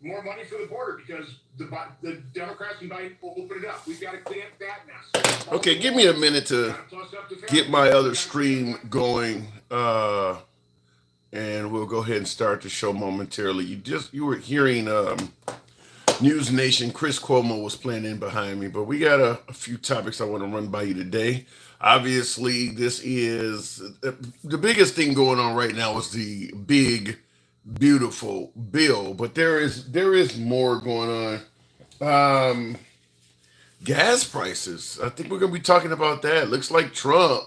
more money for the border because the Democrats and Biden will open it up. We've got to clean up that mess. Okay, give me a minute to get my other screen going, and we'll go ahead and start the show momentarily. You were hearing News Nation. Chris Cuomo was playing in behind me, but we got a few topics I want to run by you today. Obviously, this is the biggest thing going on right now is the big, beautiful bill, but there is more going on. Gas prices. I think we're going to be talking about that. Looks like Trump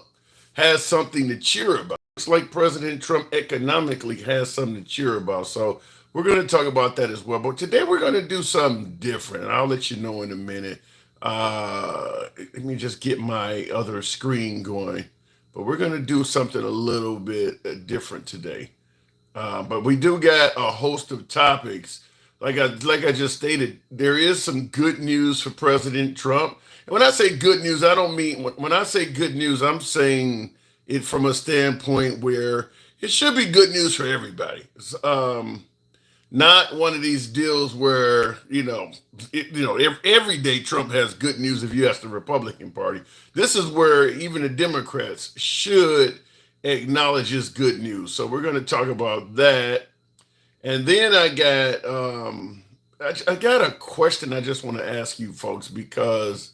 has something to cheer about. Looks like President Trump economically has something to cheer about. So we're going to talk about that as well. But today we're going to do something different. I'll let you know in a minute. Let me just get my other screen going. But we're going to do something a little bit different today. But we do got a host of topics. Like I just stated, there is some good news for President Trump. And when I say good news, I don't mean when I say good news, I'm saying it from a standpoint where it should be good news for everybody. It's, not one of these deals where every day Trump has good news if you ask the Republican Party. This is where even the Democrats should acknowledge his good news. So we're going to talk about that. And then I got a question I just want to ask you folks because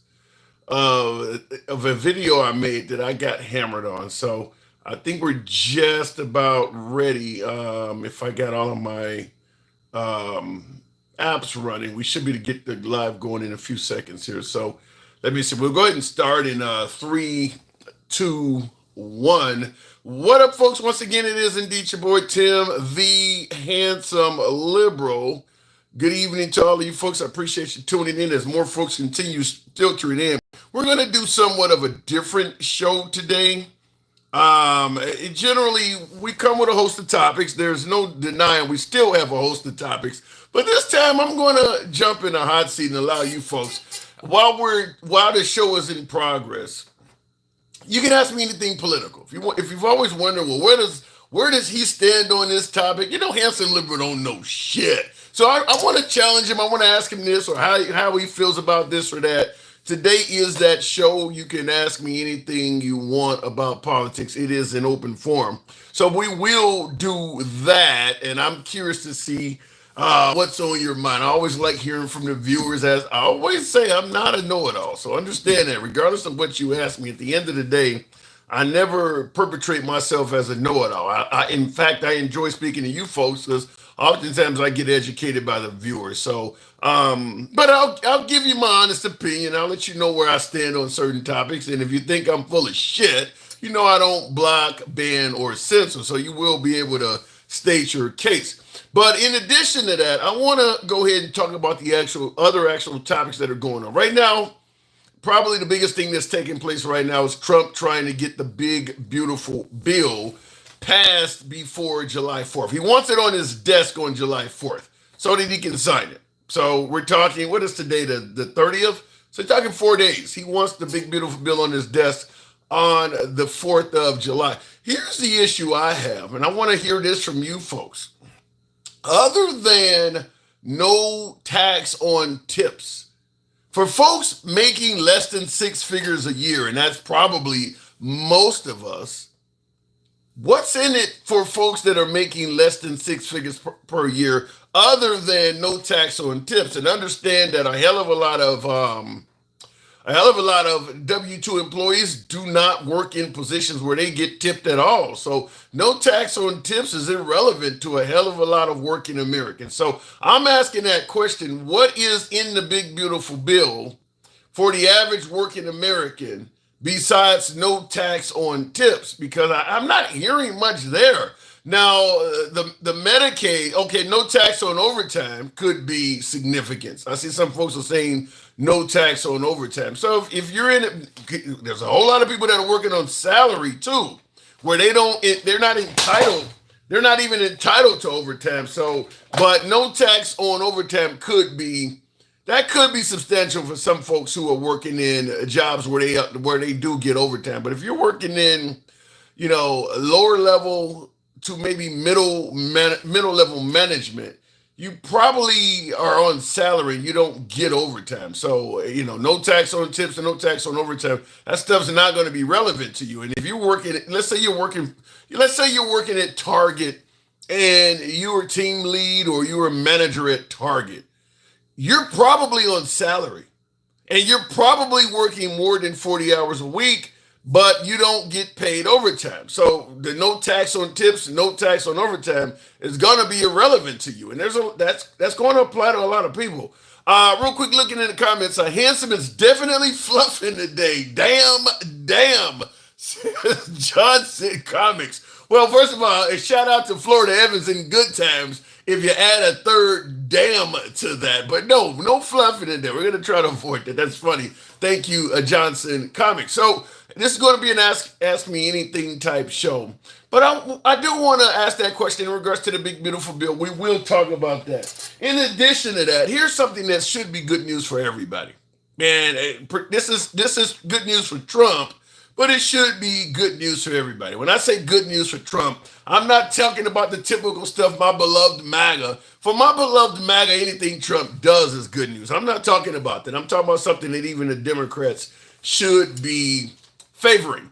of a video I made that I got hammered on. So I think we're just about ready. If I got all of my apps running, we should be to get the live going in a few seconds here. So let me see. We'll go ahead and start in 3, 2, 1. What up, folks? Once again, it is indeed your boy Tim, the handsome liberal. Good evening to all of you folks. I appreciate you tuning in as more folks continue filtering in. We're going to do somewhat of a different show today. Generally, we come with a host of topics. There's no denying we still have a host of topics. But this time, I'm going to jump in a hot seat and allow you folks, while the show is in progress, you can ask me anything political. If you've always wondered, well, where does he stand on this topic? Handsome liberal don't know shit. So I want to challenge him. I want to ask him this or how he feels about this or that. Today is that show. You can ask me anything you want about politics. It is an open forum. So we will do that, and I'm curious to see what's on your mind. I always like hearing from the viewers. As I always say, I'm not a know-it-all, so understand that. Regardless of what you ask me, at the end of the day, I never perpetrate myself as a know-it-all. In fact, I enjoy speaking to you folks because oftentimes I get educated by the viewers. So, but I'll give you my honest opinion. I'll let you know where I stand on certain topics. And if you think I'm full of shit, I don't block, ban, or censor. So you will be able to state your case. But in addition to that, I want to go ahead and talk about the actual topics that are going on right now. Probably the biggest thing that's taking place right now is Trump trying to get the big, beautiful bill passed before July 4th. He wants it on his desk on July 4th so that he can sign it. So we're talking, what is today, the 30th? So we're talking 4 days. He wants the big, beautiful bill on his desk on the 4th of July. Here's the issue I have, and I want to hear this from you folks. Other than no tax on tips, for folks making less than 6 figures a year, and that's probably most of us, what's in it for folks that are making less than 6 figures per year other than no tax on tips? And understand that a hell of a lot of W-2 employees do not work in positions where they get tipped at all. So no tax on tips is irrelevant to a hell of a lot of working Americans. So I'm asking that question: what is in the big, beautiful bill for the average working American besides no tax on tips? Because I'm not hearing much there. Now, the Medicaid, okay, no tax on overtime could be significant. I see some folks are saying no tax on overtime. So if you're in it, there's a whole lot of people that are working on salary too, where they're not even entitled to overtime. So, but no tax on overtime could be substantial for some folks who are working in jobs where they do get overtime. But if you're working in, lower level to maybe middle level management, you probably are on salary and you don't get overtime. So, no tax on tips and no tax on overtime. That stuff's not going to be relevant to you. And if you're working, let's say you're working at Target and you're a team lead or you're a manager at Target, you're probably on salary and you're probably working more than 40 hours a week, but you don't get paid overtime. So the no tax on tips, no tax on overtime is going to be irrelevant to you. And that's going to apply to a lot of people. Real quick, looking in the comments, Handsome is definitely fluffing today. Damn. Johnson Comics. Well, first of all, a shout out to Florida Evans in good times if you add a third damn to that. But no fluffing in there. We're going to try to avoid that. That's funny. Thank you, Johnson Comics. So this is going to be an ask me anything type show. But I do want to ask that question in regards to the big, beautiful bill. We will talk about that. In addition to that, here's something that should be good news for everybody. Man, this is good news for Trump, but it should be good news for everybody. When I say good news for Trump, I'm not talking about the typical stuff, my beloved MAGA. For my beloved MAGA, anything Trump does is good news. I'm not talking about that. I'm talking about something that even the Democrats should be favoring.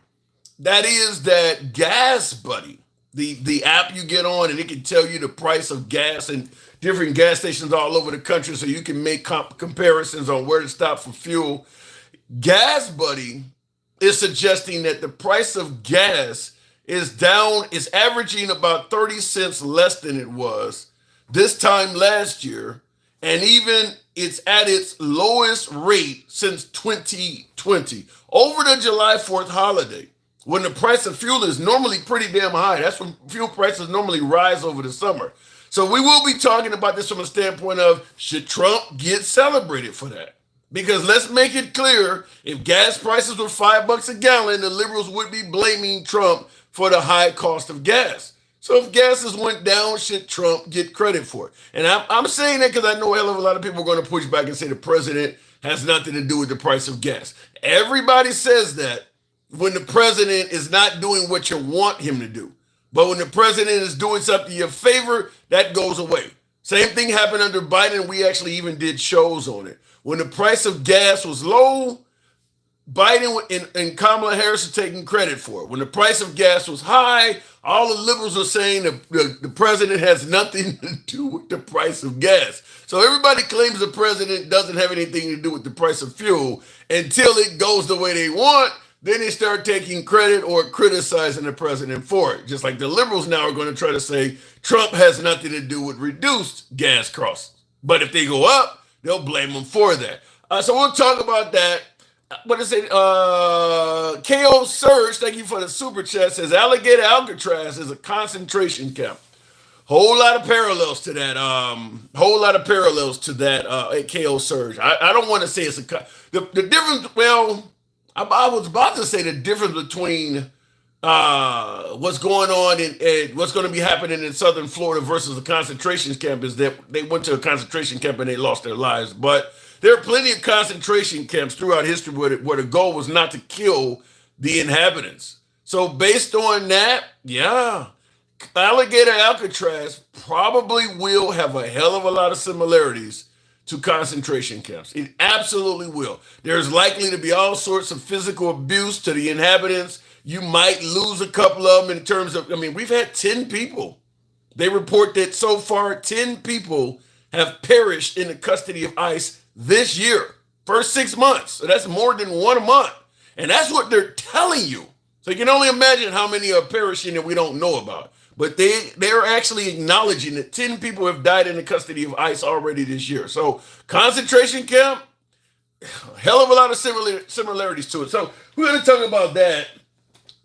That is that Gas Buddy, the app you get on and it can tell you the price of gas in different gas stations all over the country so you can make comparisons on where to stop for fuel. Gas Buddy is suggesting that the price of gas is averaging about 30 cents less than it was this time last year, and even it's at its lowest rate since 2020, over the July 4th holiday, when the price of fuel is normally pretty damn high. That's when fuel prices normally rise over the summer. So we will be talking about this from a standpoint of, should Trump get celebrated for that? Because let's make it clear, if gas prices were $5 a gallon, the liberals would be blaming Trump for the high cost of gas. So if gases went down, should Trump get credit for it? And I'm saying that because I know a hell of a lot of people are going to push back and say the president has nothing to do with the price of gas. Everybody says that when the president is not doing what you want him to do. But when the president is doing something you favor, that goes away. Same thing happened under Biden. We actually even did shows on it. When the price of gas was low, Biden and Kamala Harris are taking credit for it. When the price of gas was high, all the liberals are saying the president has nothing to do with the price of gas. So everybody claims the president doesn't have anything to do with the price of fuel until it goes the way they want. Then they start taking credit or criticizing the president for it. Just like the liberals now are going to try to say Trump has nothing to do with reduced gas costs. But if they go up, they'll blame him for that. So we'll talk about that. What is it? KO Surge, thank you for the super chat, says Alligator Alcatraz is a concentration camp. Whole lot of parallels to that. At KO Surge. I don't want to say it's the difference. Well, I was about to say the difference between what's going on and what's going to be happening in Southern Florida versus a concentration camp is that they went to a concentration camp and they lost their lives. But there are plenty of concentration camps throughout history where the goal was not to kill the inhabitants. So based on that, yeah, Alligator Alcatraz probably will have a hell of a lot of similarities to concentration camps. It absolutely will. There's likely to be all sorts of physical abuse to the inhabitants. You might lose a couple of them in terms of, we've had 10 people. They report that so far 10 people have perished in the custody of ICE this year, first 6 months. So that's more than one a month. And that's what they're telling you. So you can only imagine how many are perishing that we don't know about. But they're actually acknowledging that 10 people have died in the custody of ICE already this year. So concentration camp, hell of a lot of similarities to it. So we're going to talk about that.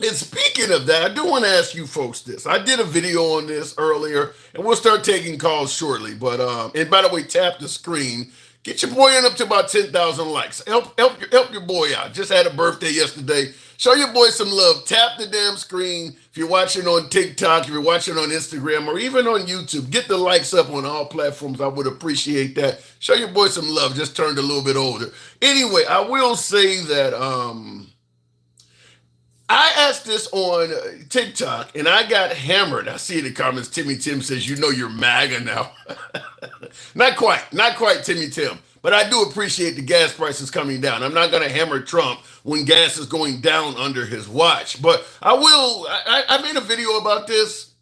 And speaking of that, I do want to ask you folks this. I did a video on this earlier, and we'll start taking calls shortly. But and by the way, tap the screen. Get your boy in up to about 10,000 likes. Help your boy out. Just had a birthday yesterday. Show your boy some love. Tap the damn screen. If you're watching on TikTok, if you're watching on Instagram, or even on YouTube, get the likes up on all platforms. I would appreciate that. Show your boy some love. Just turned a little bit older. Anyway, I will say that I asked this on TikTok and I got hammered. I see in the comments, Timmy Tim says, you know, you're MAGA now. Not quite Timmy Tim, but I do appreciate the gas prices coming down. I'm not going to hammer Trump when gas is going down under his watch, but I will. I made a video about this.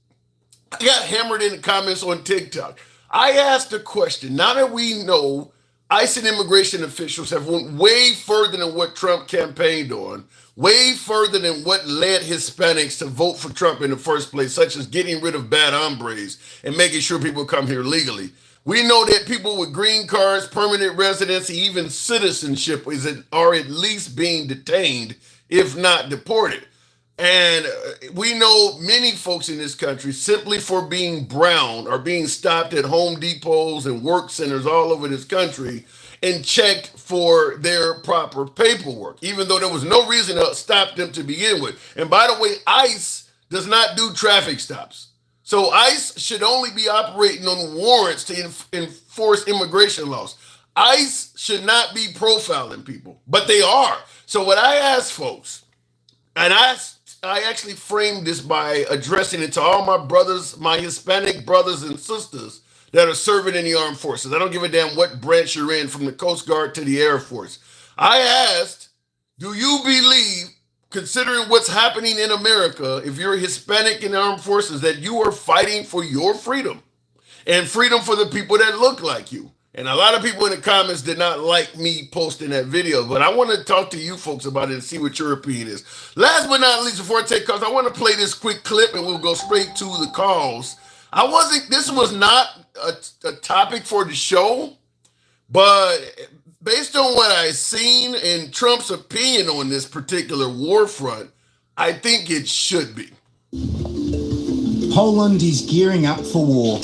I got hammered in the comments on TikTok. I asked a question. Now that we know ICE and immigration officials have went way further than what Trump campaigned on, way further than what led Hispanics to vote for Trump in the first place, such as getting rid of bad hombres and making sure people come here legally. We know that people with green cards, permanent residency, even citizenship are at least being detained, if not deported. And we know many folks in this country, simply for being brown, are being stopped at Home Depots and work centers all over this country and checked for their proper paperwork, even though there was no reason to stop them to begin with. And by the way, ICE does not do traffic stops. So ICE should only be operating on warrants to enforce immigration laws. ICE should not be profiling people, but they are. So what I ask folks, and I actually framed this by addressing it to all my brothers, my Hispanic brothers and sisters that are serving in the armed forces. I don't give a damn what branch you're in, from the Coast Guard to the Air Force. I asked, do you believe, considering what's happening in America, if you're Hispanic in the armed forces, that you are fighting for your freedom and freedom for the people that look like you? And a lot of people in the comments did not like me posting that video, but I want to talk to you folks about it and see what your opinion is. Last but not least, before I take calls, I want to play this quick clip and we'll go straight to the calls. This was not a topic for the show, but based on what I've seen and Trump's opinion on this particular war front, I think it should be. Poland is gearing up for war.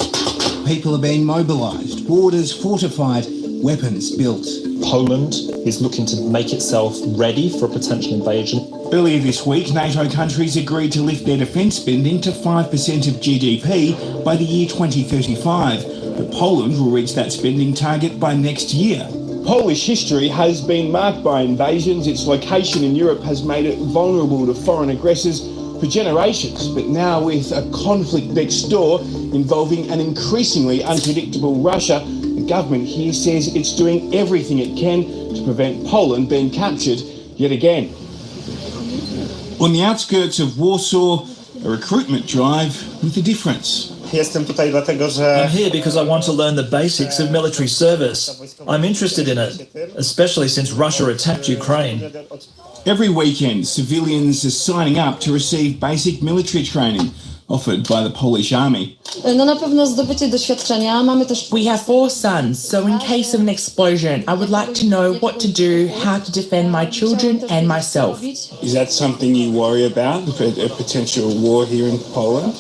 People are being mobilised, borders fortified, weapons built. Poland is looking to make itself ready for a potential invasion. Earlier this week, NATO countries agreed to lift their defence spending to 5% of GDP by the year 2035. But Poland will reach that spending target by next year. Polish history has been marked by invasions. Its location in Europe has made it vulnerable to foreign aggressors for generations. But now, with a conflict next door involving an increasingly unpredictable Russia, the government here says it's doing everything it can to prevent Poland being captured yet again. On the outskirts of Warsaw, a recruitment drive with a difference. I'm here because I want to learn the basics of military service. I'm interested in it, especially since Russia attacked Ukraine. Every weekend, civilians are signing up to receive basic military training offered by the Polish army. We have 4 sons, so in case of an explosion, I would like to know what to do, how to defend my children and myself. Is that something you worry about, a potential war here in Poland?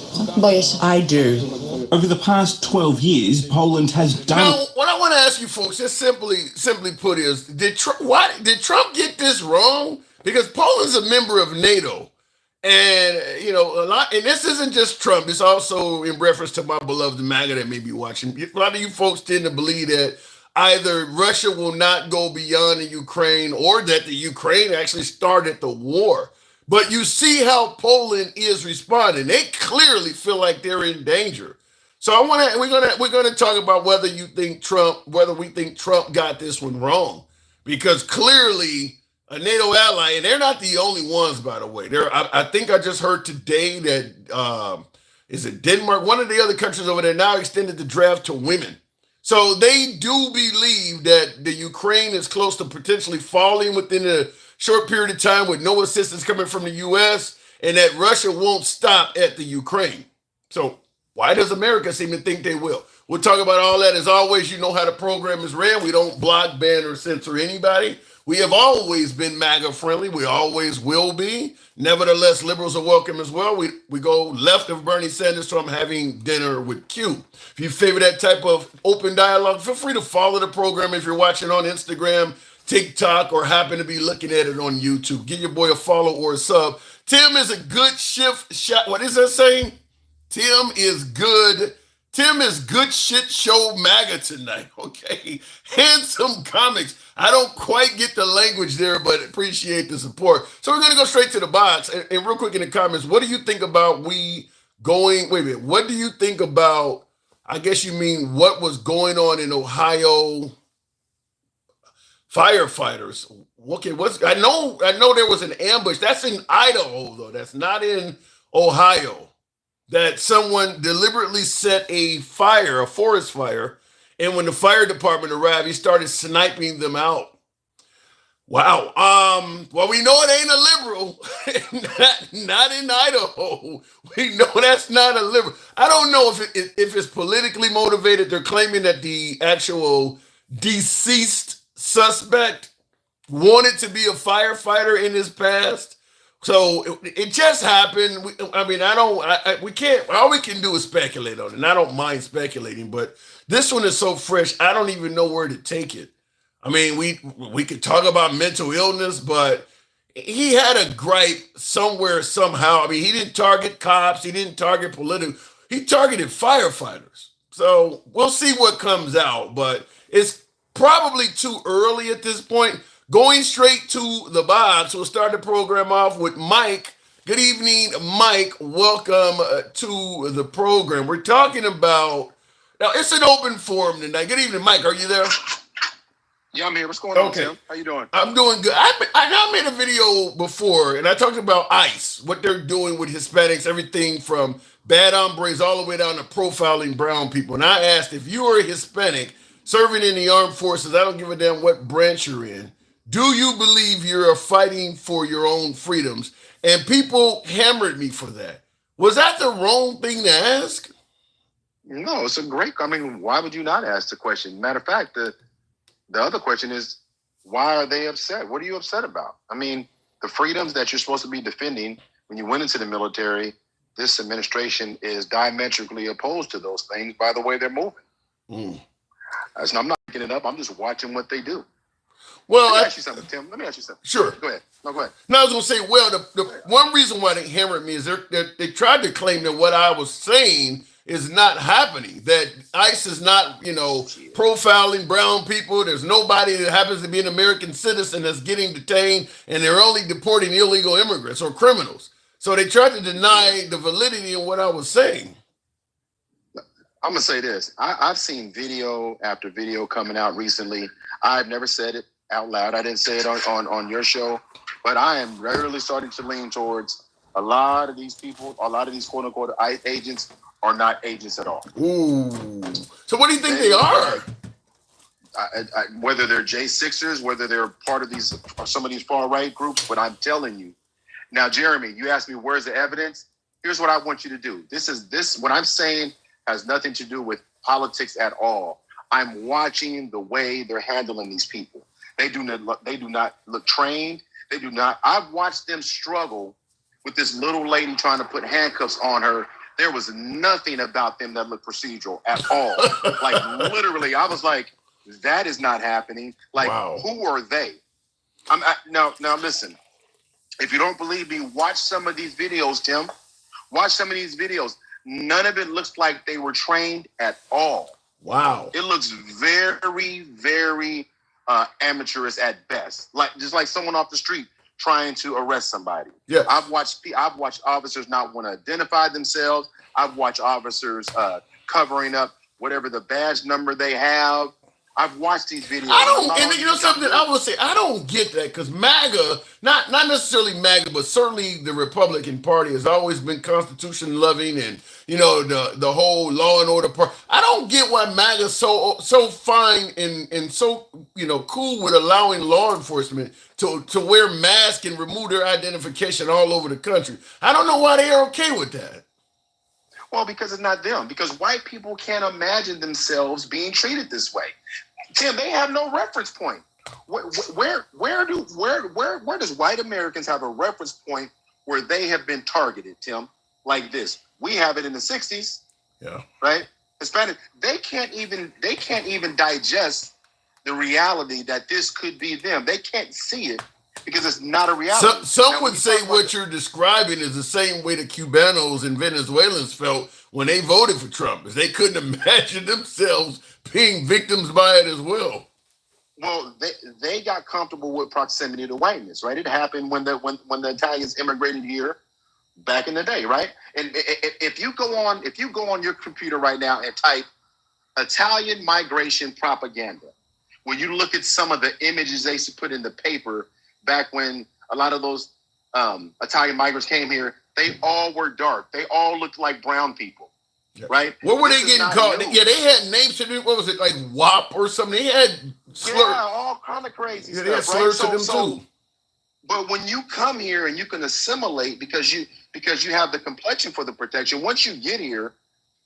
I do. Over the past 12 years, Poland has done... Now, what I want to ask you folks, just simply put, is did Trump get this wrong? Because Poland's a member of NATO. And, you know, and this isn't just Trump, it's also in reference to my beloved MAGA that may be watching. A lot of you folks tend to believe that either Russia will not go beyond the Ukraine or that the Ukraine actually started the war. But you see how Poland is responding. They clearly feel like they're in danger. So we're gonna talk about whether we think Trump got this one wrong, because clearly a NATO ally, and they're not the only ones, by the way. I think I just heard today that is it Denmark? One of the other countries over there now extended the draft to women. So they do believe that the Ukraine is close to potentially falling within a short period of time with no assistance coming from the U.S., and that Russia won't stop at the Ukraine. So why does America seem to think they will? We'll talk about all that. As always, you know how the program is ran. We don't block, ban, or censor anybody. We have always been MAGA friendly. We always will be. Nevertheless, liberals are welcome as well. We go left of Bernie Sanders, so I'm having dinner with Q. If you favor that type of open dialogue, feel free to follow the program if you're watching on Instagram, TikTok, or happen to be looking at it on YouTube. Give your boy a follow or a sub. Tim is a good shift shot. What is that saying? Tim is good Tim is good shit show MAGA tonight, okay? Handsome comics. I don't quite get the language there, but appreciate the support. So we're going to go straight to the box. And real quick in the comments, what do you think about wait a minute, what do you think about, I guess you mean what was going on in Ohio firefighters? Okay, I know there was an ambush. That's in Idaho, though. That's not in Ohio. That someone deliberately set a forest fire, and when the fire department arrived, he started sniping them out. Wow. Well, we know it ain't a liberal. not in Idaho. We know that's not a liberal. I don't know if it's politically motivated. They're claiming that the actual deceased suspect wanted to be a firefighter in his past. So it just happened. We can't, all we can do is speculate on it. And I don't mind speculating, but this one is so fresh, I don't even know where to take it. I mean, we could talk about mental illness, but he had a gripe somewhere, somehow. I mean, he didn't target cops. He didn't target political. He targeted firefighters. So we'll see what comes out, but it's probably too early at this point. Going straight to the box, we'll start the program off with Mike. Good evening, Mike. Welcome to the program. We're talking about, now it's an open forum tonight. Good evening, Mike. Are you there? Yeah, I'm here. What's going on, Tim? How you doing? I'm doing good. I made a video before, and I talked about ICE, what they're doing with Hispanics, everything from bad hombres all the way down to profiling brown people. And I asked, if you are a Hispanic serving in the armed forces, I don't give a damn what branch you're in, do you believe you're fighting for your own freedoms? And people hammered me for that. Was that the wrong thing to ask? No, it's a great, why would you not ask the question? Matter of fact, the other question is, why are they upset? What are you upset about? I mean, the freedoms that you're supposed to be defending when you went into the military, this administration is diametrically opposed to those things by the way they're moving. So I'm not picking it up. I'm just watching what they do. Well, Let me ask you something, Tim. Let me ask you something. Sure. Go ahead. No, go ahead. No, I was going to say, well, the one reason why they hammered me is they tried to claim that what I was saying is not happening, that ICE is not, profiling brown people. There's nobody that happens to be an American citizen that's getting detained, and they're only deporting illegal immigrants or criminals. So they tried to deny the validity of what I was saying. I'm going to say this. I've seen video after video coming out recently. I've never said it out loud. I didn't say it on your show, but I am rarely starting to lean towards a lot of these people, a lot of these quote unquote ICE agents are not agents at all. Ooh. So what do you think they are? Whether they're J6ers, whether they're part of some of these far right groups, but I'm telling you. Now, Jeremy, you asked me where's the evidence? Here's what I want you to do. What I'm saying has nothing to do with politics at all. I'm watching the way they're handling these people. They do not look trained. They do not. I've watched them struggle with this little lady trying to put handcuffs on her. There was nothing about them that looked procedural at all. Like literally, I was like, that is not happening. Like, wow. Who are they? Now listen, if you don't believe me, watch some of these videos, Tim. Watch some of these videos. None of it looks like they were trained at all. Wow. It looks very, very amateurish at best. Just like someone off the street trying to arrest somebody. Yeah. I've watched officers not want to identify themselves. I've watched officers covering up whatever the badge number they have. I've watched these videos. I will say, I don't get that because MAGA, not necessarily MAGA, but certainly the Republican Party has always been Constitution loving and, the whole law and order part. I don't get why MAGA is so fine and so, cool with allowing law enforcement to wear masks and remove their identification all over the country. I don't know why they're okay with that. Well, because it's not them. Because white people can't imagine themselves being treated this way. Tim, they have no reference point. Where does white Americans have a reference point where they have been targeted, Tim? Like this. We have it in the 60s. Yeah. Right? Hispanic. They can't even digest the reality that this could be them. They can't see it. Because it's not a reality. Some would say what you're describing is the same way the Cubanos and Venezuelans felt when they voted for Trump, is they couldn't imagine themselves being victims by it as well. Well, they got comfortable with proximity to whiteness, right? It happened when the Italians immigrated here back in the day, right? And if you go on your computer right now and type Italian migration propaganda, when you look at some of the images they used to put in the paper back when a lot of those Italian migrants came here, they all were dark. They all looked like brown people, right? What were they getting called? New. Yeah, they had names to them. What was it, like WAP or something? They had slurs. Yeah, all kind of crazy stuff. They had slurs right? to them too. But when you come here and you can assimilate because you have the complexion for the protection, once you get here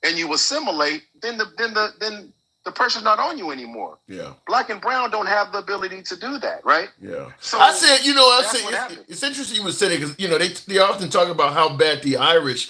and you assimilate, then the pressure's not on you anymore. Yeah. Black and brown don't have the ability to do that, right? Yeah. So I said, it's interesting you would say it because, they often talk about how bad the Irish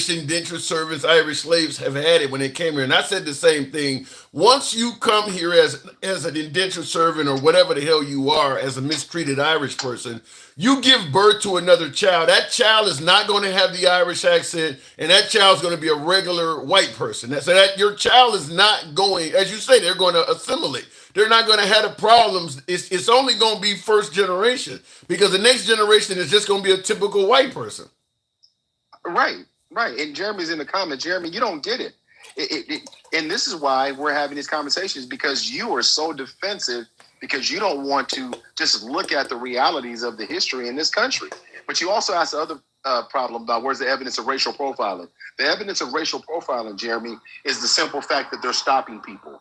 indentured servants, Irish slaves have had it when they came here. And I said the same thing. Once you come here as an indentured servant or whatever the hell you are, as a mistreated Irish person, you give birth to another child. That child is not going to have the Irish accent, and that child is going to be a regular white person. So that your child is not going, as you say, they're going to assimilate. They're not going to have the problems. It's only going to be first generation because the next generation is just going to be a typical white person. Right. And Jeremy's in the comments. Jeremy, you don't get it. And this is why we're having these conversations, because you are so defensive because you don't want to just look at the realities of the history in this country. But you also asked the other problem about where's the evidence of racial profiling. The evidence of racial profiling, Jeremy, is the simple fact that they're stopping people.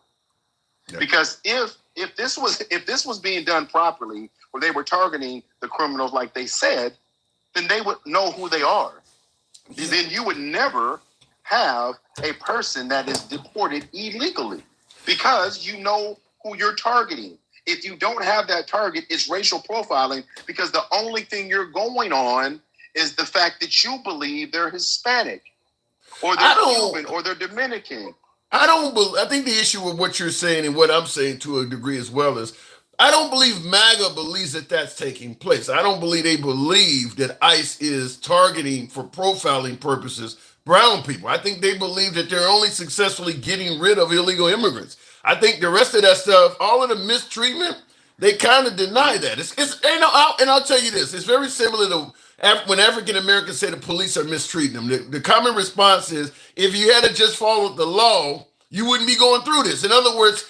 Yeah. Because if this was being done properly, where they were targeting the criminals like they said, then they would know who they are. Yeah. Then you would never have a person that is deported illegally because you know who you're targeting. If you don't have that target, it's racial profiling because the only thing you're going on is the fact that you believe they're Hispanic or they're Cuban or they're Dominican. I think the issue with what you're saying and what I'm saying to a degree as well is I don't believe MAGA believes that that's taking place. I don't believe they believe that ICE is targeting for profiling purposes brown people. I think they believe that they're only successfully getting rid of illegal immigrants. I think the rest of that stuff, all of the mistreatment, they kind of deny that. And I'll tell you this, it's very similar to when African Americans say the police are mistreating them. The common response is, if you had to just follow the law, you wouldn't be going through this. In other words,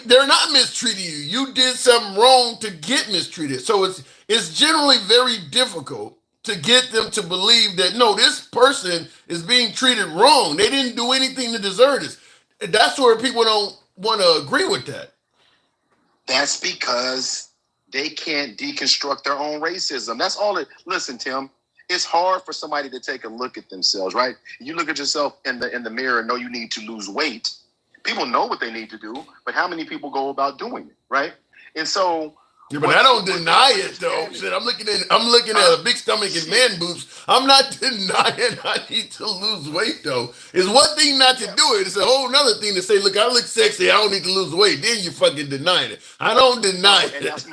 they're not mistreating you. You did something wrong to get mistreated. So it's generally very difficult to get them to believe that, no, this person is being treated wrong. They didn't do anything to deserve this. That's where people don't want to agree with that. That's because they can't deconstruct their own racism. That's all it. Listen, Tim, it's hard for somebody to take a look at themselves, right? You look at yourself in the mirror and know you need to lose weight. People know what they need to do, but how many people go about doing it, right? And so, yeah, but I don't deny it though. Shit, I'm looking at a big stomach and man boobs. I'm not denying I need to lose weight though. It's one thing not to do it. It's a whole nother thing to say, look, I look sexy, I don't need to lose weight. Then you fucking denying it. I don't deny it. And that's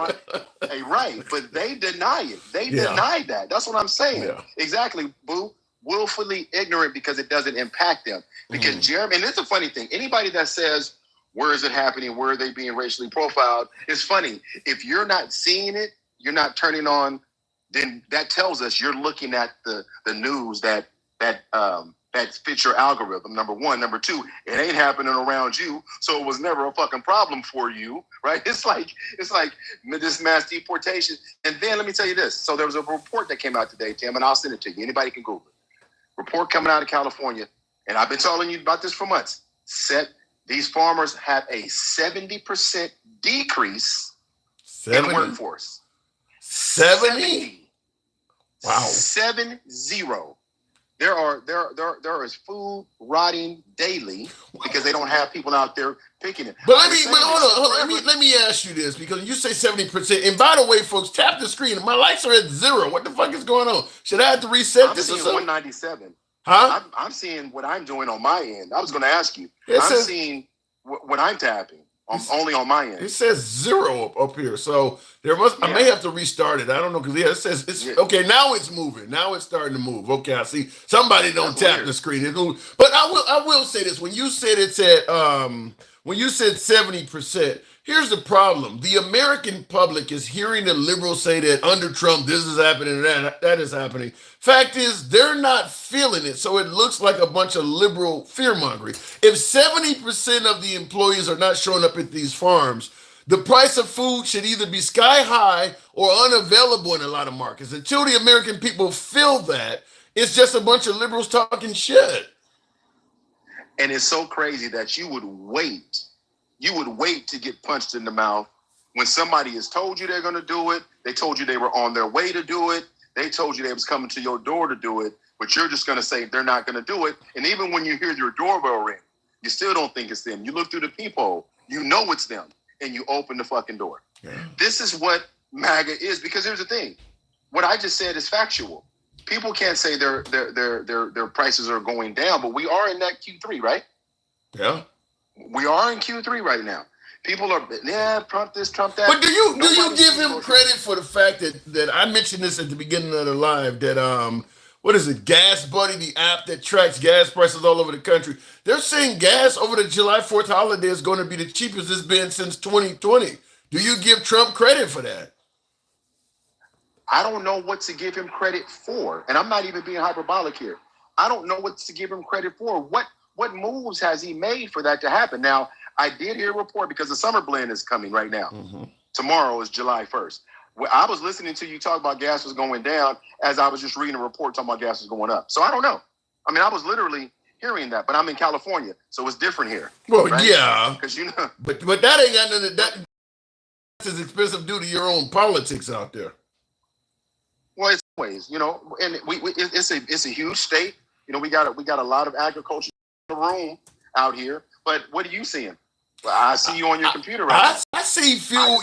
right, but they deny it. They deny that. That's what I'm saying. Yeah. Exactly, boo. Willfully ignorant because it doesn't impact them. Because Jeremy, and it's a funny thing, anybody that says, where is it happening? Where are they being racially profiled? It's funny. If you're not seeing it, you're not turning on, then that tells us you're looking at the news that fits your algorithm, number one. Number two, it ain't happening around you, so it was never a fucking problem for you, right? It's like this mass deportation. And then let me tell you this. So there was a report that came out today, Tim, and I'll send it to you. Anybody can Google it. Report coming out of California, and I've been telling you about this for months. These farmers have a 70% decrease in workforce. 70? Wow. 70. There is food rotting daily because they don't have people out there picking it. But hold on. Let me ask you this, because you say 70%. And by the way, folks, tap the screen. My lights are at 0. What the fuck is going on? Should I have to reset this or something? 197. Huh? I'm seeing what I'm doing on my end. I was going to ask you. I'm seeing what I'm tapping. Only on my end. It says 0 up here, so there must. I may have to restart it. I don't know because it says it's okay. Now it's moving. Now it's starting to move. Okay, I see. Somebody don't tap the screen. But I will say this: when you said it's at when you said 70%, here's the problem: the American public is hearing the liberals say that under Trump this is happening and that is happening. Fact is, they're not feeling it, so it looks like a bunch of liberal fear-mongering. If 70% of the employees are not showing up at these farms, the price of food should either be sky high or unavailable in a lot of markets. Until the American people feel that, it's just a bunch of liberals talking shit. And it's so crazy that you would wait to get punched in the mouth when somebody has told you they're going to do it. They told you they were on their way to do it. They told you they was coming to your door to do it, but you're just going to say they're not going to do it. And even when you hear your doorbell ring, you still don't think it's them. You look through the peephole, you know it's them, and you open the fucking door. Yeah. This is what MAGA is, because here's the thing. What I just said is factual. People can't say their prices are going down, but we are in that Q3, right? Yeah. We are in Q3 right now. People are, Trump this, Trump that. But do you give him credit for the fact that I mentioned this at the beginning of the live, that what is it, Gas Buddy, the app that tracks gas prices all over the country, they're saying gas over the July 4th holiday is going to be the cheapest it's been since 2020. Do you give Trump credit for that? I don't know what to give him credit for, and I'm not even being hyperbolic here. I don't know what to give him credit for. What moves has he made for that to happen? Now, I did hear a report because the summer blend is coming right now. Mm-hmm. Tomorrow is July 1st. I was listening to you talk about gas was going down as I was just reading a report talking about gas was going up. So I don't know. I mean, I was literally hearing that, but I'm in California, so it's different here. Well, right? yeah. Because you know. But that ain't got nothing, that's as expensive due to your own politics out there. Well, it's ways, you know, and it's a huge state. You know, we got a lot of agriculture in the room out here. But what are you seeing? Well, I see you on your computer right now. I see fuel.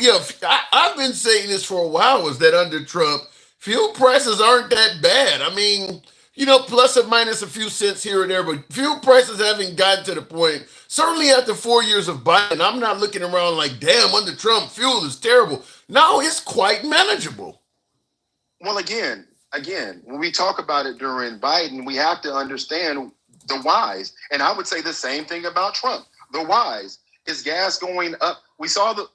I've been saying this for a while, is that under Trump, fuel prices aren't that bad. I mean, you know, plus or minus a few cents here and there, but fuel prices haven't gotten to the point, certainly after 4 years of Biden, I'm not looking around like, damn, under Trump, fuel is terrible. No, it's quite manageable. Well, again, when we talk about it during Biden, we have to understand the whys. And I would say the same thing about Trump. The whys. Is gas going up? We saw the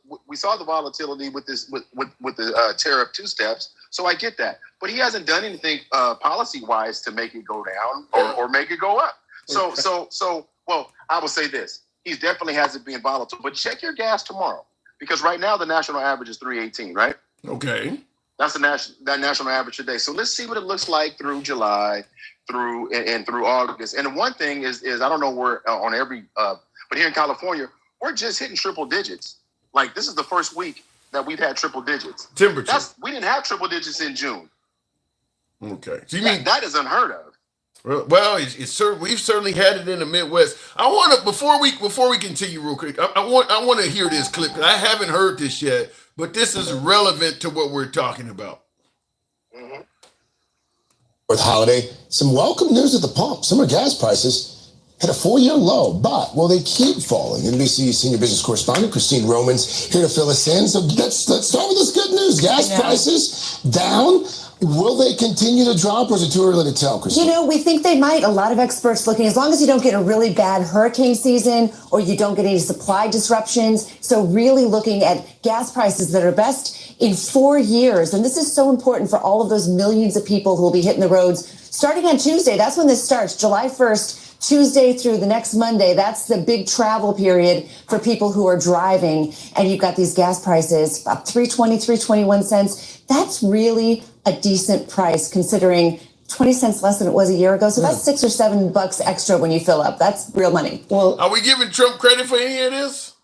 volatility with the tariff two steps. So I get that, but he hasn't done anything policy wise to make it go down or make it go up. So well, I will say this: he definitely hasn't been volatile. But check your gas tomorrow, because right now the national average is 318, right? Okay, that's that national average today. So let's see what it looks like through July, through August. And one thing is I don't know where on every but here in California, we're just hitting triple digits. Like, this is the first week that we've had triple digits. Temperature. We didn't have triple digits in June. Okay. So you mean that is unheard of. Well, we've certainly had it in the Midwest. I want to before we continue real quick. I want to hear this clip, because I haven't heard this yet, but this is relevant to what we're talking about. Mm-hmm. With holiday, some welcome news at the pump. Summer gas prices hit a 4-year low, but will they keep falling? NBC senior business correspondent Christine Roman's here to fill us in. So let's start with this good news. Gas prices down. Will they continue to drop, or is it too early to tell, Christine? You know, we think they might. A lot of experts looking, as long as you don't get a really bad hurricane season or you don't get any supply disruptions. So really looking at gas prices that are best in 4 years. And this is so important for all of those millions of people who will be hitting the roads starting on Tuesday. That's when this starts, July 1st. Tuesday through the next Monday, that's the big travel period for people who are driving. And you've got these gas prices up 3.21 cents. That's really a decent price, considering 20 cents less than it was a year ago. So that's $6 or $7 extra when you fill up. That's real money. Well, are we giving Trump credit for any of this?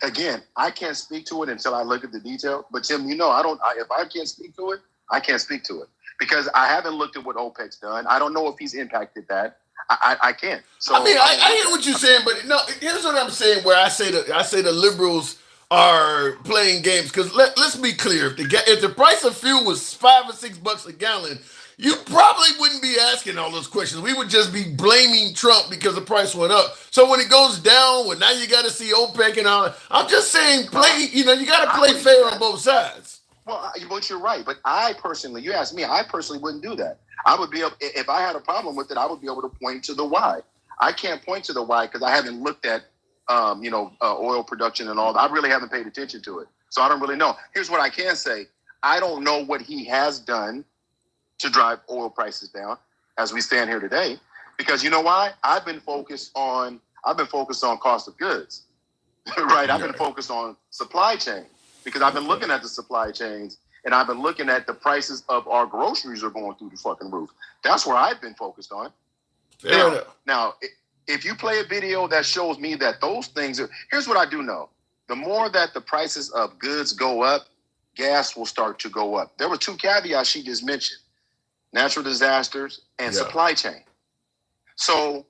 Again, I can't speak to it until I look at the detail. But Tim, you know, if I can't speak to it, I can't speak to it, because I haven't looked at what OPEC's done. I don't know if he's impacted that. I can't. So I mean, I hear what you're saying, but no. Here's what I'm saying. Where I say the liberals are playing games, because let's be clear. If the price of fuel was $5 or $6 a gallon, you probably wouldn't be asking all those questions. We would just be blaming Trump because the price went up. So when it goes down, well, now you got to see OPEC and all that. I'm just saying, you got to play fair on both sides. Well, but you're right. But I personally, you asked me, I personally wouldn't do that. I would be able, if I had a problem with it, I would be able to point to the why. I can't point to the why because I haven't looked at, oil production and all that. I really haven't paid attention to it. So I don't really know. Here's what I can say. I don't know what he has done to drive oil prices down as we stand here today. Because you know why? I've been focused on cost of goods. Right? I've been focused on supply chain because I've been looking at the supply chains and I've been looking at the prices of our groceries are going through the fucking roof. That's where I've been focused on. Now, if you play a video that shows me that those things are, here's what I do know. The more that the prices of goods go up, gas will start to go up. There were two caveats she just mentioned: natural disasters and supply chain. So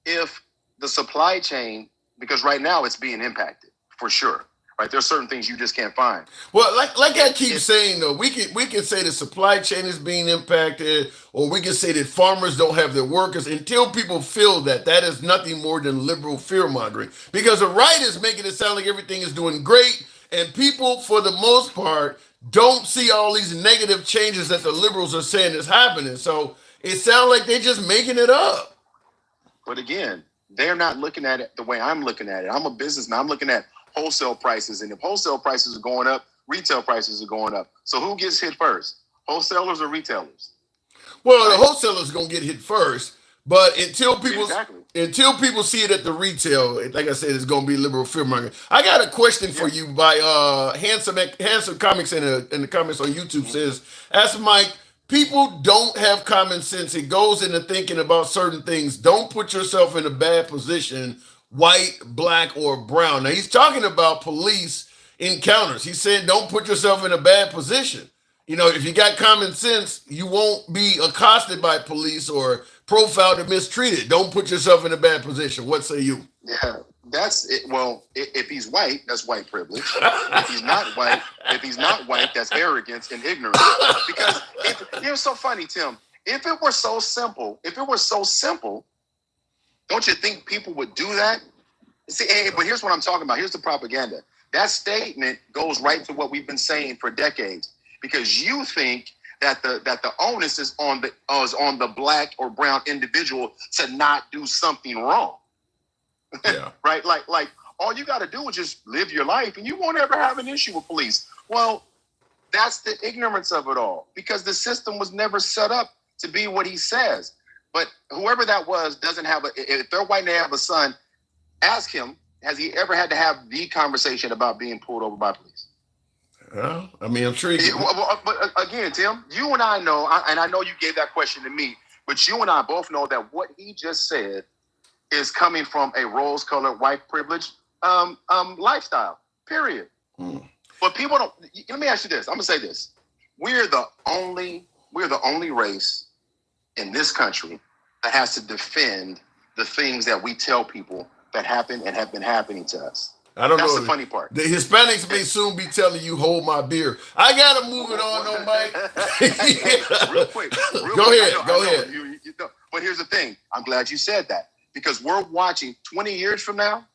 if the supply chain, because right now it's being impacted for sure, right? There's certain things you just can't find. Well, like I keep saying though, we can say the supply chain is being impacted, or we can say that farmers don't have their workers until people feel that is nothing more than liberal fear mongering. Because the right is making it sound like everything is doing great, and people, for the most part, don't see all these negative changes that the liberals are saying is happening. So it sounds like they're just making it up. But again, they're not looking at it the way I'm looking at it. I'm a businessman. I'm looking at wholesale prices, and if wholesale prices are going up, retail prices are going up. So who gets hit first, wholesalers or retailers? Well, the wholesalers gonna get hit first, but until people see it at the retail, like I said, it's gonna be liberal fear mongering. I got a question for you by handsome comics in the comments on YouTube says, ask Mike. People don't have common sense. It goes into thinking about certain things. Don't put yourself in a bad position. White, black, or brown. Now, he's talking about police encounters. He said, don't put yourself in a bad position. You know, if you got common sense, you won't be accosted by police or profiled or mistreated. Don't put yourself in a bad position. What say you? Yeah, that's it. Well, if he's white, that's white privilege. If he's not white, that's arrogance and ignorance. Because it's so funny, Tim. If it were so simple, don't you think people would do that? See, but here's what I'm talking about. Here's the propaganda. That statement goes right to what we've been saying for decades. Because you think that the onus is on the black or brown individual to not do something wrong. Yeah. Right? Like all you got to do is just live your life, and you won't ever have an issue with police. Well, that's the ignorance of it all. Because the system was never set up to be what he says. But whoever that was doesn't have if they're white and they have a son, ask him, has he ever had to have the conversation about being pulled over by police? Well, I mean, I'm sure but again, Tim, you and I know, and I know you gave that question to me, but you and I both know that what he just said is coming from a rose-colored white privilege lifestyle, period. But people don't, let me ask you this. I'm going to say this. We're the only race in this country that has to defend the things that we tell people that happen and have been happening to us. I don't know. That's the funny part. The Hispanics may soon be telling you, hold my beer. I got to move it on, though, Mike. Real quick. Go ahead. But here's the thing. I'm glad you said that, because we're watching 20 years from now,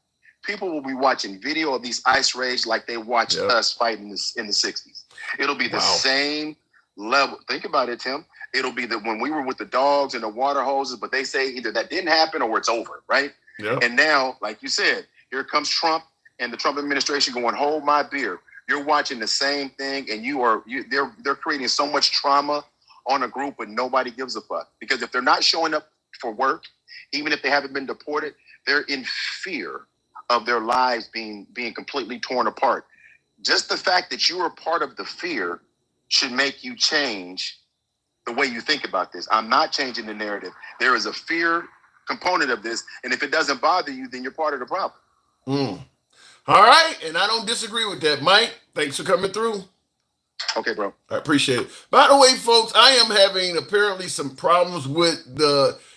people will be watching video of these ICE raids like they watched us fight in the 60s. It'll be the same level. Think about it, Tim. It'll be that when we were with the dogs and the water hoses, but they say either that didn't happen or it's over, right? Yeah. And now, like you said, here comes Trump and the Trump administration going, hold my beer. You're watching the same thing, and they're creating so much trauma on a group, but nobody gives a fuck. Because if they're not showing up for work, even if they haven't been deported, they're in fear of their lives being completely torn apart. Just the fact that you are part of the fear should make you change the way you think about this. I'm not changing the narrative. There is a fear component of this, and if it doesn't bother you, then you're part of the problem. All right, and I don't disagree with that, Mike. Thanks for coming through. Okay, bro. I appreciate it. By the way, folks, I am having apparently some problems with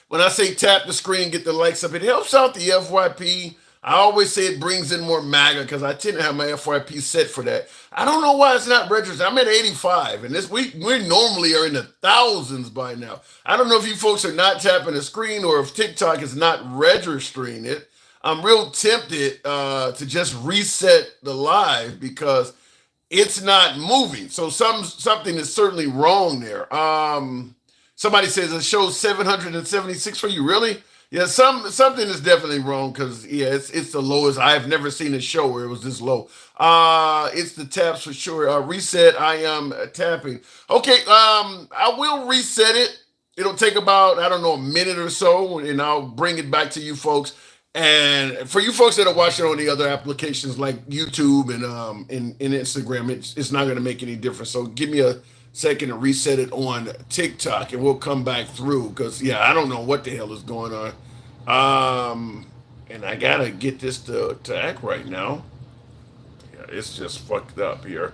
when I say tap the screen, get the likes up, it helps out the FYP. I always say it brings in more MAGA because I tend to have my FYP set for that. I don't know why it's not registered. I'm at 85, and we normally are in the thousands by now. I don't know if you folks are not tapping the screen or if TikTok is not registering it. I'm real tempted to just reset the live because it's not moving. So something is certainly wrong there. Somebody says it shows 776 for you. Really? Yeah, something is definitely wrong because it's the lowest. I have never seen a show where it was this low. It's the taps for sure. Reset. I am tapping. Okay. I will reset it. It'll take about, I don't know, a minute or so, and I'll bring it back to you folks. And for you folks that are watching on the other applications like YouTube and Instagram, it's not going to make any difference. So give me a second to reset it on TikTok, and we'll come back through because I don't know what the hell is going on. And I gotta get this to act right now. Yeah, it's just fucked up here.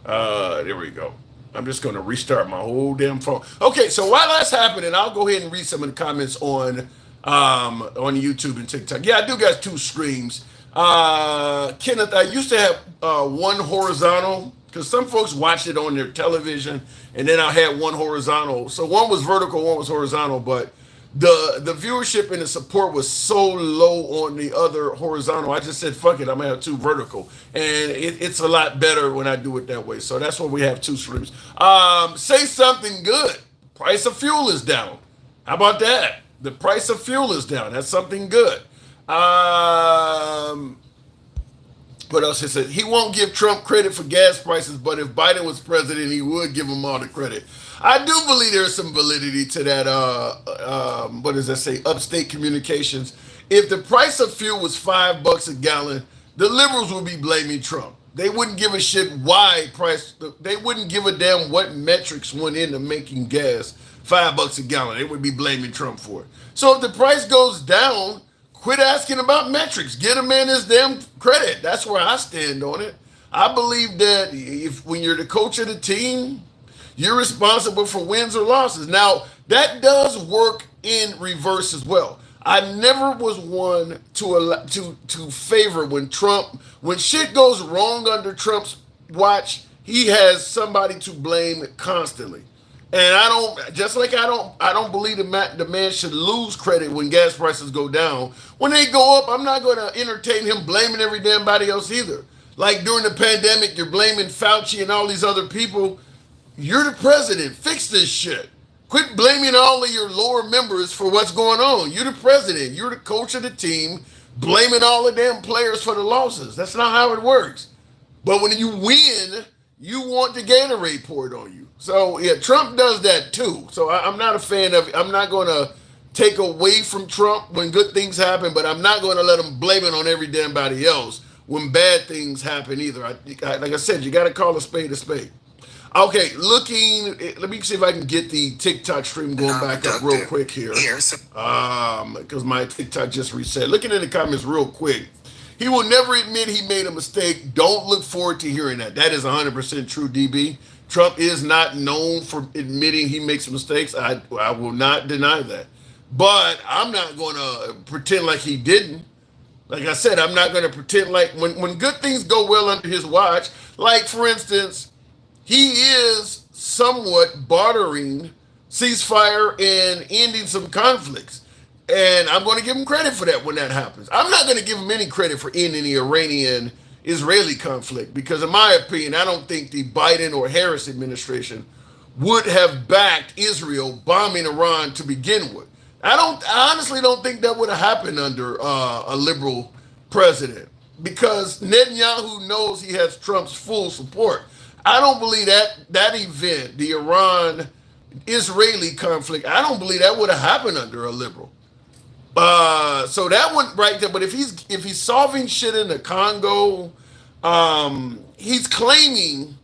There we go. I'm just gonna restart my whole damn phone. Okay, so while that's happening, I'll go ahead and read some of the comments on YouTube and TikTok. Yeah, I do got 2 streams. Kenneth, I used to have one horizontal because some folks watched it on their television, and then I had one horizontal. So one was vertical, one was horizontal, but the viewership and the support was so low on the other horizontal. I just said, fuck it, I'm gonna have 2 vertical, and it's a lot better when I do it that way. So that's why we have 2 streams. Say something good. Price of fuel is down. How about that? The price of fuel is down. That's something good. What else? He said he won't give Trump credit for gas prices, but if Biden was president, he would give him all the credit. I do believe there's some validity to that. What does that say? Upstate Communications. If the price of fuel was $5 a gallon, the liberals would be blaming Trump. They wouldn't give a shit why price. They wouldn't give a damn what metrics went into making gas $5 a gallon. They would be blaming Trump for it. So if the price goes down, quit asking about metrics. Get a man his damn credit. That's where I stand on it. I believe that when you're the coach of the team, you're responsible for wins or losses. Now, that does work in reverse as well. I never was one to favor when shit goes wrong under Trump's watch, he has somebody to blame constantly. And I don't believe the man should lose credit when gas prices go down. When they go up, I'm not going to entertain him blaming every damn body else either. Like during the pandemic, you're blaming Fauci and all these other people. You're the president. Fix this shit. Quit blaming all of your lower members for what's going on. You're the president. You're the coach of the team. Blaming all the damn players for the losses. That's not how it works. But when you win, you want the Gatorade poured on you. So, yeah, Trump does that too. So I'm not a fan of it. I'm not going to take away from Trump when good things happen, but I'm not going to let him blame it on every damn body else when bad things happen either. Like I said, you got to call a spade a spade. Okay, let me see if I can get the TikTok stream going back up real quick here. Because my TikTok just reset. Looking in the comments real quick. He will never admit he made a mistake. Don't look forward to hearing that. That is 100% true, DB. Trump is not known for admitting he makes mistakes. I will not deny that. But I'm not going to pretend like he didn't. Like I said, I'm not going to pretend like when good things go well under his watch, like, for instance, he is somewhat bartering ceasefire and ending some conflicts. And I'm going to give him credit for that when that happens. I'm not going to give him any credit for ending the Iranian-Israeli conflict because, in my opinion, I don't think the Biden or Harris administration would have backed Israel bombing Iran to begin with. I honestly don't think that would have happened under a liberal president because Netanyahu knows he has Trump's full support. I don't believe that event, the Iran-Israeli conflict, I don't believe that would have happened under a liberal. So that one right there. But if he's solving shit in the Congo, he's claiming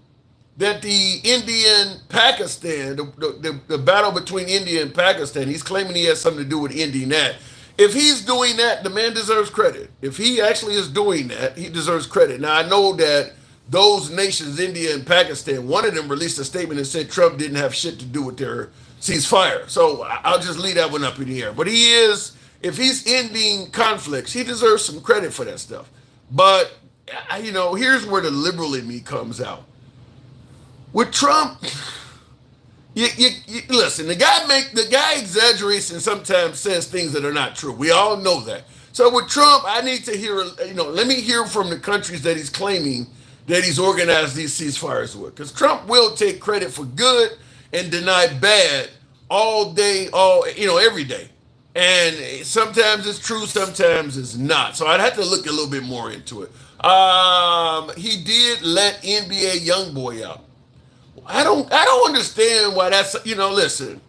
that the Indian-Pakistan, the battle between India and Pakistan, he's claiming he has something to do with ending that. If he's doing that, the man deserves credit. If he actually is doing that, he deserves credit. Now, I know that those nations, India and Pakistan, one of them released a statement and said Trump didn't have shit to do with their ceasefire. So I'll just leave that one up in the air. But he is if he's ending conflicts, he deserves some credit for that stuff. But here's where the liberal in me comes out. With Trump, you listen. The guy exaggerates and sometimes says things that are not true. We all know that. So with Trump, I need to hear. Let me hear from the countries that he's claiming that he's organized these ceasefires with, because Trump will take credit for good and deny bad all day, every day. And sometimes it's true, sometimes it's not. So I'd have to look a little bit more into it. He did let NBA YoungBoy out. I don't understand why that's, listen.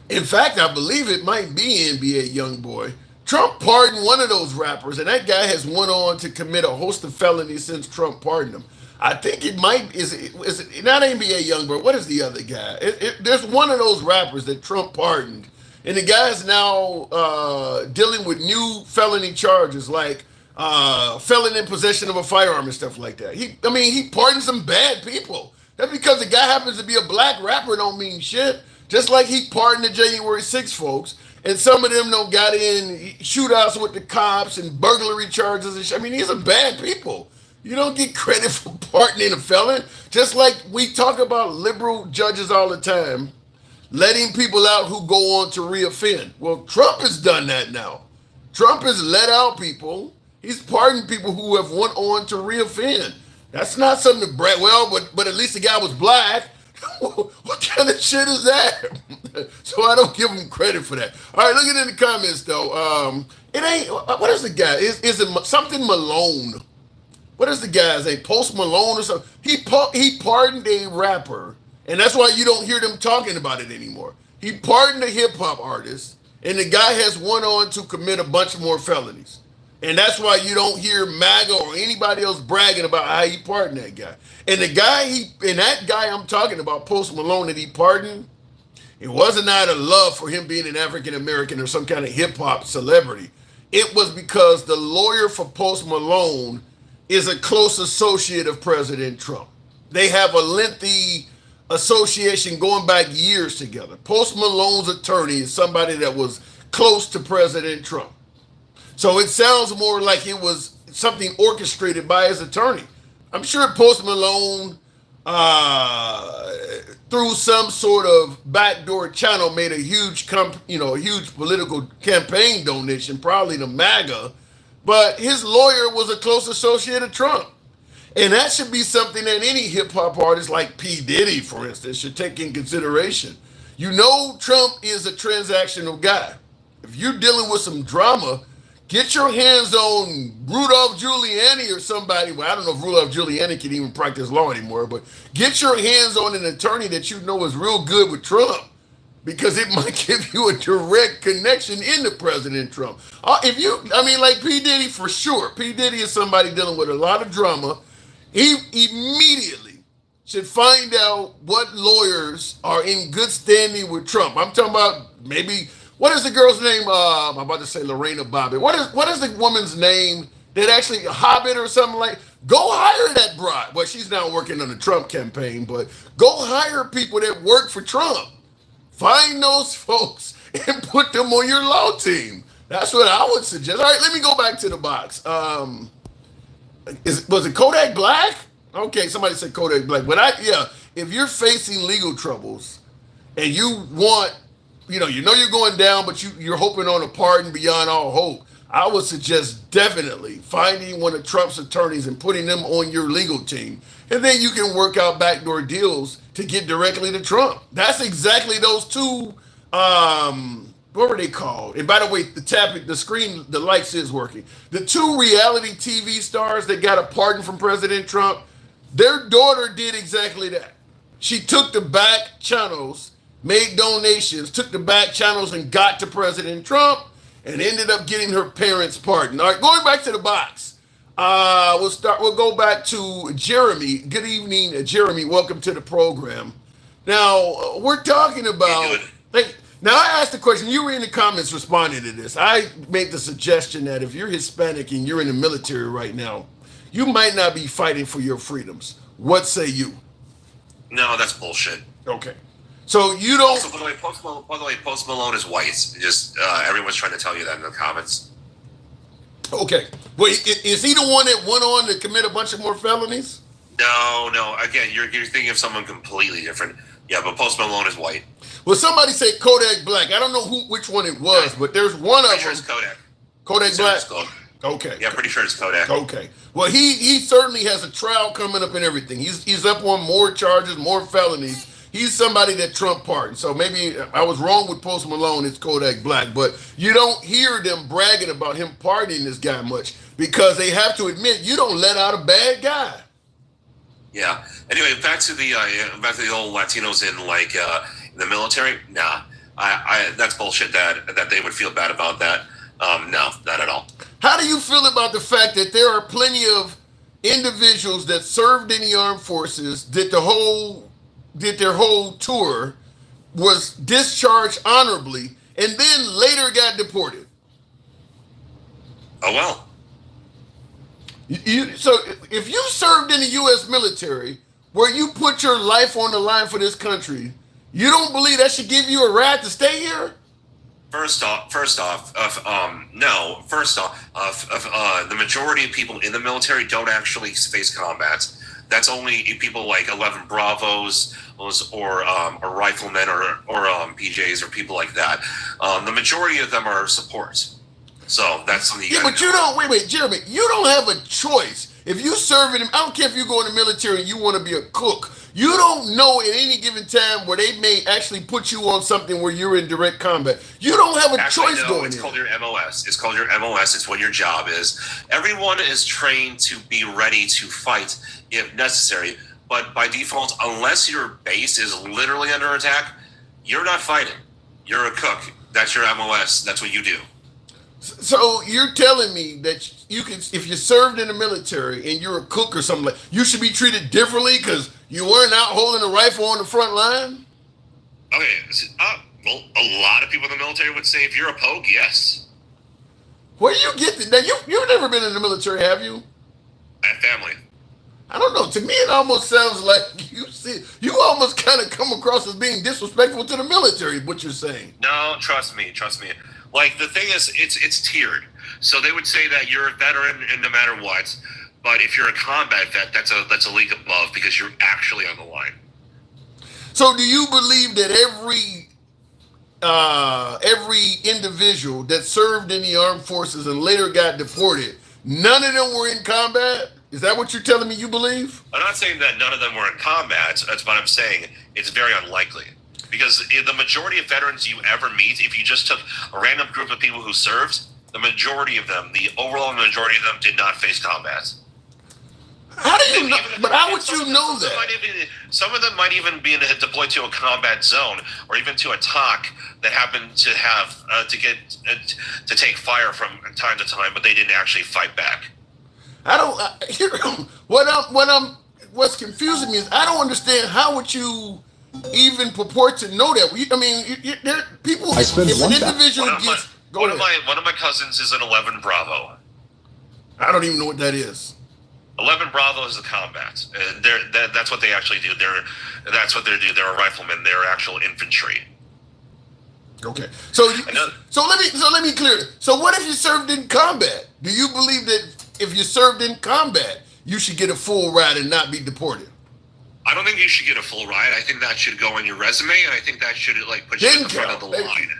In fact, I believe it might be NBA YoungBoy. Trump pardoned one of those rappers, and that guy has went on to commit a host of felonies since Trump pardoned him. I think it might, is it not NBA YoungBoy? What is the other guy? There's one of those rappers that Trump pardoned, and the guy's now dealing with new felony charges, like felon in possession of a firearm and stuff like that. He pardoned some bad people. That because the guy happens to be a black rapper don't mean shit. Just like he pardoned the January 6 folks, and some of them got in shootouts with the cops and burglary charges and shit. These are bad people. You don't get credit for pardoning a felon. Just like we talk about liberal judges all the time, letting people out who go on to reoffend. Well, Trump has done that now. Trump has let out people. He's pardoned people who have went on to reoffend. That's not something to brag. Well, but at least the guy was black. What kind of shit is that? So I don't give him credit for that. All right, look at it in the comments though. It ain't. What is the guy? Is it something Malone? What is the guy's name? Post Malone or something? He pardoned a rapper, and that's why you don't hear them talking about it anymore. He pardoned a hip hop artist, and the guy has went on to commit a bunch more felonies. And that's why you don't hear MAGA or anybody else bragging about how he pardoned that guy. And that guy I'm talking about, Post Malone, that he pardoned, it wasn't out of love for him being an African American or some kind of hip hop celebrity. It was because the lawyer for Post Malone is a close associate of President Trump. They have a lengthy association going back years together. Post Malone's attorney is somebody that was close to President Trump. So it sounds more like it was something orchestrated by his attorney. I'm sure Post Malone, through some sort of backdoor channel, made a huge, huge political campaign donation, probably to MAGA. But his lawyer was a close associate of Trump. And that should be something that any hip hop artist like P. Diddy, for instance, should take in consideration. Trump is a transactional guy. If you're dealing with some drama, get your hands on Rudolph Giuliani or somebody. Well, I don't know if Rudolph Giuliani can even practice law anymore, but get your hands on an attorney that you know is real good with Trump, because it might give you a direct connection into President Trump. Like P. Diddy, for sure. P. Diddy is somebody dealing with a lot of drama. He immediately should find out what lawyers are in good standing with Trump. I'm talking about maybe, what is the girl's name? I'm about to say Lorena Bobbitt. What is the woman's name that actually, Hobbit or something like? Go hire that broad. Well, she's now working on the Trump campaign, but go hire people that work for Trump. Find those folks and put them on your law team. That's what I would suggest. All right, let me go back to the box. Was it Kodak Black? Okay, somebody said Kodak Black. But if you're facing legal troubles and you want, you're going down, but you're hoping on a pardon beyond all hope, I would suggest definitely finding one of Trump's attorneys and putting them on your legal team. And then you can work out backdoor deals to get directly to Trump. That's exactly those two, what were they called? And by the way, the screen, the lights is working. The two reality TV stars that got a pardon from President Trump, their daughter did exactly that. She took the back channels, made donations, took the back channels and got to President Trump and ended up getting her parents pardoned. All right, going back to the box. We'll go back to Jeremy. Good evening, Jeremy. Welcome to the program. Now, we're talking about, now I asked the question, you were in the comments responding to this. I made the suggestion that if you're Hispanic and you're in the military right now, you might not be fighting for your freedoms. What say you? No, that's bullshit. Okay. So you don't. Also, by the way, Post Malone is white. Just everyone's trying to tell you that in the comments. Okay. Well, is he the one that went on to commit a bunch of more felonies? No. Again, you're thinking of someone completely different. Yeah, but Post Malone is white. Well, somebody said Kodak Black. I don't know which one it was, but there's one of them. Sure it's Kodak. Kodak Black. Okay. Yeah, pretty sure it's Kodak. Okay. Well, he certainly has a trial coming up and everything. He's up on more charges, more felonies. He's somebody that Trump pardoned. So maybe I was wrong with Post Malone. It's Kodak Black. But you don't hear them bragging about him pardoning this guy much because they have to admit you don't let out a bad guy. Yeah. Anyway, back to the old Latinos in the military. Nah, I that's bullshit. That they would feel bad about that. No, not at all. How do you feel about the fact that there are plenty of individuals that served in the armed forces, did their whole tour, was discharged honorably, and then later got deported? Oh well. So if you served in the U.S. military, where you put your life on the line for this country, you don't believe that should give you a right to stay here? First off, the majority of people in the military don't actually face combat. That's only people like 11 Bravos or riflemen or PJs or people like that. The majority of them are support. So that's something you gotta but you don't, wait, Jeremy, you don't have a choice. If you serve in, I don't care if you go in the military and you want to be a cook. You don't know at any given time where they may actually put you on something where you're in direct combat. You don't have a choice going in. It's called your MOS. It's called your MOS. It's what your job is. Everyone is trained to be ready to fight if necessary. But by default, unless your base is literally under attack, you're not fighting. You're a cook. That's your MOS. That's what you do. So you're telling me that you can, if you served in the military and you're a cook or something, like you should be treated differently because you weren't out holding a rifle on the front line? Okay, well, a lot of people in the military would say if you're a pogue, yes. Where do you get that? Now, you've never been in the military, have you? I have family. I don't know. To me, it almost sounds like you almost kind of come across as being disrespectful to the military, what you're saying. No, trust me. Like, the thing is, it's tiered. So they would say that you're a veteran and no matter what, but if you're a combat vet, that's a league above because you're actually on the line. So do you believe that every individual that served in the armed forces and later got deported, none of them were in combat? Is that what you're telling me you believe? I'm not saying that none of them were in combat. That's what I'm saying. It's very unlikely. Because the majority of veterans you ever meet, if you just took a random group of people who served, the majority of them, the overall majority of them did not face combat. How do you know? But how would you know that? Some of them might even be deployed to a combat zone or even to a TOC that happened to have to take fire from time to time, but they didn't actually fight back. What's confusing me is I don't understand how would you even purport to know that. I mean, there people. I spend if one an individual gets one of my cousins is an 11 Bravo. I don't even know what that is. 11 Bravo is the combat. That's what they actually do. That's what they do. They're a rifleman. They're actual infantry. Okay. So let me clear it. So what if you served in combat? Do you believe that if you served in combat, you should get a full ride and not be deported? I don't think you should get a full ride. I think that should go on your resume, and I think that should put you in the front of the line.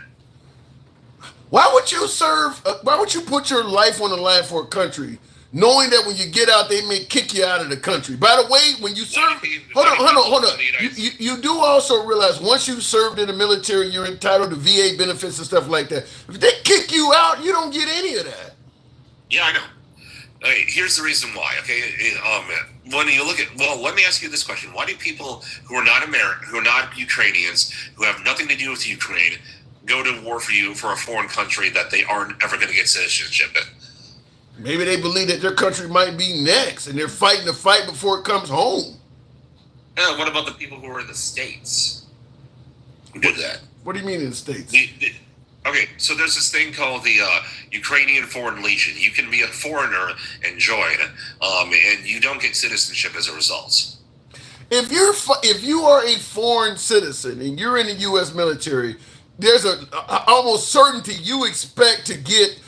Why would you serve? Why would you put your life on the line for a country, knowing that when you get out, they may kick you out of the country? By the way, when you serve, hold on. You do also realize once you've served in the military, you're entitled to VA benefits and stuff like that. If they kick you out, you don't get any of that. Yeah, I know. Okay, here's the reason why. Okay, when you look at, let me ask you this question: why do people who are not American, who are not Ukrainians, who have nothing to do with Ukraine, go to war for a foreign country that they aren't ever going to get citizenship in? Maybe they believe that their country might be next, and they're fighting the fight before it comes home. Yeah, what about the people who are in the States who did that? What do you mean in the States? Okay, so there's this thing called the Ukrainian Foreign Legion. You can be a foreigner and join, and you don't get citizenship as a result. if you are a foreign citizen and you're in the U.S. military, there's a almost certainty you expect to get.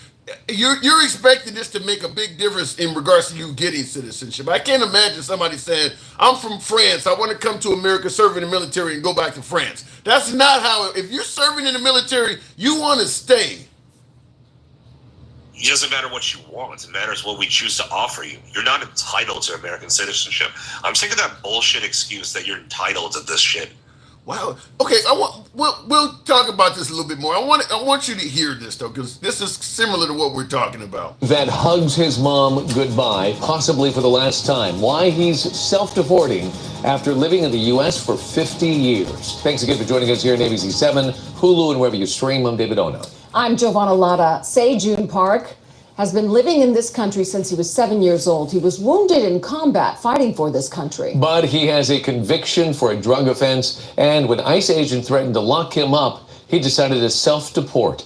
You're expecting this to make a big difference in regards to you getting citizenship. I can't imagine somebody saying, "I'm from France. I want to come to America, serve in the military, and go back to France." That's not how. If you're serving in the military, you want to stay. It doesn't matter what you want. It matters what we choose to offer you. You're not entitled to American citizenship. I'm sick of that bullshit excuse that you're entitled to this shit. Wow. Okay, we'll talk about this a little bit more. I want you to hear this though, because this is similar to what we're talking about. That hugs his mom goodbye, possibly for the last time. Why he's self-deporting after living in the U.S. for 50 years. Thanks again for joining us here on ABC 7, Hulu, and wherever you stream. I'm David Ono. I'm Giovanna Latta. Sejun Park has been living in this country since he was 7 years old. He was wounded in combat fighting for this country. But he has a conviction for a drug offense, and when ICE agent threatened to lock him up, he decided to self-deport.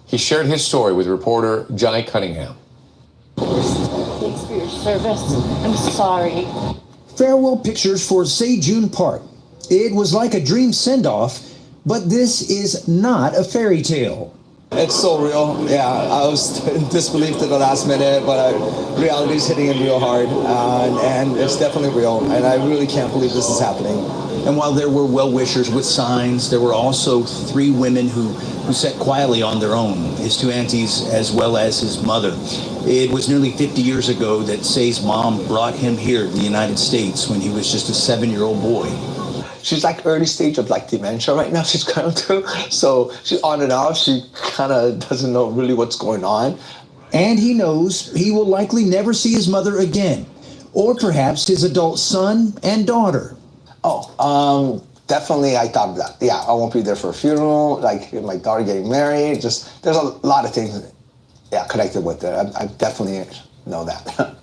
He shared his story with reporter Jai Cunningham. Thanks for your service. I'm sorry. Farewell pictures for Sejun Park. It was like a dream send-off, but this is not a fairy tale. It's so real. Yeah, I was in disbelief to the last minute, but reality is hitting it real hard, and it's definitely real. And I really can't believe this is happening. And while there were well-wishers with signs, there were also 3 women who sat quietly on their own, his 2 aunties as well as his mother. It was nearly 50 years ago that Say's mom brought him here to the United States when he was just a 7-year-old boy. She's like early stage of like dementia right now. She's going through, so she's on and off. She kind of doesn't know really what's going on. And he knows he will likely never see his mother again, or perhaps his adult son and daughter. Oh, definitely I thought of that. Yeah, I won't be there for a funeral, like my daughter getting married. Just there's a lot of things, connected with it. I definitely know that.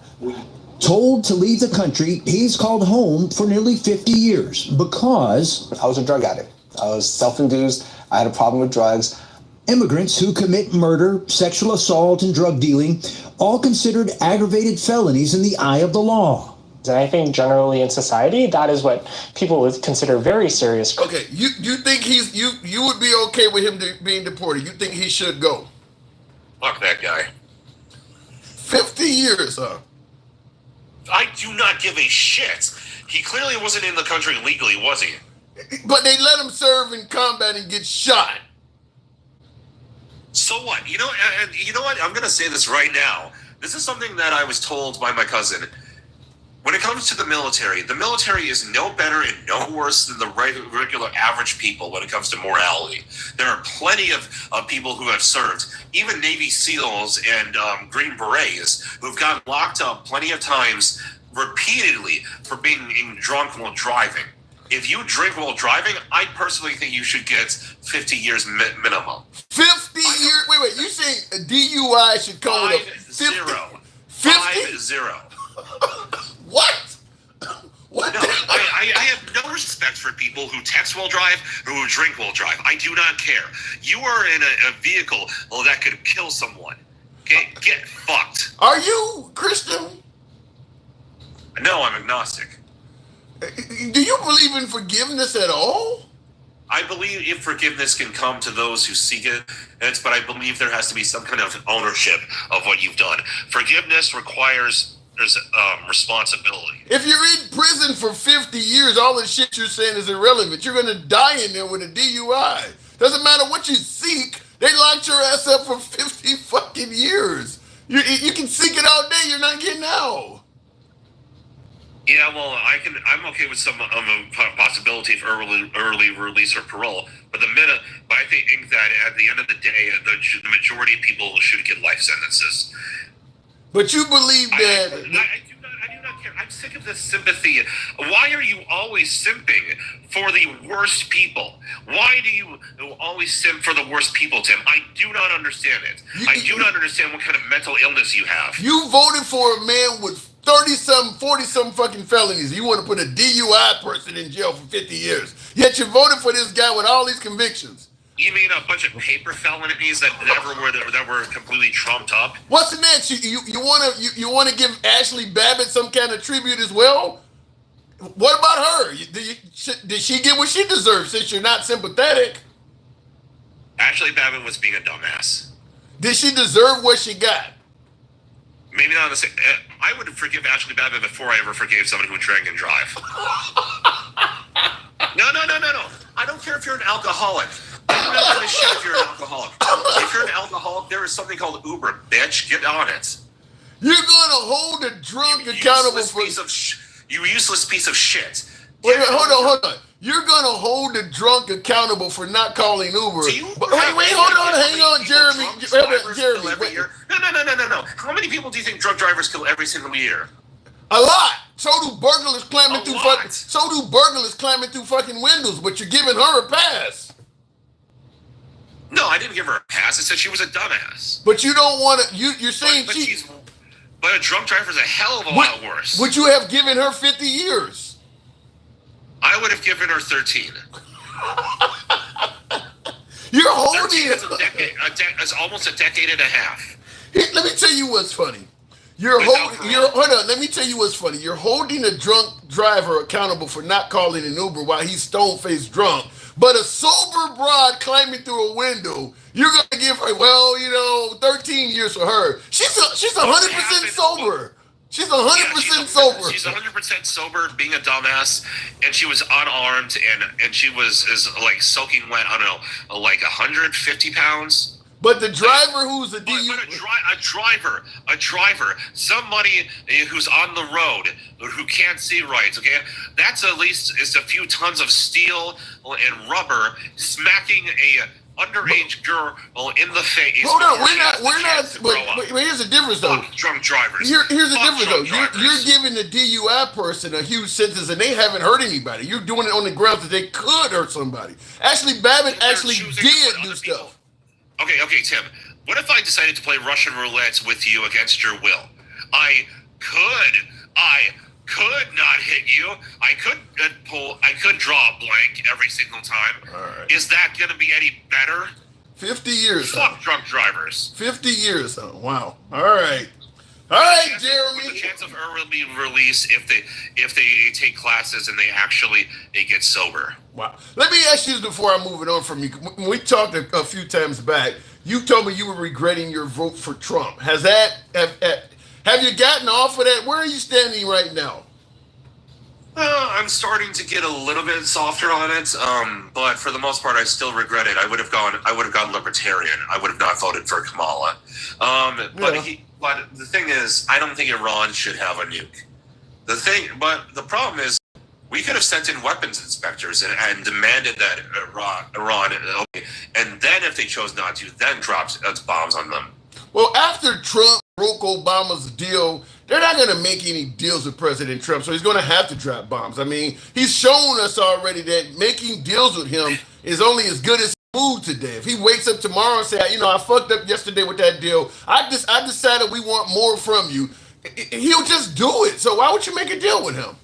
Told to leave the country, he's called home for nearly 50 years because I was a drug addict. I was self-induced. I had a problem with drugs. Immigrants who commit murder, sexual assault, and drug dealing, all considered aggravated felonies in the eye of the law. And I think generally in society, that is what people would consider very serious. Okay, you think you would be okay with him being deported? You think he should go? Fuck that guy. 50 years, huh? I do not give a shit. He clearly wasn't in the country legally, was he? But they let him serve in combat and get shot. So what? You know what? I'm going to say this right now. This is something that I was told by my cousin. When it comes to the military is no better and no worse than the regular average people when it comes to morality. There are plenty of people who have served, even Navy SEALs and Green Berets, who've gotten locked up plenty of times repeatedly for being drunk while driving. If you drink while driving, I personally think you should get 50 years minimum. 50 years? Wait, you saying a DUI should come with a 50? 50? What? What? No, I have no respect for people who text while drive or who drink while drive. I do not care. You are in a vehicle that could kill someone. Okay, get fucked. Are you Christian? No, I'm agnostic. Do you believe in forgiveness at all? I believe if forgiveness can come to those who seek it, but I believe there has to be some kind of ownership of what you've done. Forgiveness requires responsibility. If you're in prison for 50 years, all the shit you're saying is irrelevant. You're going to die in there with a DUI. Doesn't matter what you seek. They locked your ass up for 50 fucking years. You can seek it all day. You're not getting out. Yeah, well, I'm okay with some possibility of early release or parole, but I think that at the end of the day, the majority of people should get life sentences. But you believe that? I do not care. I'm sick of this sympathy. Why are you always simping for the worst people? Why do you always simp for the worst people, Tim? I do not understand it. I do not understand what kind of mental illness you have. You voted for a man with 30-some, 40-some fucking felonies. You want to put a DUI person in jail for 50 years. Yet you voted for this guy with all these convictions. You mean a bunch of paper felonies that were completely trumped up? What's next? You want to give Ashley Babbitt some kind of tribute as well? What about her? Did she get what she deserved since you're not sympathetic? Ashley Babbitt was being a dumbass. Did she deserve what she got? Maybe not the same. I would forgive Ashley Babbitt before I ever forgave somebody who drank and drive. No. I don't care if you're an alcoholic. I'm not going to shit if you're an alcoholic. If you're an alcoholic, there is something called Uber, bitch. Get on it. You're going to hold a drunk accountable for... You useless piece of shit. Wait, hold on. You're going to hold the drunk accountable for not calling Uber. Wait, hold on. Hang on, Jeremy. No. How many people do you think drunk drivers kill every single year? A lot. So do burglars climbing through fucking windows, but you're giving her a pass. No, I didn't give her a pass. I said she was a dumbass. But you don't want to... You're saying But a drunk driver's a hell of a lot worse. Would you have given her 50 years? I would have given her 13. You're holding it. It's almost a decade and a half. Let me tell you what's funny. Hold on. Let me tell you what's funny. You're holding a drunk driver accountable for not calling an Uber while he's stone-faced drunk. But a sober broad climbing through a window, you're going to give her, 13 years for her. She's 100% sober. She's 100% sober. She's 100% sober, being a dumbass, and she was unarmed, and she was like soaking wet. I don't know, like 150 pounds. But the driver who's a DU... A driver, somebody who's on the road, who can't see right, okay? That's at least is a few tons of steel and rubber smacking a underage girl in the face. Hold on, we're not. But here's the difference, though. Fuck drunk drivers. Here's the difference, though. You're giving the DUI person a huge sentence, and they haven't hurt anybody. You're doing it on the grounds that they could hurt somebody. Ashley Babbitt actually did do stuff. Okay, Tim. What if I decided to play Russian roulette with you against your will? I could not hit you. I could draw a blank every single time. All right. Is that going to be any better? 50 years. Fuck drunk drivers. 50 years. Wow. All right, Jeremy. The chance of early release if they take classes and they get sober. Wow. Let me ask you this before I move it on from you. When we talked a few times back, you told me you were regretting your vote for Trump. Have you gotten off of that? Where are you standing right now? I'm starting to get a little bit softer on it, but for the most part, I still regret it. I would have gone libertarian. I would have not voted for Kamala. But the thing is, I don't think Iran should have a nuke. But the problem is, we could have sent in weapons inspectors and demanded that Iran, and then if they chose not to, then dropped bombs on them. Well, after Trump broke Obama's deal, they're not going to make any deals with President Trump, so he's going to have to drop bombs. I mean, he's shown us already that making deals with him is only as good as mood today. If he wakes up tomorrow and say, I fucked up yesterday with that deal, I decided we want more from you, he'll just do it. So why would you make a deal with him?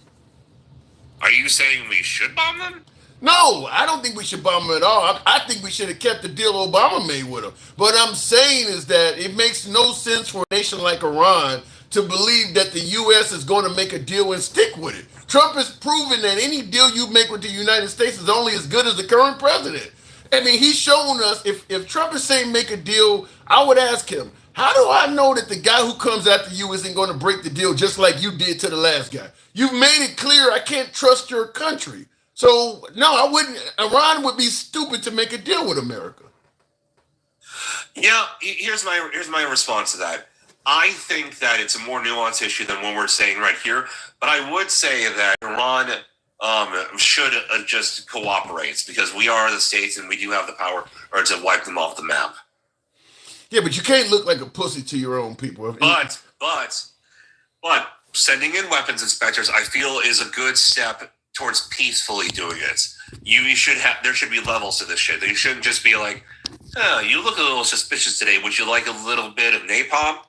Are you saying we should bomb them? No, I don't think we should bomb him at all. I think we should have kept the deal Obama made with him. What I'm saying is that it makes no sense for a nation like Iran to believe that the U.S. is going to make a deal and stick with it. Trump has proven that any deal you make with the United States is only as good as the current president. I mean, he's shown us, if Trump is saying make a deal, I would ask him, how do I know that the guy who comes after you isn't going to break the deal just like you did to the last guy? You've made it clear I can't trust your country. So, no, I wouldn't. Iran would be stupid to make a deal with America. Yeah, here's my response to that. I think that it's a more nuanced issue than what we're saying right here. But I would say that Iran should just cooperate because we are the states and we do have the power to wipe them off the map. Yeah, but you can't look like a pussy to your own people. But sending in weapons inspectors, I feel, is a good step towards peacefully doing it. There should be levels to this shit. They shouldn't just be like, oh, you look a little suspicious today. Would you like a little bit of napalm?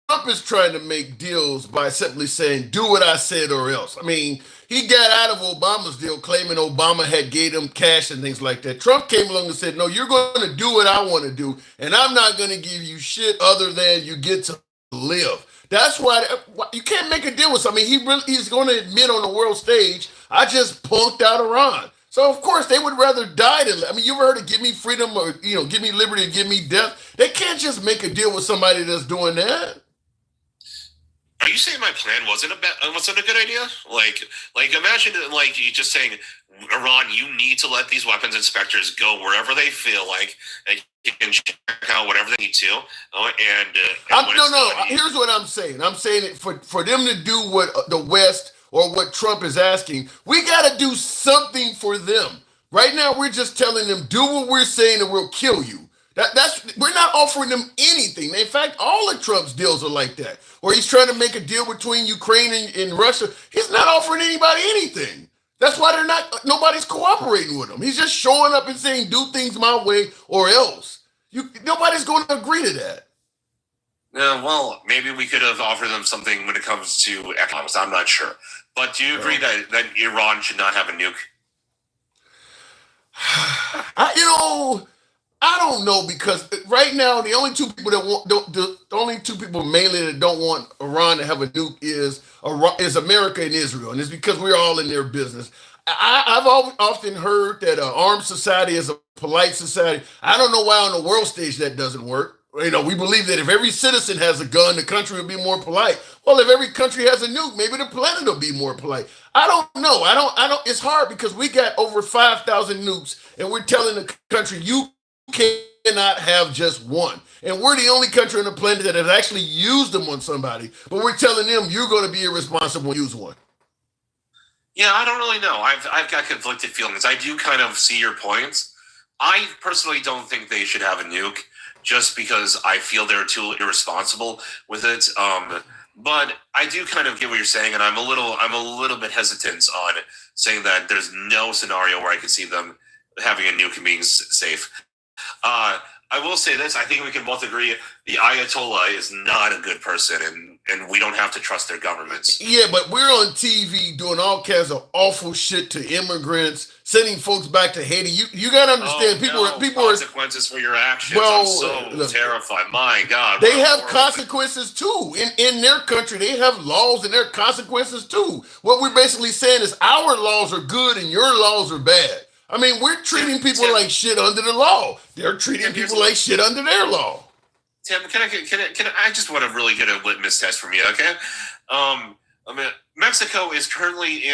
Trump is trying to make deals by simply saying, do what I said or else. I mean, he got out of Obama's deal claiming Obama had gave him cash and things like that. Trump came along and said, no, you're going to do what I want to do, and I'm not going to give you shit other than you get to live. That's why you can't make a deal with something. He's going to admit on the world stage, I just punked out Iran. So of course they would rather die than. I mean, you ever heard of give me freedom or give me liberty or give me death? They can't just make a deal with somebody that's doing that. Are you saying my plan wasn't a good idea? Like imagine like you just saying, Iran, you need to let these weapons inspectors go wherever they feel like and check out whatever they need to. Here's what I'm saying. I'm saying it for them to do what the West or what Trump is asking, we got to do something for them. Right now, we're just telling them, do what we're saying and we'll kill you. We're not offering them anything. In fact, all of Trump's deals are like that. Or he's trying to make a deal between Ukraine and Russia. He's not offering anybody anything. That's why nobody's cooperating with him. He's just showing up and saying, do things my way or else. Nobody's going to agree to that. Yeah, well, maybe we could have offered them something when it comes to economics. I'm not sure. But do you agree that Iran should not have a nuke? I don't know, because right now the only two people mainly that don't want Iran to have a nuke is America and Israel, and it's because we're all in their business. I've often heard that an armed society is a polite society. I don't know why on the world stage that doesn't work. We believe that if every citizen has a gun, the country will be more polite. Well, if every country has a nuke, maybe the planet will be more polite. I don't know. I don't. It's hard because we got over 5,000 nukes, and we're telling the country you cannot have just one. And we're the only country on the planet that has actually used them on somebody. But we're telling them you're going to be irresponsible and use one. Yeah, I don't really know. I've got conflicted feelings. I do kind of see your points. I personally don't think they should have a nuke, just because I feel they're too irresponsible with it. But I do kind of get what you're saying, and I'm a little bit hesitant on saying that there's no scenario where I could see them having a nuke and being safe. I will say this: I think we can both agree the Ayatollah is not a good person, and we don't have to trust their governments. Yeah, but we're on TV doing all kinds of awful shit to immigrants, sending folks back to Haiti. You got to understand, people are consequences for your actions. Well, I'm so terrified. My God, they have consequences too. In their country, they have laws and their consequences too. What we're basically saying is our laws are good and your laws are bad. I mean, we're treating people like shit under the law. They're treating people like shit under their law. Tim, can I just want to really get a litmus test from you, okay? Mexico is currently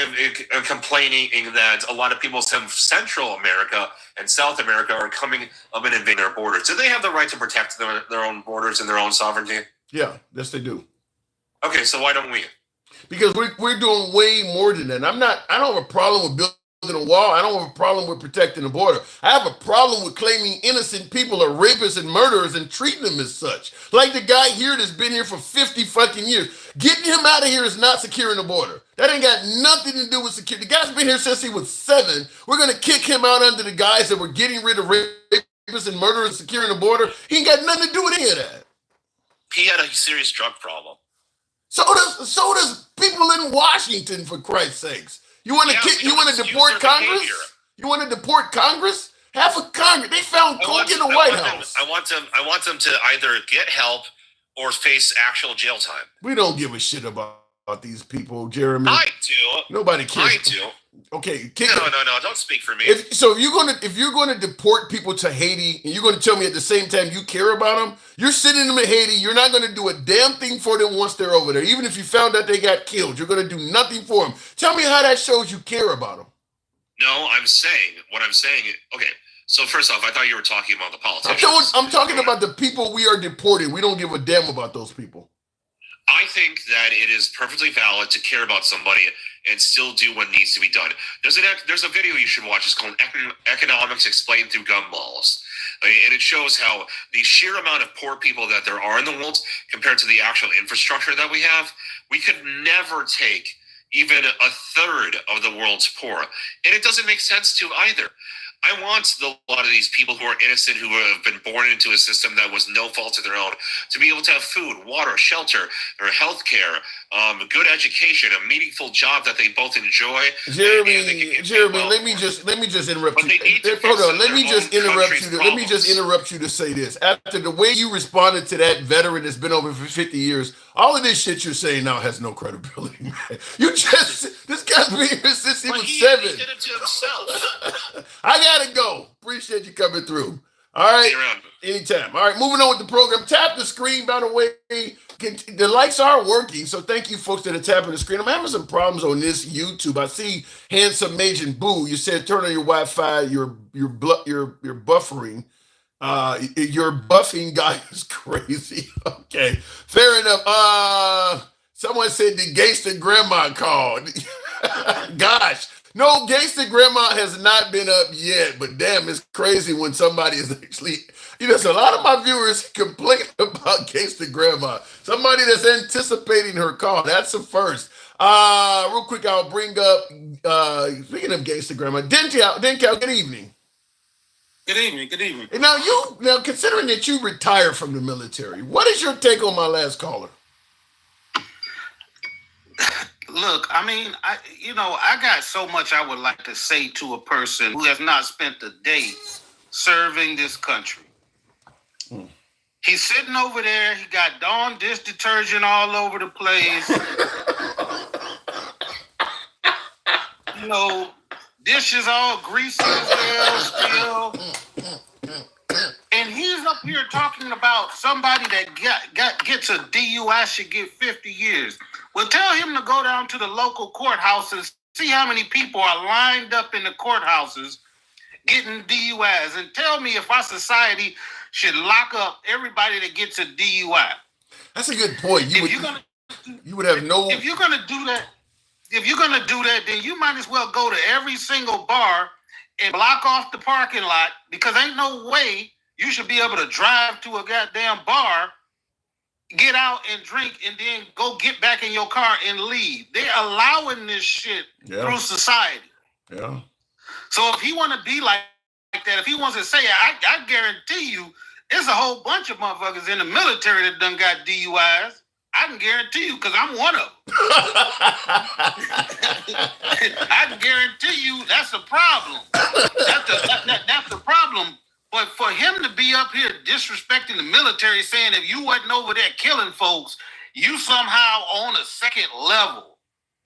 complaining that a lot of people from Central America and South America are coming up and invading their borders. Do they have the right to protect their own borders and their own sovereignty? Yeah, yes they do. Okay, so why don't we? Because we're doing way more than that. I don't have a problem with building a wall. I don't have a problem with protecting the border. I have a problem with claiming innocent people are rapists and murderers and treating them as such. Like the guy here that's been here for 50 fucking years. Getting him out of here is not securing the border. That ain't got nothing to do with security. The guy's been here since he was 7. We're going to kick him out under the guys that were getting rid of rapists and murderers and securing the border. He ain't got nothing to do with any of that. He had a serious drug problem. So does people in Washington, for Christ's sakes. You want to deport Congress? Behavior. You want to deport Congress? Half of Congress. They found Coke in the White House. I want them to either get help or face actual jail time. We don't give a shit about these people, Jeremy. I do. Nobody cares. I do. Okay. No. Don't speak for me. If you're gonna deport people to Haiti, and you're gonna tell me at the same time you care about them, you're sending them to Haiti. You're not gonna do a damn thing for them once they're over there. Even if you found out they got killed, you're gonna do nothing for them. Tell me how that shows you care about them. No, what I'm saying. Okay. So first off, I thought you were talking about the politicians. I'm talking about the people we are deporting. We don't give a damn about those people. I think that it is perfectly valid to care about somebody and still do what needs to be done. There's a video you should watch. It's called Economics Explained Through Gun Laws. And it shows how the sheer amount of poor people that there are in the world compared to the actual infrastructure that we have, we could never take even a third of the world's poor. And it doesn't make sense to either. I want a lot of these people who are innocent, who have been born into a system that was no fault of their own, to be able to have food, water, shelter, or health care, good education, a meaningful job that they both enjoy. Jeremy, let me just interrupt you. Hold on, let me just interrupt you to say this. After the way you responded to that veteran that's been over for 50 years, all of this shit you're saying now has no credibility, man. This guy's been here since he was 7. He did it to himself. I gotta go. Appreciate you coming through. All right. Anytime. All right, moving on with the program. Tap the screen, by the way. The lights are working, so thank you folks that are tapping the screen. I'm having some problems on this YouTube. I see Handsome Major Boo. You said turn on your Wi-Fi. You're buffering. Your buffing guy is crazy. Okay, fair enough. Someone said the gangster grandma called. Gosh. No, Gangsta Grandma has not been up yet, but damn, it's crazy when somebody is actually, so a lot of my viewers complain about Gangsta Grandma. Somebody that's anticipating her call. That's the first. Real quick, I'll bring up, speaking of Gangsta Grandma, Denal, good evening. Good evening. And now, considering that you retired from the military, what is your take on my last caller? Look, I mean, I got so much I would like to say to a person who has not spent a day serving this country. He's sitting over there. He got Dawn dish detergent all over the place. Dishes all greasy as hell still. And he's up here talking about somebody that gets a DUI should get 50 years. Well, tell him to go down to the local courthouses, see how many people are lined up in the courthouses getting DUIs, and tell me if our society should lock up everybody that gets a DUI. That's a good point. If you're gonna do that, then you might as well go to every single bar and block off the parking lot, because ain't no way you should be able to drive to a goddamn bar, get out and drink, and then go get back in your car and leave. They're allowing this shit through society. Yeah. So if he want to be like that, if he wants to say, I guarantee you, there's a whole bunch of motherfuckers in the military that done got DUIs. I can guarantee you, because I'm one of them. I can guarantee you that's a problem. That's the problem. But for him to be up here disrespecting the military, saying if you wasn't over there killing folks, you somehow on a second level.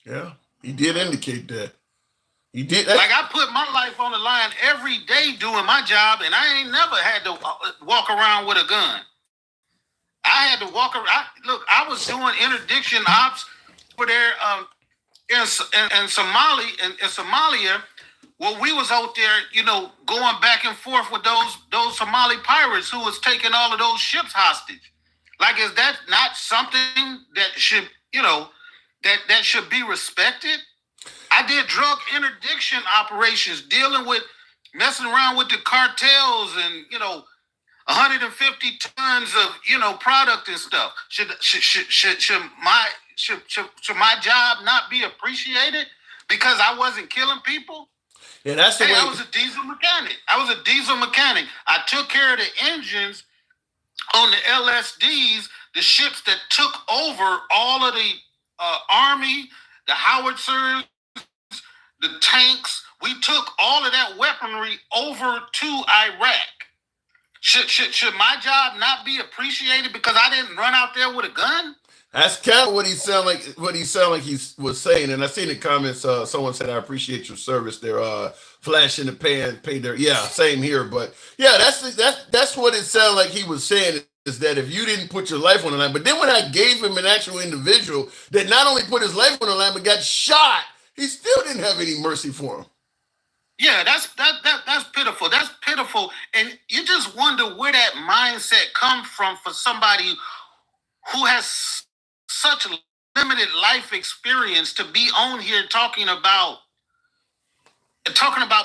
Yeah, he did indicate that. He did. Like, I put my life on the line every day doing my job, and I ain't never had to walk around with a gun. I had to walk around. I was doing interdiction ops for there in Somalia. Well, we was out there, going back and forth with those Somali pirates who was taking all of those ships hostage. Like, is that not something that should, that should be respected? I did drug interdiction operations, messing around with the cartels, and 150 tons of product and stuff. Should my job not be appreciated because I wasn't killing people? Yeah, that's the way. I was a diesel mechanic. I took care of the engines on the LSDs, the ships that took over all of the Army, the howitzers, the tanks. We took all of that weaponry over to Iraq. Should my job not be appreciated because I didn't run out there with a gun? That's kind of what he sounded like he was saying. And I seen the comments, someone said, I appreciate your service there. Flash in the pan, pay their, same here. But yeah, that's what it sounded like he was saying, is that if you didn't put your life on the line. But then when I gave him an actual individual that not only put his life on the line, but got shot, he still didn't have any mercy for him. Yeah, that's pitiful. That's pitiful. And you just wonder where that mindset comes from for somebody who has such limited life experience to be on here talking about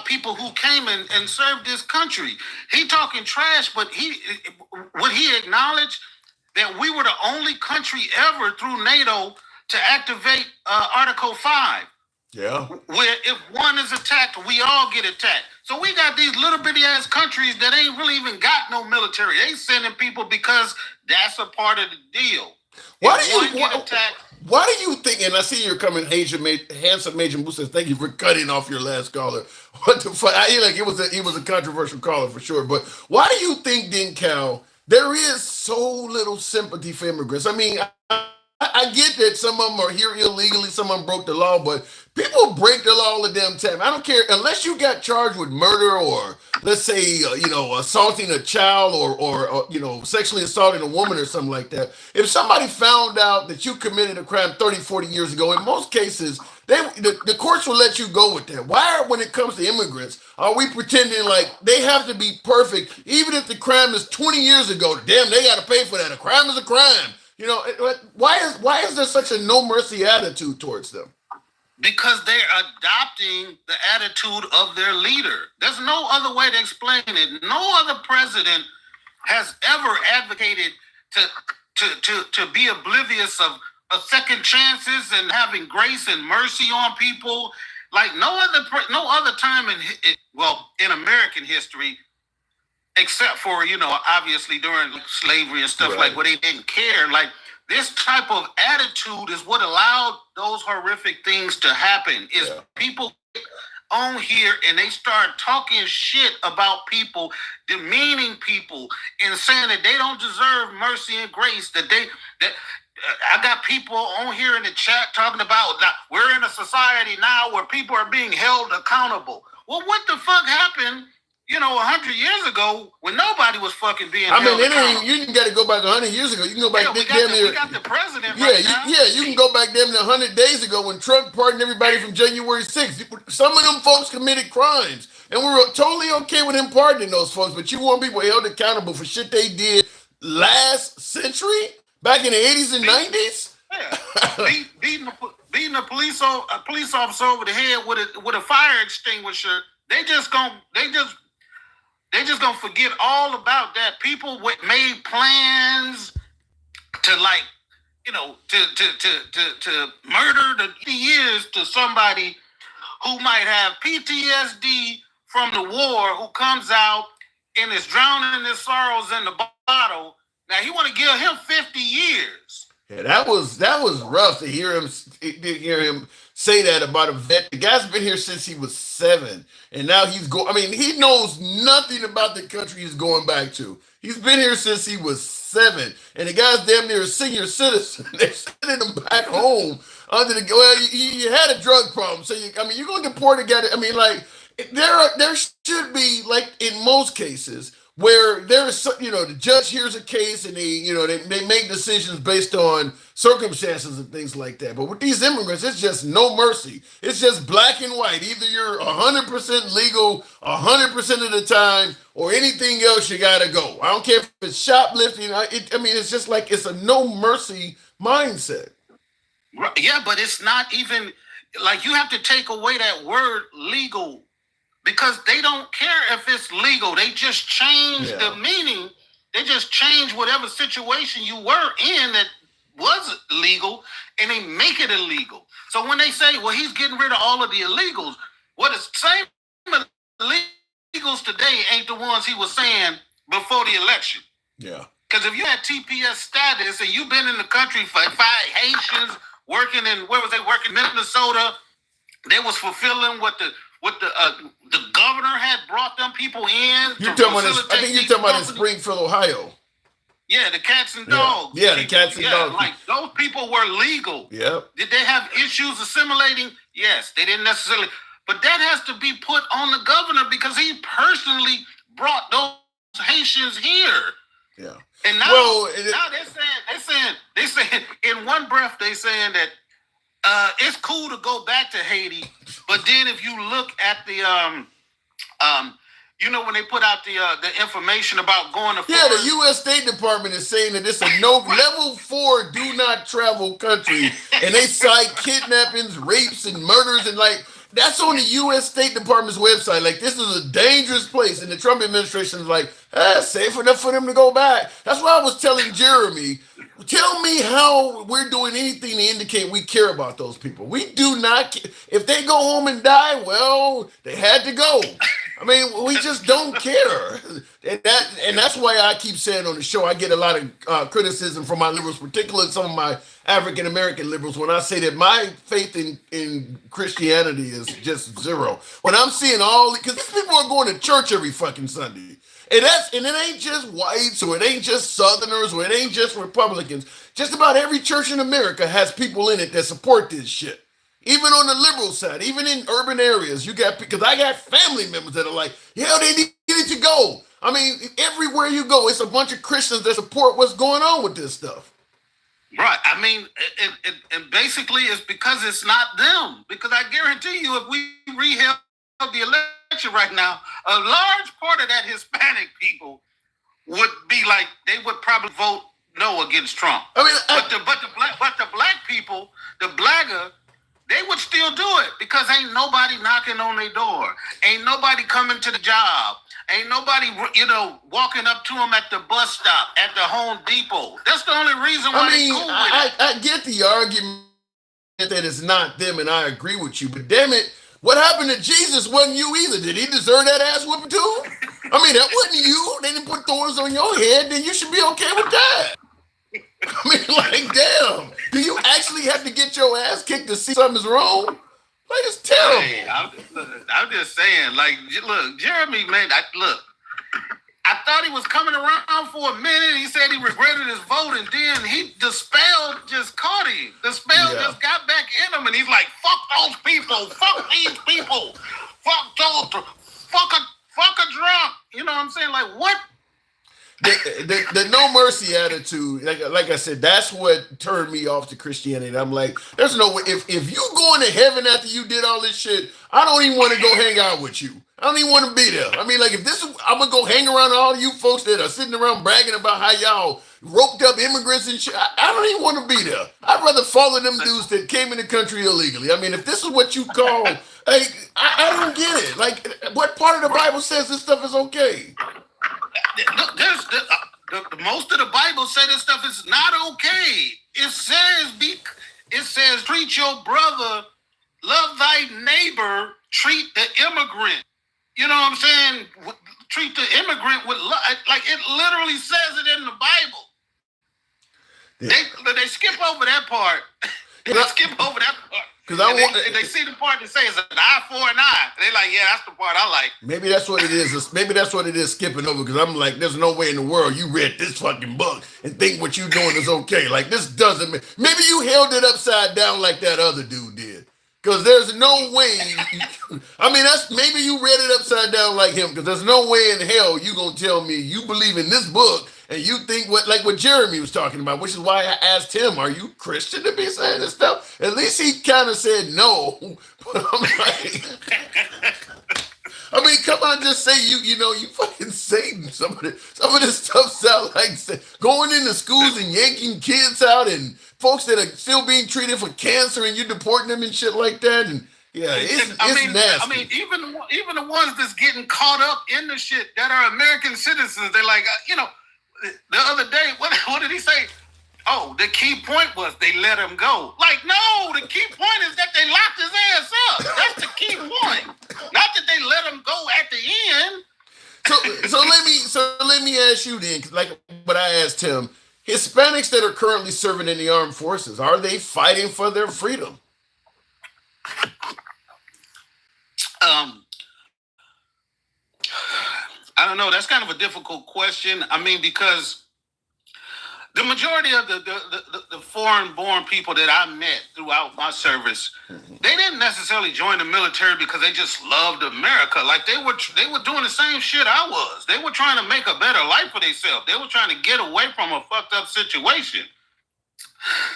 people who came and served this country. He talking trash, but would he acknowledge that we were the only country ever through NATO to activate Article 5? Yeah. Where if one is attacked, we all get attacked. So we got these little bitty ass countries that ain't really even got no military. They sending people because that's a part of the deal. Why do you think, and I see you're coming, handsome Major Musa, thank you for cutting off your last caller. What the fuck? He was a controversial caller for sure, but why do you think, Dencal, there is so little sympathy for immigrants? I mean, I get that some of them are here illegally, some of them broke the law, but people break the law all the damn time. I don't care, unless you got charged with murder or, let's say, assaulting a child or sexually assaulting a woman or something like that. If somebody found out that you committed a crime 30, 40 years ago, in most cases, the courts will let you go with that. Why, when it comes to immigrants, are we pretending like they have to be perfect, even if the crime is 20 years ago? Damn, they got to pay for that. A crime is a crime. Why is there such a no mercy attitude towards them? Because they're adopting the attitude of their leader. There's no other way to explain it. No other president has ever advocated to be oblivious of second chances and having grace and mercy on people. Like no other time in American history, except for, obviously during slavery and stuff, like where they didn't care. Like this type of attitude is what allowed those horrific things to happen. People on here and they start talking shit about people, demeaning people, and saying that they don't deserve mercy and grace. I got people on here in the chat talking about that we're in a society now where people are being held accountable. Well, what the fuck happened 100 years ago when nobody was fucking being held accountable? You got to go back 100 years ago. You can go back we got the president right now. You can go back damn near 100 days ago when Trump pardoned everybody from January 6th. Some of them folks committed crimes, and we were totally okay with him pardoning those folks, but you want people held accountable for shit they did last century, back in the 80s and 90s? Yeah. Beating a police officer over the head with a fire extinguisher. They just gonna forget all about that. People made plans to to murder the years to somebody who might have PTSD from the war, who comes out and is drowning his sorrows in the bottle. Now he want to give him 50 years. Yeah, that was rough to hear him say that about a vet. The guy's been here since he was 7, and now he knows nothing about the country he's going back to. He's been here since he was 7, and the guy's damn near a senior citizen. They're sending him back home you had a drug problem, so you're going to deport a guy. There should be, like in most cases, where there's, the judge hears a case and they make decisions based on circumstances and things like that. But with these immigrants, it's just no mercy. It's just black and white. Either you're 100% legal 100% of the time, or anything else you gotta go. I don't care if it's shoplifting. It's just like it's a no mercy mindset. Yeah, but it's not even like you have to take away that word legal. Because they don't care if it's legal. They just change the meaning. They just change whatever situation you were in that was legal, and they make it illegal. So when they say, well, he's getting rid of all of the illegals, well, the same illegals today ain't the ones he was saying before the election. Yeah. Because if you had TPS status and you've been in the country for 5 Haitians working in, where was they working? Minnesota, they was fulfilling what the governor had brought them people in. I think you're talking about in Springfield, Ohio. Yeah, the cats and dogs. Yeah, the cats and dogs. Like those people were legal. Yep. Did they have issues assimilating? Yes, they didn't necessarily. But that has to be put on the governor because he personally brought those Haitians here. Yeah. And now, they're saying in one breath they're saying that it's cool to go back to Haiti, but then if you look at the when they put out the information about going to the U.S. State Department is saying that it's a level 4 do not travel country, and they cite kidnappings, rapes, and murders, and that's on the U.S. State Department's website. Like, this is a dangerous place, and the Trump administration is like, safe enough for them to go back. That's why I was telling Jeremy, tell me how we're doing anything to indicate we care about those people. We do not. If they go home and die, well, they had to go. I mean, we just don't care, and that's why I keep saying on the show I get a lot of criticism from my liberals, particularly some of my African American liberals, when I say that my faith in Christianity is just zero. When I'm seeing because these people are going to church every fucking Sunday, and it ain't just whites, or it ain't just Southerners, or it ain't just Republicans. Just about every church in America has people in it that support this shit. Even on the liberal side, even in urban areas, because I got family members that are like, yeah, they need to go. I mean, everywhere you go, it's a bunch of Christians that support what's going on with this stuff. Right. I mean, and basically it's because it's not them. Because I guarantee you, if we reheld the election right now, a large part of that Hispanic people would be like, they would probably vote no against Trump. I mean, but the black people, the blagger, they would still do it because ain't nobody knocking on their door. Ain't nobody coming to the job. Ain't nobody, walking up to them at the bus stop, at the Home Depot. That's the only reason why they cool with it. I get the argument that it's not them, and I agree with you. But damn it, what happened to Jesus wasn't you either. Did he deserve that ass whooping too? I mean, that wasn't you. They didn't put thorns on your head. Then you should be okay with that. I mean, like, damn. Do you actually have to get your ass kicked to see something's wrong? Like, it's terrible. Hey, I'm just saying, like, look, Jeremy, man, I thought he was coming around for a minute. He said he regretted his vote, and then the spell just caught him. The spell just got back in him, and he's like, fuck those people. Fuck these people. Fuck those. Fuck a drunk. You know what I'm saying? Like, what? The no mercy attitude, like I said, that's what turned me off to Christianity. I'm like, there's no way. If you going to heaven after you did all this shit, I don't even want to go hang out with you. I don't even want to be there. I mean, like, I'm gonna go hang around all you folks that are sitting around bragging about how y'all roped up immigrants and shit. I don't even want to be there. I'd rather follow them dudes that came in the country illegally. I mean, if this is what you call, like, I don't get it. Like, what part of the Bible says this stuff is okay? Look, most of the Bible say this stuff is not okay. It says treat your brother, love thy neighbor, treat the immigrant. You know what I'm saying? Treat the immigrant with love. Like, it literally says it in the Bible. Yeah. They skip over that part. Because they see the part that says an eye for an eye. They like, yeah, that's the part I like. Maybe that's what it is. Maybe that's what it is, skipping over. Because I'm like, there's no way in the world you read this fucking book and think what you're doing is okay. Like, this doesn't. Maybe you held it upside down like that other dude did. Because there's no way. I mean, maybe you read it upside down like him. Because there's no way in hell you gonna tell me you believe in this book and you think what Jeremy was talking about, which is why I asked him, are you Christian to be saying this stuff? At least he kind of said no. But I'm like, I mean, come on, just say you fucking Satan. Some of this stuff sounds like going into schools and yanking kids out and folks that are still being treated for cancer and you deporting them and shit like that. And yeah, it's nasty. I mean, even the ones that's getting caught up in the shit that are American citizens, they're like, the other day, what did he say? Oh, the key point was they let him go. Like, no, the key point is that they locked his ass up. That's the key point. Not that they let him go at the end. So let me ask you then, like what I asked him, Hispanics that are currently serving in the armed forces, are they fighting for their freedom? I don't know. That's kind of a difficult question. I mean, because the majority of the foreign-born people that I met throughout my service, they didn't necessarily join the military because they just loved America. Like, they were doing the same shit I was. They were trying to make a better life for themselves. They were trying to get away from a fucked up situation.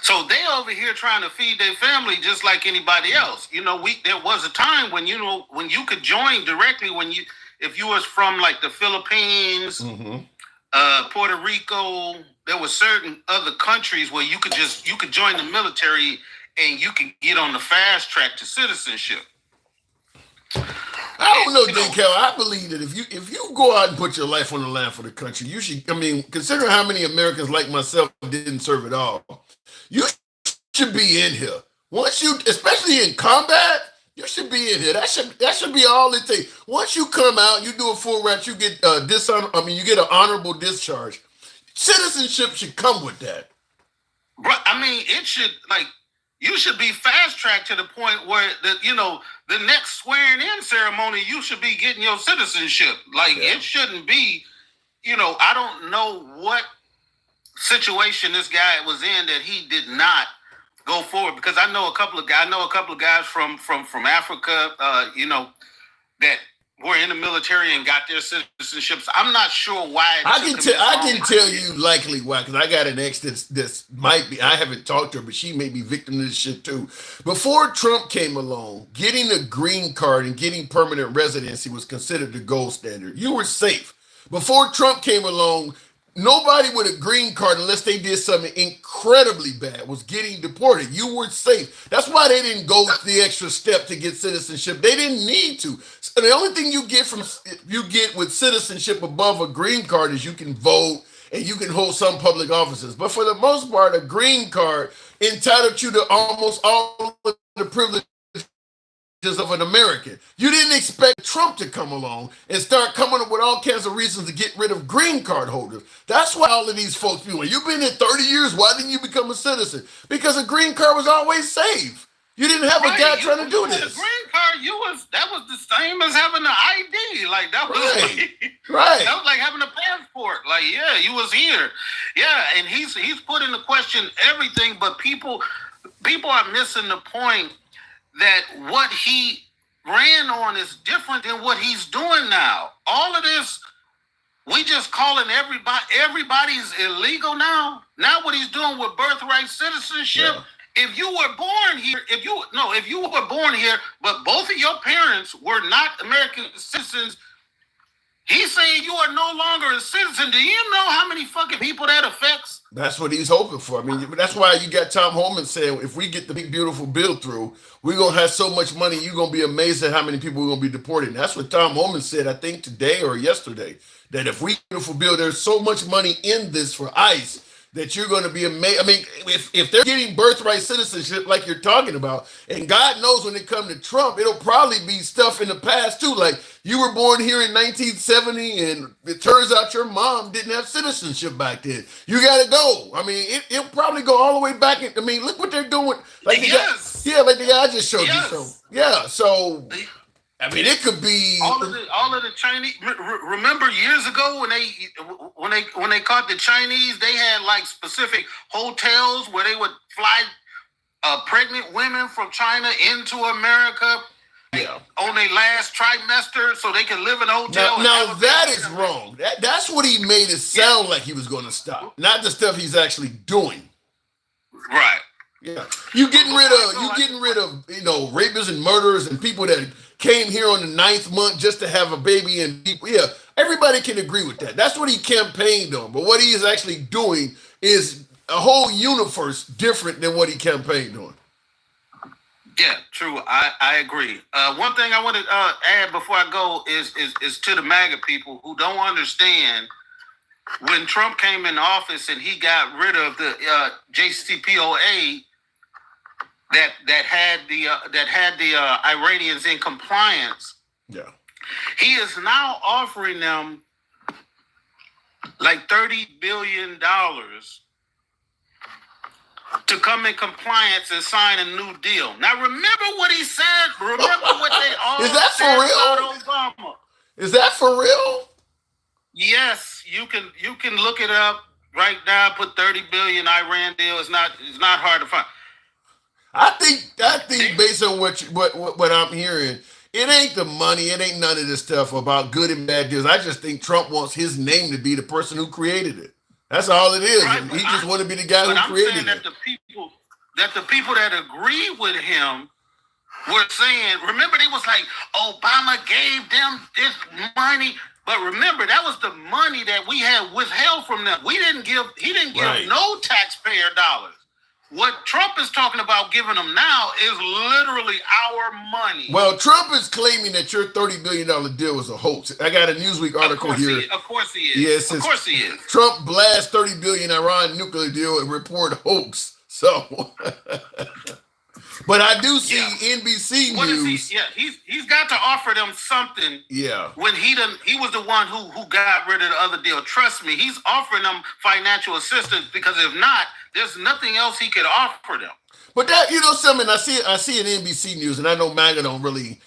So they over here trying to feed their family just like anybody else. There was a time when you could join directly if you was from like the Philippines, Puerto Rico. There were certain other countries where you could join the military and you can get on the fast track to citizenship. I don't know, Denal. I believe that if you go out and put your life on the line for the country, you should. I mean, considering how many Americans like myself didn't serve at all, you should be in here. Once you, especially in combat, You should be in here. That should be all it takes. Once you come out, you do a full route, you get you get an honorable discharge. Citizenship should come with that. But I mean, it should you should be fast tracked to the point where the next swearing in ceremony, you should be getting your citizenship. It shouldn't be, I don't know what situation this guy was in that he did not go forward, because I know a couple of guys from Africa, that were in the military and got their citizenships. I'm not sure why. I can tell you likely why, because I got an ex that's might be. I haven't talked to her, but she may be victim to this shit too. Before Trump came along, getting a green card and getting permanent residency was considered the gold standard. You were safe. Before Trump came along, nobody with a green card, unless they did something incredibly bad, was getting deported. You were safe. That's why they didn't go the extra step to get citizenship. They didn't need to. So the only thing you get with citizenship above a green card is you can vote and you can hold some public offices. But for the most part, a green card entitled you to almost all of the privileges of an American. You didn't expect Trump to come along and start coming up with all kinds of reasons to get rid of green card holders. That's why all of these folks be like, you've been here 30 years, why didn't you become a citizen? Because a green card was always safe. You didn't have a guy trying to do this. The green card, that was the same as having an ID. That was right. That was like having a passport. You was here. Yeah, and he's put into question everything, but people are missing the point that what he ran on is different than what he's doing now. All of this, we just calling everybody's illegal now. Now what he's doing with birthright citizenship. Yeah. If you were born here, if you were born here, but both of your parents were not American citizens, he's saying you are no longer a citizen. Do you know how many fucking people that affects? That's what he's hoping for. I mean, that's why you got Tom Homan saying, if we get the big, beautiful bill through, we're going to have so much money, you're going to be amazed at how many people we're going to be deporting. That's what Tom Homan said, I think today or yesterday, that if we get a beautiful bill, there's so much money in this for ICE that you're going to be amazed. I mean, if they're getting birthright citizenship like you're talking about, and God knows when it comes to Trump, it'll probably be stuff in the past too. Like, you were born here in 1970, and it turns out your mom didn't have citizenship back then. You got to go. I mean, it'll probably go all the way back. I mean, look what they're doing. Like the guy I just showed you. So, yeah, so... I mean, it could be all of the Chinese. Remember years ago when they caught the Chinese, they had specific hotels where they would fly pregnant women from China into America on their last trimester, so they could live in a hotel. Now that is wrong. That's what he made it sound like he was going to stop, not the stuff he's actually doing. Right. Yeah. You getting rid of rapists and murderers and people that came here on the 9th month just to have a baby, and people, everybody can agree with that. That's what he campaigned on. But what he is actually doing is a whole universe different than what he campaigned on. Yeah, true. I agree. One thing I want to add before I go is to the MAGA people who don't understand, when Trump came in office and he got rid of the JCPOA that had the Iranians in compliance. Yeah. He is now offering them like $30 billion to come in compliance and sign a new deal. Now remember what he said. Remember what they all Is that said for real? about Obama. Is that for real? Yes, you can look it up right now. Put 30 billion Iran deal. It's not hard to find. I think based on what I'm hearing, it ain't the money, it ain't none of this stuff about good and bad deals. I just think Trump wants his name to be the person who created it. That's all it is. Right, he just want to be the guy who created it. That the people that agree with him were saying, remember they was like, Obama gave them this money. But remember, that was the money that we had withheld from them. He didn't give no taxpayer dollars. What Trump is talking about giving them now is literally our money. Well, Trump is claiming that your $30 billion deal was a hoax. I got a Newsweek article here. Of course he is. Yes, of course he is. Trump blasts $30 billion Iran nuclear deal and report hoax. So But I do see NBC What is News. he? Yeah, he's got to offer them something. Yeah. When he was the one who got rid of the other deal. Trust me, he's offering them financial assistance because if not, there's nothing else he could offer them. But that, something I see in NBC News, and I know MAGA don't really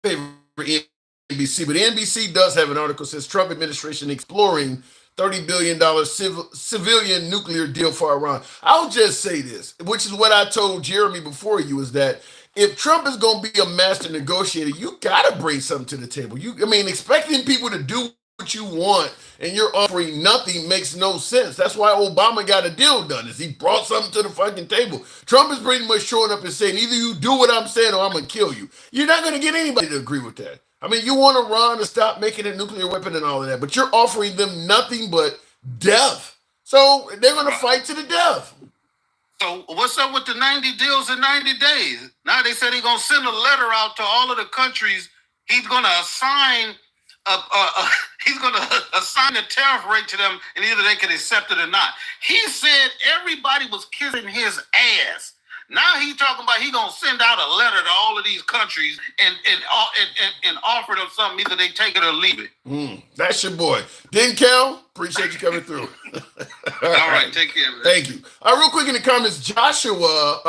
favor NBC, but NBC does have an article that says Trump administration exploring $30 billion civilian nuclear deal for Iran. I'll just say this, which is what I told Jeremy before you, is that if Trump is going to be a master negotiator, you got to bring something to the table. Expecting people to do what you want and you're offering nothing makes no sense. That's why Obama got a deal done, is he brought something to the fucking table. Trump is pretty much showing up and saying, either you do what I'm saying or I'm going to kill you. You're not going to get anybody to agree with that. You want Iran to stop making a nuclear weapon and all of that, but you're offering them nothing but death. So they're going to fight to the death. So what's up with the 90 deals in 90 days? Now they said he's going to send a letter out to all of the countries. He's going to assign a tariff rate to them, and either they can accept it or not. He said everybody was kissing his ass. Now he's talking about he's gonna send out a letter to all of these countries and offer them something. Either they take it or leave it. That's your boy. Denal, appreciate you coming through. All right, take care, man. Thank you. Real quick in the comments, Joshua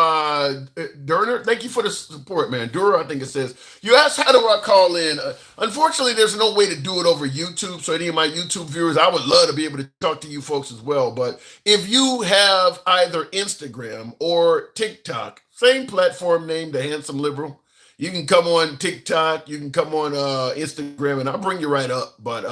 Durner, thank you for the support, man. Durer, I think it says, you asked how do I call in. Unfortunately, there's no way to do it over YouTube. So any of my YouTube viewers, I would love to be able to talk to you folks as well. But if you have either Instagram or TikTok, same platform name, The Handsome Liberal, you can come on TikTok, you can come on Instagram, and I'll bring you right up. But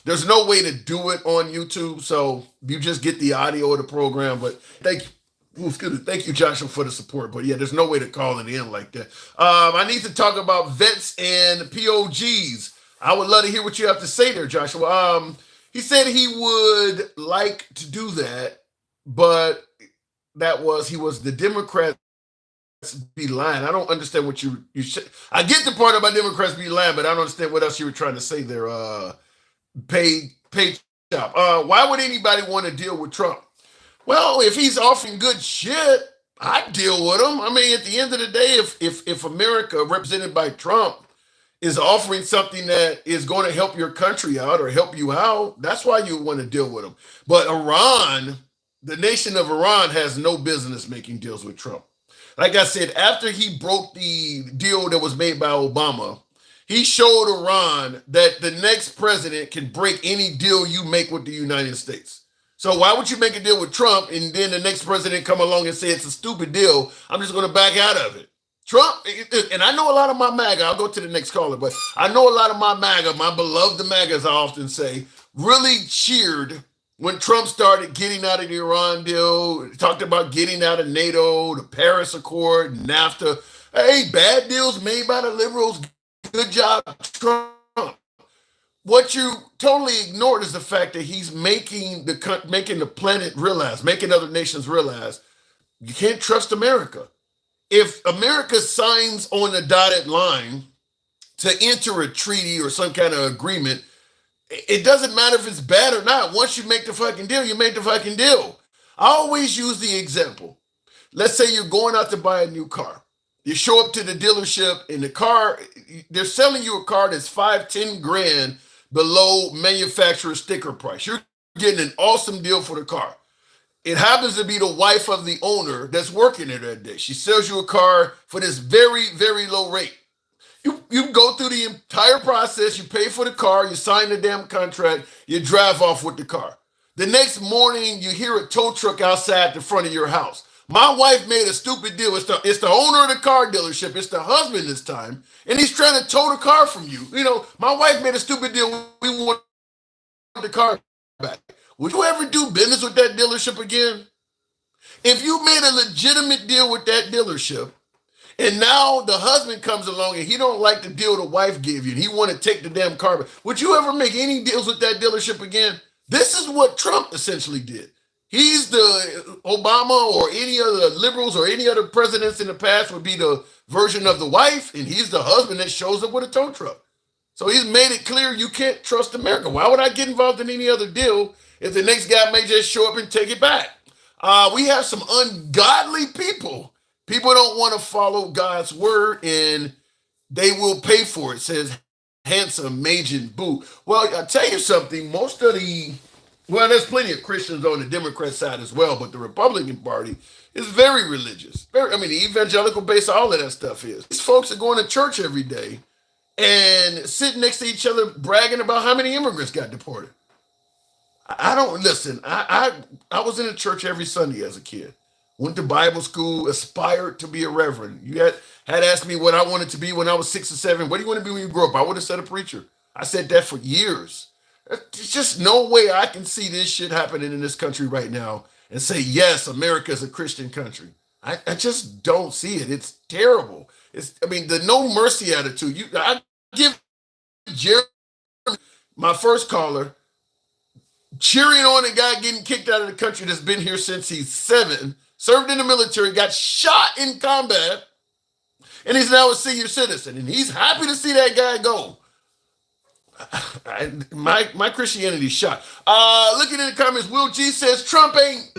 there's no way to do it on YouTube, so you just get the audio of the program. But thank you. Thank you, Joshua, for the support. But yeah, there's no way to call it in like that. I need to talk about vets and POGs. I would love to hear what you have to say there, Joshua. He said he would like to do that, but he was the Democrats be lying. I don't understand what you should. I get the part about Democrats be lying, but I don't understand what else you were trying to say there. Pay chop. Why would anybody want to deal with Trump? Well, if he's offering good shit, I'd deal with him. At the end of the day, if America, represented by Trump, is offering something that is going to help your country out or help you out, that's why you want to deal with him. But Iran, the nation of Iran, has no business making deals with Trump. Like I said, after he broke the deal that was made by Obama, he showed Iran that the next president can break any deal you make with the United States. So why would you make a deal with Trump and then the next president come along and say it's a stupid deal, I'm just going to back out of it? Trump, and I know a lot of my MAGA, I'll go to the next caller, but I know a lot of my MAGA, my beloved MAGA, as I often say, really cheered when Trump started getting out of the Iran deal, talked about getting out of NATO, the Paris Accord, NAFTA. Hey, bad deals made by the liberals. Good job, Trump. What you totally ignored is the fact that he's making the planet realize, making other nations realize, you can't trust America. If America signs on the dotted line to enter a treaty or some kind of agreement, it doesn't matter if it's bad or not. Once you make the fucking deal, you make the fucking deal. I always use the example. Let's say you're going out to buy a new car. You show up to the dealership and the car, they're selling you a car that's $5-10 grand below manufacturer sticker price. You're getting an awesome deal for the car. It happens to be the wife of the owner that's working there that day. She sells you a car for this very, very low rate. You go through the entire process, you pay for the car, you sign the damn contract, you drive off with the car. The next morning, you hear a tow truck outside the front of your house. My wife made a stupid deal. It's the owner of the car dealership. It's the husband this time. And he's trying to tow the car from you. My wife made a stupid deal. We want the car back. Would you ever do business with that dealership again? If you made a legitimate deal with that dealership, and now the husband comes along and he don't like the deal the wife gave you, and he want to take the damn car back, would you ever make any deals with that dealership again? This is what Trump essentially did. He's the Obama or any other liberals or any other presidents in the past would be the version of the wife, and he's the husband that shows up with a tow truck. So he's made it clear you can't trust America. Why would I get involved in any other deal if the next guy may just show up and take it back? We have some ungodly people People don't want to follow God's word, and they will pay for it. It says handsome, Majin, boo. Well, I'll tell you something. There's plenty of Christians on the Democrat side as well, but the Republican Party is very religious. The evangelical base, all of that stuff is. These folks are going to church every day and sitting next to each other bragging about how many immigrants got deported. I don't listen. I was in a church every Sunday as a kid. Went to Bible school, aspired to be a reverend. You had asked me what I wanted to be when I was 6 or 7. What do you want to be when you grow up? I would have said a preacher. I said that for years. There's just no way I can see this shit happening in this country right now and say, yes, America is a Christian country. I just don't see it. It's terrible. The no mercy attitude. I give Jeremy, my first caller, cheering on a guy getting kicked out of the country that's been here since he's 7, served in the military, got shot in combat, and he's now a senior citizen. And he's happy to see that guy go. My Christianity's shot. Looking in the comments, Will G says Trump ain't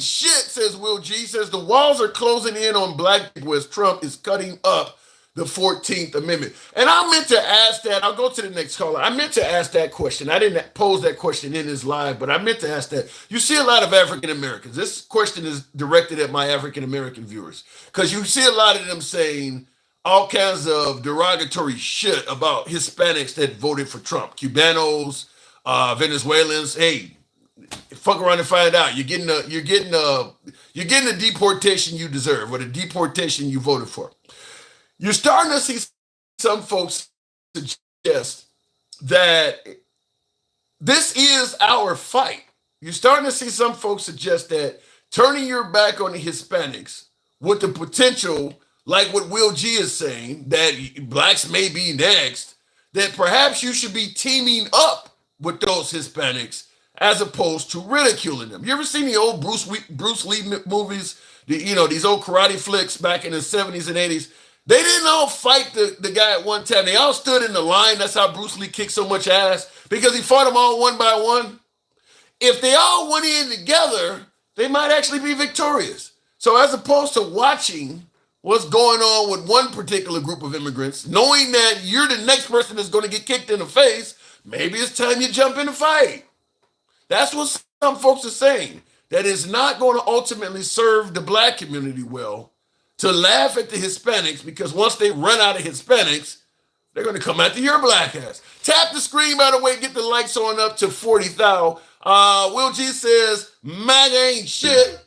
shit, says Will G. Says the walls are closing in on black people as Trump is cutting up the 14th Amendment. And I meant to ask that. I'll go to the next caller. I meant to ask that question. I didn't pose that question in this live, but I meant to ask that. You see a lot of African Americans. This question is directed at my African American viewers, because you see a lot of them saying all kinds of derogatory shit about Hispanics that voted for Trump. Cubanos, Venezuelans. Hey, fuck around and find out. You're getting the deportation you deserve, or the deportation you voted for. You're starting to see some folks suggest that this is our fight. You're starting to see some folks suggest that turning your back on the Hispanics with the potential, like what Will G is saying, that blacks may be next, that perhaps you should be teaming up with those Hispanics as opposed to ridiculing them. You ever seen the old Bruce Lee movies, these old karate flicks back in the 70s and 80s? They didn't all fight the guy at one time. They all stood in the line. That's how Bruce Lee kicked so much ass, because he fought them all one by one. If they all went in together, they might actually be victorious. So as opposed to watching what's going on with one particular group of immigrants, knowing that you're the next person that's going to get kicked in the face, maybe it's time you jump in the fight. That's what some folks are saying. That is not going to ultimately serve the black community well, to laugh at the Hispanics, because once they run out of Hispanics, they're going to come after your black ass. Tap the screen, by the way, get the likes on up to 40,000. Will G says, MAGA ain't shit.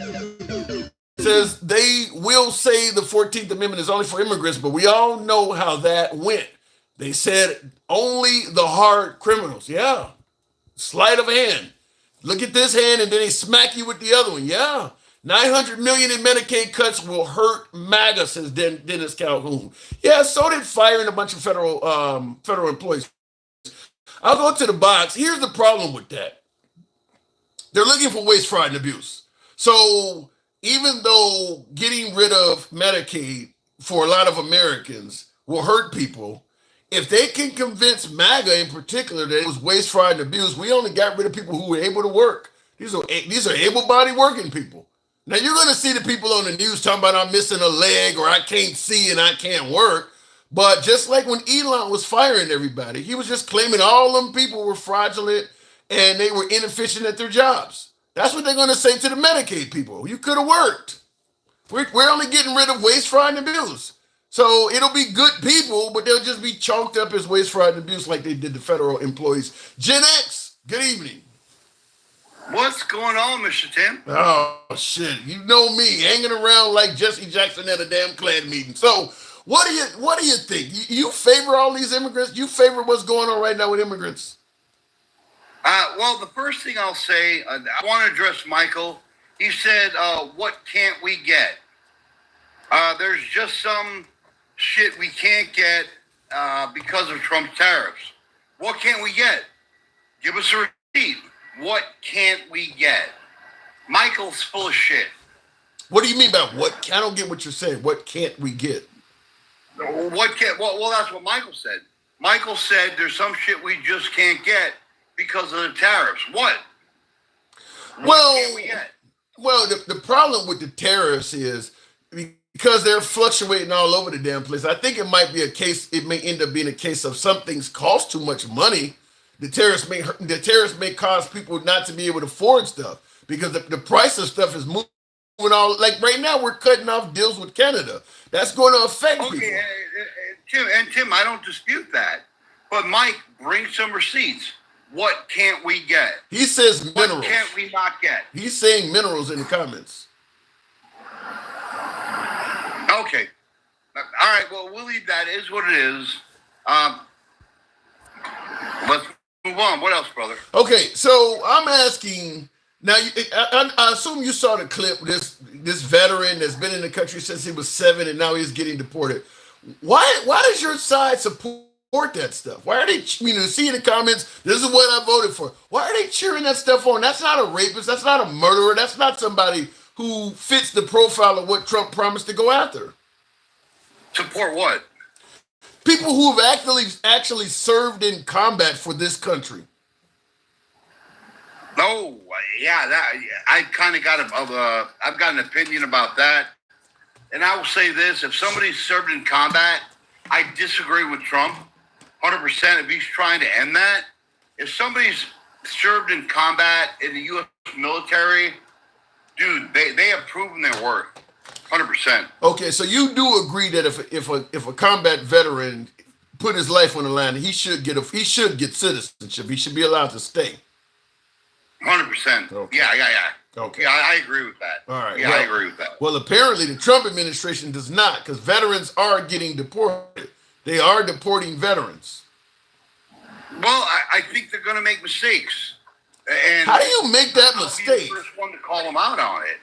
Says they will say the 14th Amendment is only for immigrants, but we all know how that went. They said only the hard criminals. Yeah, sleight of hand. Look at this hand, and then they smack you with the other one. Yeah. 900 million in Medicaid cuts will hurt MAGA, says Dennis Calhoun. Yeah, so did firing a bunch of federal employees. I'll go to the box. Here's the problem with that. They're looking for waste, fraud, and abuse. So even though getting rid of Medicaid for a lot of Americans will hurt people, if they can convince MAGA in particular that it was waste, fraud, and abuse, we only got rid of people who were able to work. These are able-bodied working people. Now, you're going to see the people on the news talking about I'm missing a leg, or I can't see and I can't work. But just like when Elon was firing everybody, he was just claiming all them people were fraudulent and they were inefficient at their jobs. That's what they're going to say to the Medicaid people. You could have worked. We're only getting rid of waste, fraud, and abuse. So it'll be good people, but they'll just be chalked up as waste, fraud, and abuse like they did the federal employees. Gen X, good evening. What's going on, Mr. Tim? Oh, shit. You know me, hanging around like Jesse Jackson at a damn Klan meeting. So what do you think? You favor all these immigrants? You favor what's going on right now with immigrants? Well, the first thing I'll say, I want to address Michael. He said, what can't we get? There's just some shit we can't get because of Trump's tariffs. What can't we get? Give us a receipt. What can't we get? Michael's full of shit. What do you mean by what? I don't get what you're saying. What can't we get? Well, that's what Michael said. Michael said there's some shit we just can't get because of the tariffs. What? Well, can't we get? Well, the problem with the tariffs is because they're fluctuating all over the damn place. I think it might be a case. It may end up being a case of some things cost too much money. The tariffs may cause people not to be able to afford stuff because the price of stuff is moving all. Like right now, we're cutting off deals with Canada. That's going to affect people. Tim, I don't dispute that. But Mike, bring some receipts. What can't we get? He says minerals. What can't we not get? He's saying minerals in the comments. Okay. All right. Well, we'll leave that. It is what it is. Let's move on. What else, brother? Okay, so I'm asking now. I assume you saw the clip. This veteran that's been in the country since he was 7, and now he's getting deported. Why does your side support that stuff? Why are they? See in the comments. This is what I voted for. Why are they cheering that stuff on? That's not a rapist. That's not a murderer. That's not somebody who fits the profile of what Trump promised to go after. Support what? People who have actually served in combat for this country. Oh, yeah, I kind of got I've got an opinion about that. And I will say this, if somebody's served in combat, I disagree with Trump 100% if he's trying to end that. If somebody's served in combat in the U.S. military, dude, they have proven their worth. 100%. Okay, so you do agree that if a combat veteran put his life on the line, he should get citizenship. He should be allowed to stay. 100%. Okay. Yeah. Okay. Yeah, I agree with that. All right. Yeah, I agree with that. Well, apparently the Trump administration does not, because veterans are getting deported. They are deporting veterans. Well, I think they're going to make mistakes. And how do you make that mistake? I'll be the first one to call them out on it.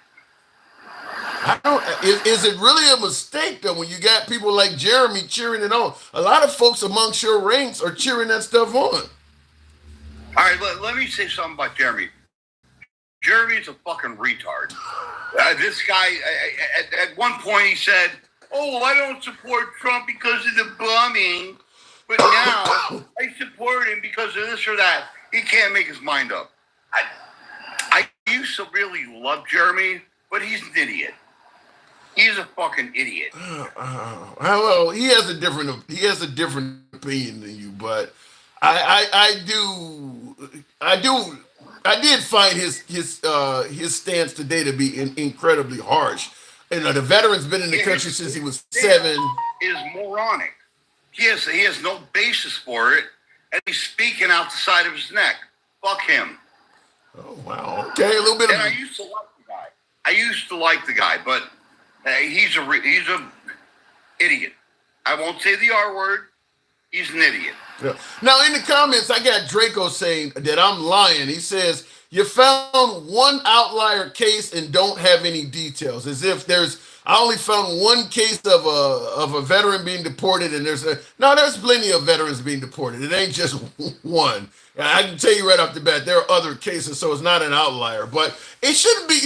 Is it really a mistake though when you got people like Jeremy cheering it on? A lot of folks amongst your ranks are cheering that stuff on. All right, let me say something about Jeremy. Jeremy's a fucking retard. This guy, at one point he said, "Oh, I don't support Trump because of the bombing, but now I support him because of this or that." He can't make his mind up. I used to really love Jeremy, but he's an idiot. He's a fucking idiot. Well, he has a different opinion than you, but I did find his stance today to be incredibly harsh. The veteran's been in the country since he was 7. Is moronic. He has no basis for it, and he's speaking out the side of his neck. Fuck him. Oh wow. Okay, a little bit. I used to like the guy. But he's a idiot. I won't say the R word. He's an idiot. Yeah. Now in the comments, I got Draco saying that I'm lying. He says you found one outlier case and don't have any details, as if I only found one case of a veteran being deported, and there's plenty of veterans being deported. It ain't just one. I can tell you right off the bat, there are other cases, so it's not an outlier. But it shouldn't be,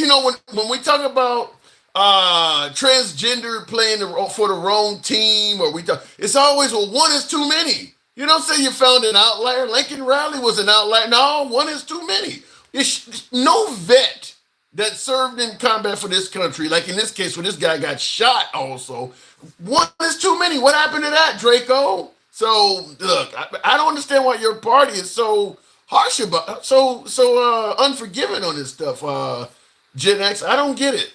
when we talk about transgender playing for the wrong team, or it's always, well, one is too many. You don't say you found an outlier. Lincoln Riley was an outlier. No, one is too many. No vet that served in combat for this country, like in this case where this guy got shot also, one is too many. What happened to that, Draco? So, look, I don't understand why your party is so harsh about, so unforgiving on this stuff, Gen X. I don't get it.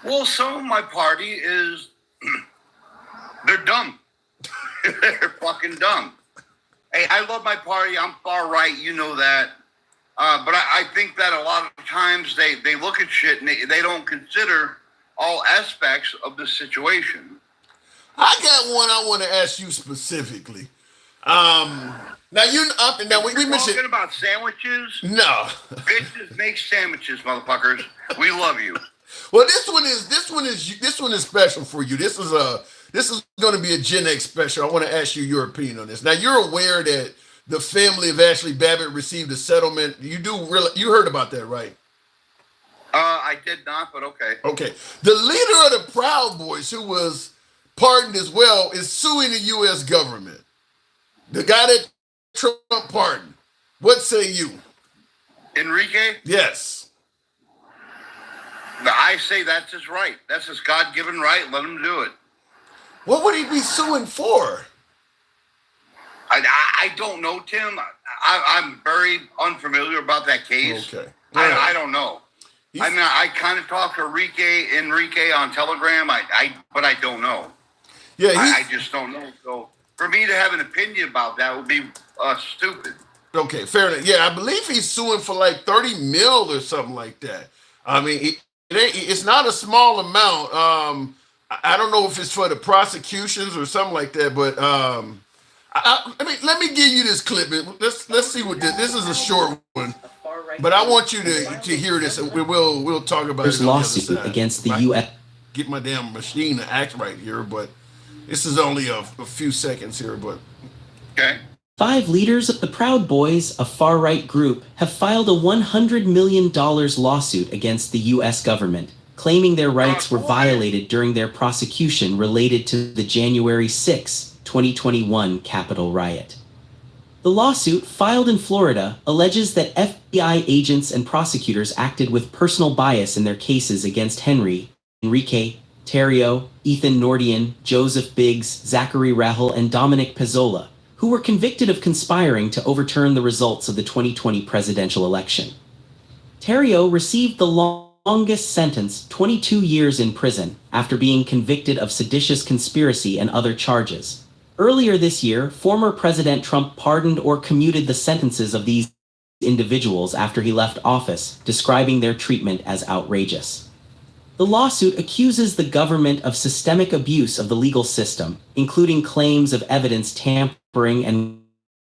Well, some of my party is, they're dumb. They're fucking dumb. Hey, I love my party. I'm far right. You know that. But I think that a lot of times they look at shit and they don't consider all aspects of the situation. I got one I want to ask you specifically. Now we mentioned talking about sandwiches. No, bitches make sandwiches, motherfuckers. We love you. Well, this one is special for you. This is going to be a Gen X special. I want to ask you your opinion on this. Now, you're aware that the family of Ashley Babbitt received a settlement. You heard about that, right? I did not, but okay. Okay. The leader of the Proud Boys, who was pardoned as well, is suing the U.S. government. The guy that Trump pardoned. What say you? Enrique? Yes. I say that's his right. That's his God-given right. Let him do it. What would he be suing for? I don't know, Tim. I'm very unfamiliar about that case. Okay. I don't know. I mean, I kind of talked to Enrique on Telegram. But I don't know. Yeah, I just don't know. So for me to have an opinion about that would be stupid. Okay, fair enough. Yeah, I believe he's suing for like 30 mil or something like that. I mean, it's not a small amount. I don't know if it's for the prosecutions or something like that, but I mean, let me give you this clip. Let's see what this is. A short one, but I want you to hear this, and we'll talk about it. Lawsuit against the U.S. Get my damn machine to act right here, but this is only a few seconds here. But okay. 5 leaders of the Proud Boys, a far-right group, have filed a $100 million lawsuit against the U.S. government, claiming their rights were violated during their prosecution related to the January 6, 2021 Capitol riot. The lawsuit, filed in Florida, alleges that FBI agents and prosecutors acted with personal bias in their cases against Enrique, Terrio, Ethan Nordian, Joseph Biggs, Zachary Rahel, and Dominic Pezzola, who were convicted of conspiring to overturn the results of the 2020 presidential election. Terrio received the longest sentence, 22 years in prison, after being convicted of seditious conspiracy and other charges. Earlier this year, former President Trump pardoned or commuted the sentences of these individuals after he left office, describing their treatment as outrageous. The lawsuit accuses the government of systemic abuse of the legal system, including claims of evidence tampering and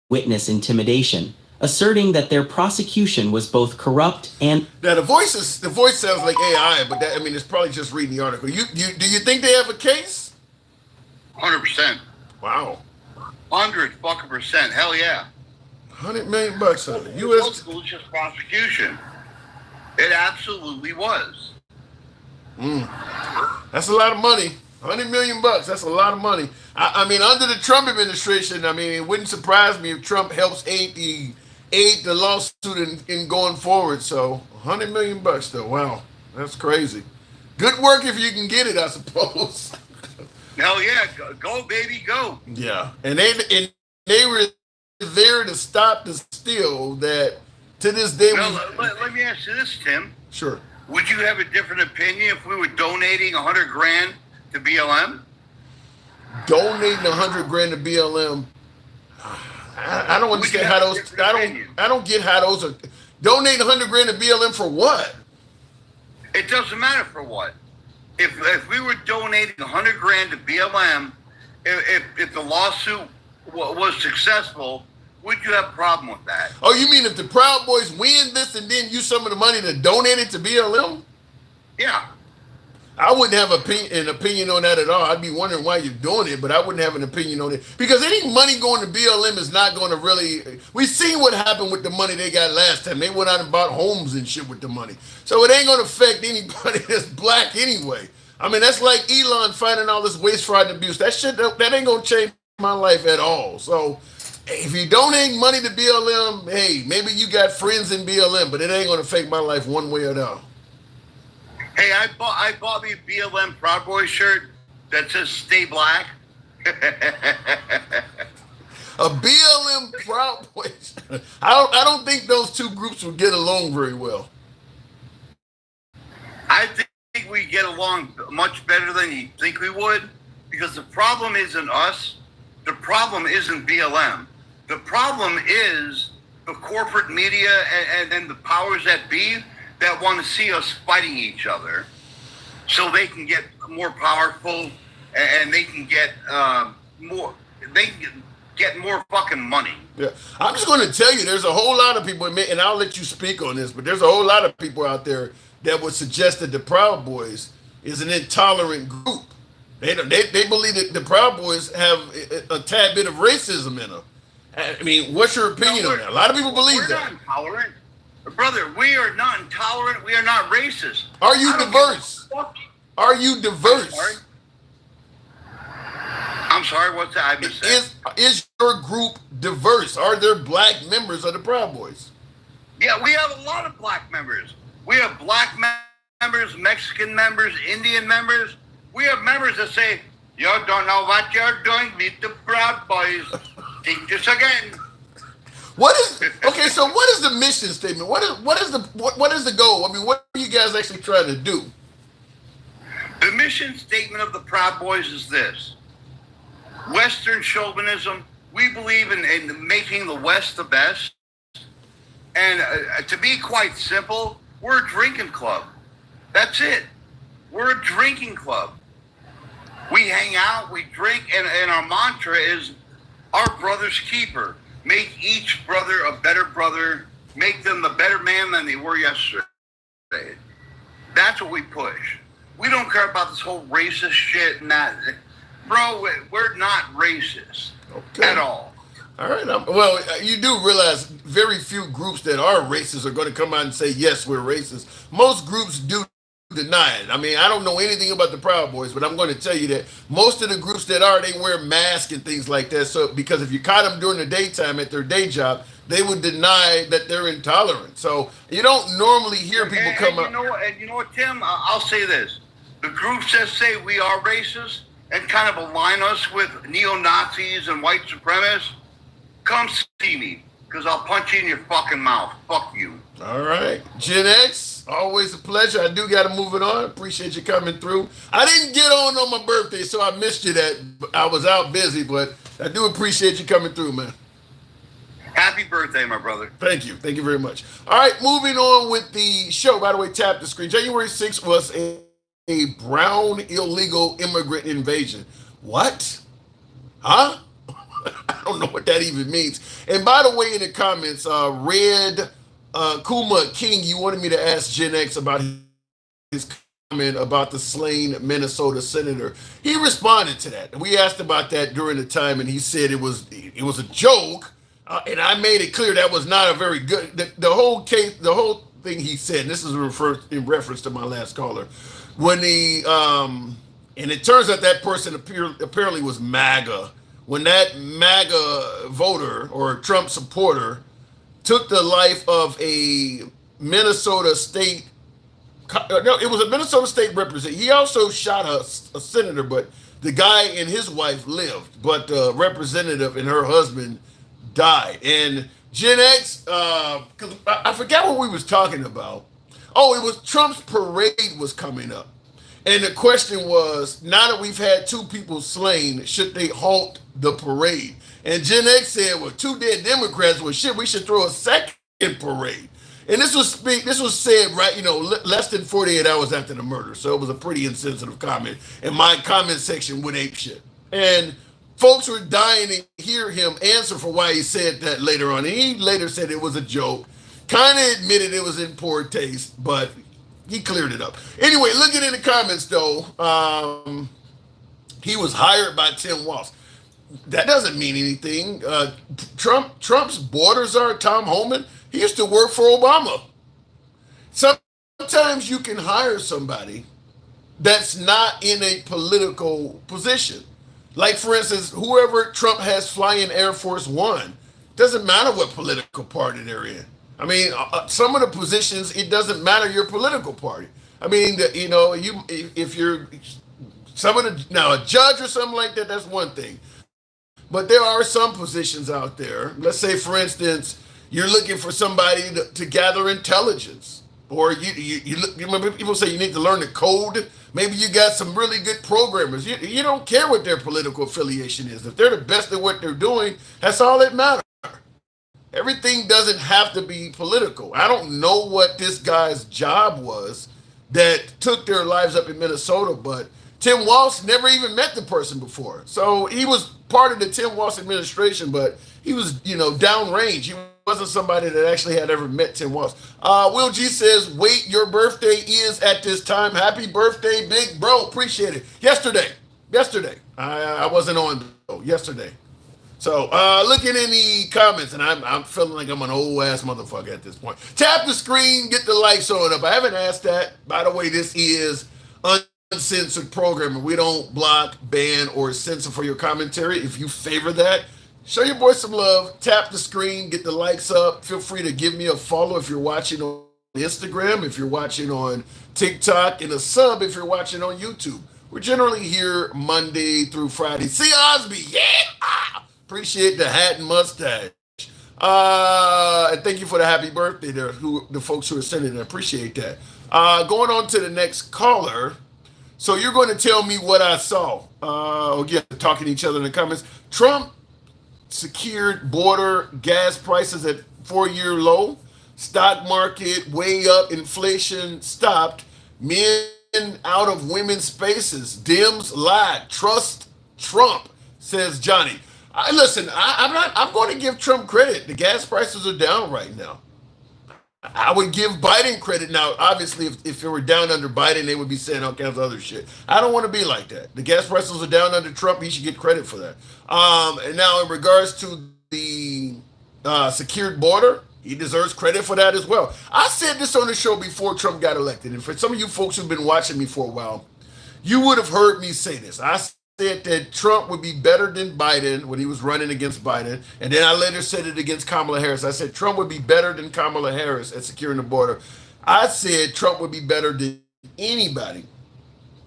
witness intimidation, asserting that their prosecution was both corrupt and... Now the voice sounds like AI, but that, I mean, it's probably just reading the article. Do you think they have a case? 100%. Wow. 100% Hell yeah. $100 million on the U.S. Malicious prosecution. It absolutely was. That's a lot of money. $100 million. That's a lot of money. I mean, under the Trump administration, I mean, it wouldn't surprise me if Trump helps aid the lawsuit in going forward. So $100 million though. Wow, that's crazy. Good work if you can get it, I suppose. Hell yeah, go baby, go. Yeah, and they were there to stop the steal that to this day. Let me ask you this, Tim. Sure. Would you have a different opinion if we were donating $100,000 to BLM? Donating $100,000 to BLM. I don't understand how those. I don't get how those are. Donating $100,000 to BLM for what? It doesn't matter for what. If we were donating $100,000 to BLM, if the lawsuit was successful, would you have a problem with that? Oh, you mean if the Proud Boys win this and then use some of the money to donate it to BLM? Yeah. I wouldn't have an opinion on that at all. I'd be wondering why you're doing it, but I wouldn't have an opinion on it. Because any money going to BLM is not going to really... We've seen what happened with the money they got last time. They went out and bought homes and shit with the money. So it ain't going to affect anybody that's black anyway. I mean, that's like Elon finding all this waste, fraud, and abuse. That shit, that ain't going to change my life at all. So if you donate money to BLM, hey, maybe you got friends in BLM, but it ain't going to affect my life one way or the other. Hey, I bought me a BLM Proud Boy shirt that says "Stay Black." A BLM Proud Boys. I don't think those two groups would get along very well. I think we get along much better than you think we would, because the problem isn't us. The problem isn't BLM. The problem is the corporate media and the powers that be that want to see us fighting each other so they can get more powerful and they can get more. They can get more fucking money. Yeah, I'm just going to tell you, there's a whole lot of people, and I'll let you speak on this, but there's a whole lot of people out there that would suggest that the Proud Boys is an intolerant group. They believe that the Proud Boys have a tad bit of racism in them. I mean, what's your opinion on that? A lot of people believe we're that. Not intolerant. Brother, we are not intolerant. We are not racist. Are you diverse? Are you diverse? I'm sorry, what's that? I missed that. Is your group diverse? Are there black members of the Proud Boys? Yeah, we have a lot of black members. We have black members, Mexican members, Indian members. We have members that say, "You don't know what you're doing. Meet the Proud Boys. Think this again." What is okay? So what is the mission statement? What is the goal? I mean, what are you guys actually trying to do? The mission statement of the Proud Boys is this: Western chauvinism. We believe in making the West the best. And to be quite simple, we're a drinking club. That's it. We're a drinking club. We hang out, we drink, and our mantra is our brother's keeper. Make each brother a better brother. Make them the better man than they were yesterday. That's what we push. We don't care about this whole racist shit and that. Bro, we're not racist at all. All right. Well, you do realize very few groups that are racist are going to come out and say, yes, we're racist. Most groups do deny it. I mean, I don't know anything about the Proud Boys, but I'm going to tell you that most of the groups that are, they wear masks and things like that. So, because if you caught them during the daytime at their day job, they would deny that they're intolerant. So you don't normally hear people come up. And you know what, Tim? I'll say this. The groups that say we are racist and kind of align us with neo-Nazis and white supremacists, come see me, because I'll punch you in your fucking mouth. Fuck you. All right. Gen X, always a pleasure. I do got to move it on. Appreciate you coming through. I didn't get on my birthday, so I missed you that. I was out busy, but I do appreciate you coming through, man. Happy birthday, my brother. Thank you. Thank you very much. All right, moving on with the show. By the way, tap the screen. January 6th was a brown illegal immigrant invasion. What? Huh? I don't know what that even means. And by the way, in the comments, Red Kuma King, you wanted me to ask Gen X about his comment about the slain Minnesota senator. He responded to that. We asked about that during the time, and he said it was a joke. And I made it clear that was not a very good. The whole case, the whole thing he said. And this is in reference to my last caller, when and it turns out that person apparently was MAGA. When that MAGA voter or Trump supporter took the life of a Minnesota state, no, it was a Minnesota state representative. He also shot a senator, but the guy and his wife lived, but the representative and her husband died. And Gen X, because I forgot what we was talking about. Oh, it was Trump's parade was coming up. And the question was, now that we've had 2 people slain, should they halt the parade? And Gen X said, well, 2 dead Democrats, well, shit, we should throw a second parade. And this was said right, less than 48 hours after the murder. So it was a pretty insensitive comment. And my comment section would ape shit. And folks were dying to hear him answer for why he said that later on. And he later said it was a joke. Kind of admitted it was in poor taste, but he cleared it up. Anyway, looking in the comments, though, he was hired by Tim Walz. That doesn't mean anything. Trump's border czar, Tom Homan, he used to work for Obama. Sometimes you can hire somebody that's not in a political position. Like, for instance, whoever Trump has flying Air Force One, doesn't matter what political party they're in. I mean, some of the positions, it doesn't matter your political party. I mean, if you're now a judge or something like that, that's one thing. But there are some positions out there. Let's say, for instance, you're looking for somebody to gather intelligence, or you remember people say you need to learn the code. Maybe you got some really good programmers. You don't care what their political affiliation is. If they're the best at what they're doing, that's all that matters. Everything doesn't have to be political. I don't know what this guy's job was that took their lives up in Minnesota, but Tim Walz never even met the person before. So he was part of the Tim Walz administration, but he was, downrange. He wasn't somebody that actually had ever met Tim Walz. Will G says, wait, your birthday is at this time. Happy birthday, big bro. Appreciate it. Yesterday. I wasn't on, though. Yesterday. So, looking in the comments, and I'm feeling like I'm an old-ass motherfucker at this point. Tap the screen, get the lights on up. I haven't asked that. By the way, this is uncensored programming. We don't block, ban, or censor for your commentary. If you favor that, show your boy some love. Tap the screen, get the likes up. Feel free to give me a follow if you're watching on Instagram if you're watching on TikTok, and a sub if you're watching on YouTube. We're generally here Monday through Friday. See Osby, yeah! Appreciate the hat and mustache. And thank you for the happy birthday there, the folks who are sending it. I appreciate that. Going on to the next caller. So you're going to tell me what I saw. Again, talking to each other in the comments. Trump secured border, gas prices at 4-year low, stock market way up, inflation stopped, men out of women's spaces, Dems lied, trust Trump, says Johnny. I'm going to give Trump credit. The gas prices are down right now. I would give Biden credit. Now, obviously, if it were down under Biden, they would be saying all kinds of other shit. I don't want to be like that. The gas prices are down under Trump. He should get credit for that. And now, in regards to the secured border, he deserves credit for that as well. I said this on the show before Trump got elected. And for some of you folks who've been watching me for a while, you would have heard me say this. I said that Trump would be better than Biden when he was running against Biden. And then I later said it against Kamala Harris. I said Trump would be better than Kamala Harris at securing the border. I said Trump would be better than anybody,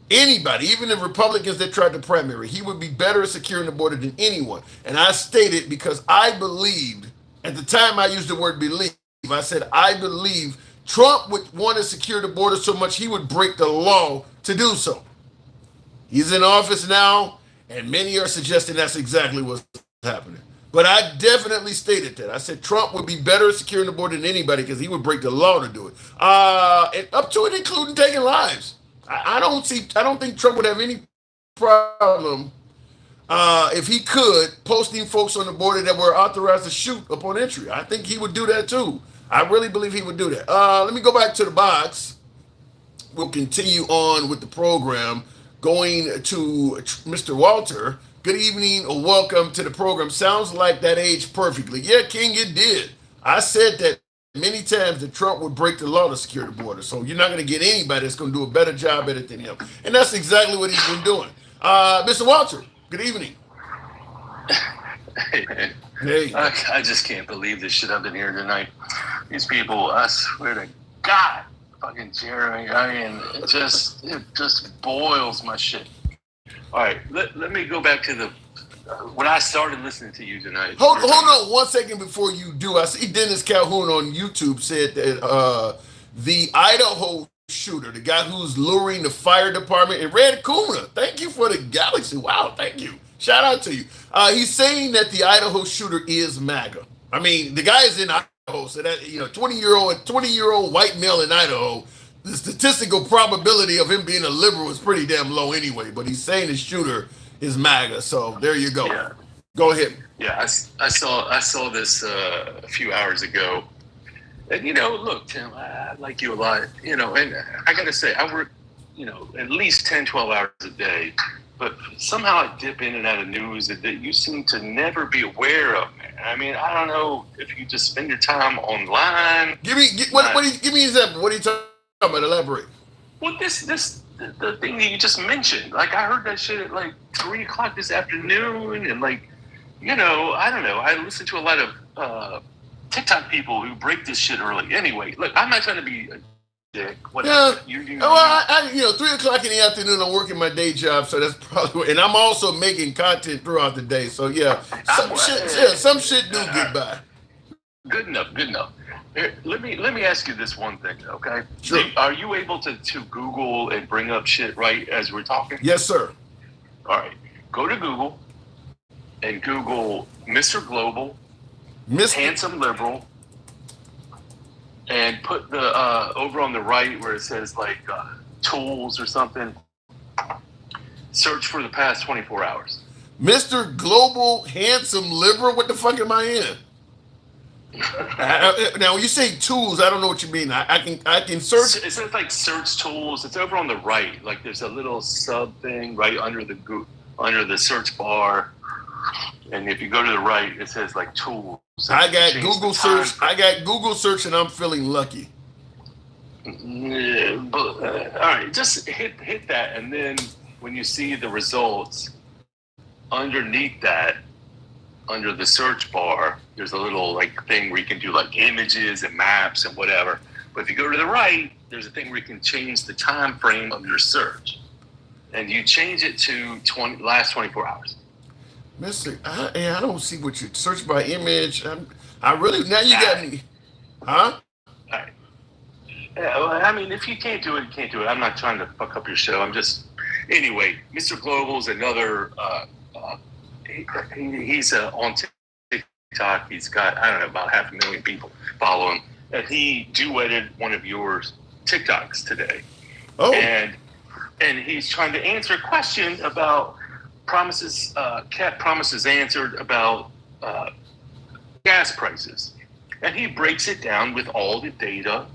even the Republicans that tried to primary. He would be better at securing the border than anyone. And I stated because I believed, at the time I used the word believe, I said I believe Trump would want to secure the border so much he would break the law to do so. He's in office now, and many are suggesting that's exactly what's happening. But I definitely stated that. I said Trump would be better at securing the border than anybody because he would break the law to do it. And up to it, including taking lives. I don't think Trump would have any problem if he could posting folks on the border that were authorized to shoot upon entry. I think he would do that too. I really believe he would do that. Let me go back to the box. We'll continue on with the program. Going to Mr. Walter. Good evening or welcome to the program. Sounds like that aged perfectly. Yeah, King, it did. I said that many times that Trump would break the law to secure the border. So you're not going to get anybody that's going to do a better job at it than him. And that's exactly what he's been doing. Mr. Walter, good evening. Hey, man. Hey. I just can't believe this shit I've been hearing tonight. These people, I swear to God, fucking Jeremy, it just boils my shit. All right, let me go back to when I started listening to you tonight. Hold on 1 second before you do. I see Dennis Calhoun on YouTube said that the Idaho shooter, the guy who's luring the fire department in Red Kuna. Thank you for the galaxy. Wow, thank you. Shout out to you. He's saying that the Idaho shooter is MAGA. I mean, the guy is in Idaho. So that 20-year-old white male in Idaho, the statistical probability of him being a liberal is pretty damn low anyway. But he's saying the shooter is MAGA. So there you go. Yeah. Go ahead. Yeah, I saw this a few hours ago, and look, Tim, I like you a lot. And I gotta say, I work at least 10, 12 hours a day, but somehow I dip in and out of news that you seem to never be aware of. I mean, I don't know if you just spend your time online. Give me an example. What are you talking about? Elaborate. Well, the thing that you just mentioned. Like, I heard that shit at like 3 o'clock this afternoon, and I don't know. I listen to a lot of TikTok people who break this shit early. Anyway, look, I'm not trying to be a dick. Whatever. Yeah. Well, 3 o'clock in the afternoon, I'm working my day job, so that's probably. And I'm also making content throughout the day, so yeah. Some shit do get by. Good enough. Here, let me ask you this one thing, okay? Sure. Are you able to Google and bring up shit right as we're talking? Yes, sir. All right. Go to Google and Google Mr. Global, handsome liberal, and put the over on the right where it says tools or something. Search for the past 24 hours. Mr. Global, handsome liberal. What the fuck am I in? Now, when you say tools, I don't know what you mean. I can search. It says search tools. It's over on the right. Like there's a little sub thing right under the search bar, and if you go to the right, it says tools. I got Google search, and I'm feeling lucky. Yeah, but, all right, just hit that, and then when you see the results underneath that. Under the search bar, there's a little thing where you can do images and maps and whatever. But if you go to the right, there's a thing where you can change the time frame of your search, and you change it to last 24 hours. Mister, I don't see what you search by image. I really now you got me, huh? All right. Yeah, well, I mean, if you can't do it, you can't do it. I'm not trying to fuck up your show. I'm just anyway. Mr. Global's another. He's on TikTok. He's got I don't know about 500,000 people follow him, and he duetted one of your TikToks today. Oh, and he's trying to answer a question about promises, kept promises answered about gas prices, and he breaks it down with all the data,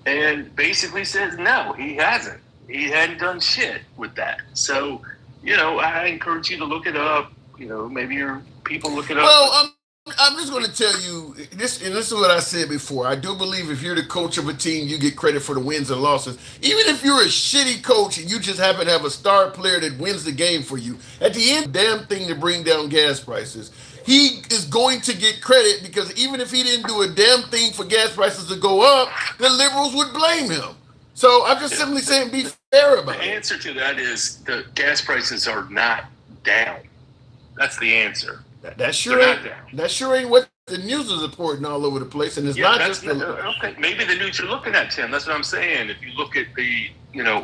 and basically says no, he hasn't. He hadn't done shit with that. So, I encourage you to look it up. Maybe your people look it up. Well, I'm just going to tell you this, and this is what I said before. I do believe if you're the coach of a team, you get credit for the wins and losses. Even if you're a shitty coach and you just happen to have a star player that wins the game for you, at the end, damn thing to bring down gas prices. He is going to get credit because even if he didn't do a damn thing for gas prices to go up, the liberals would blame him. So I'm just simply saying, be fair about it. The answer to that is the gas prices are not down. That's the answer. That sure ain't what the news is reporting all over the place, and it's not just okay. Maybe the news you're looking at, Tim. That's what I'm saying. If you look at the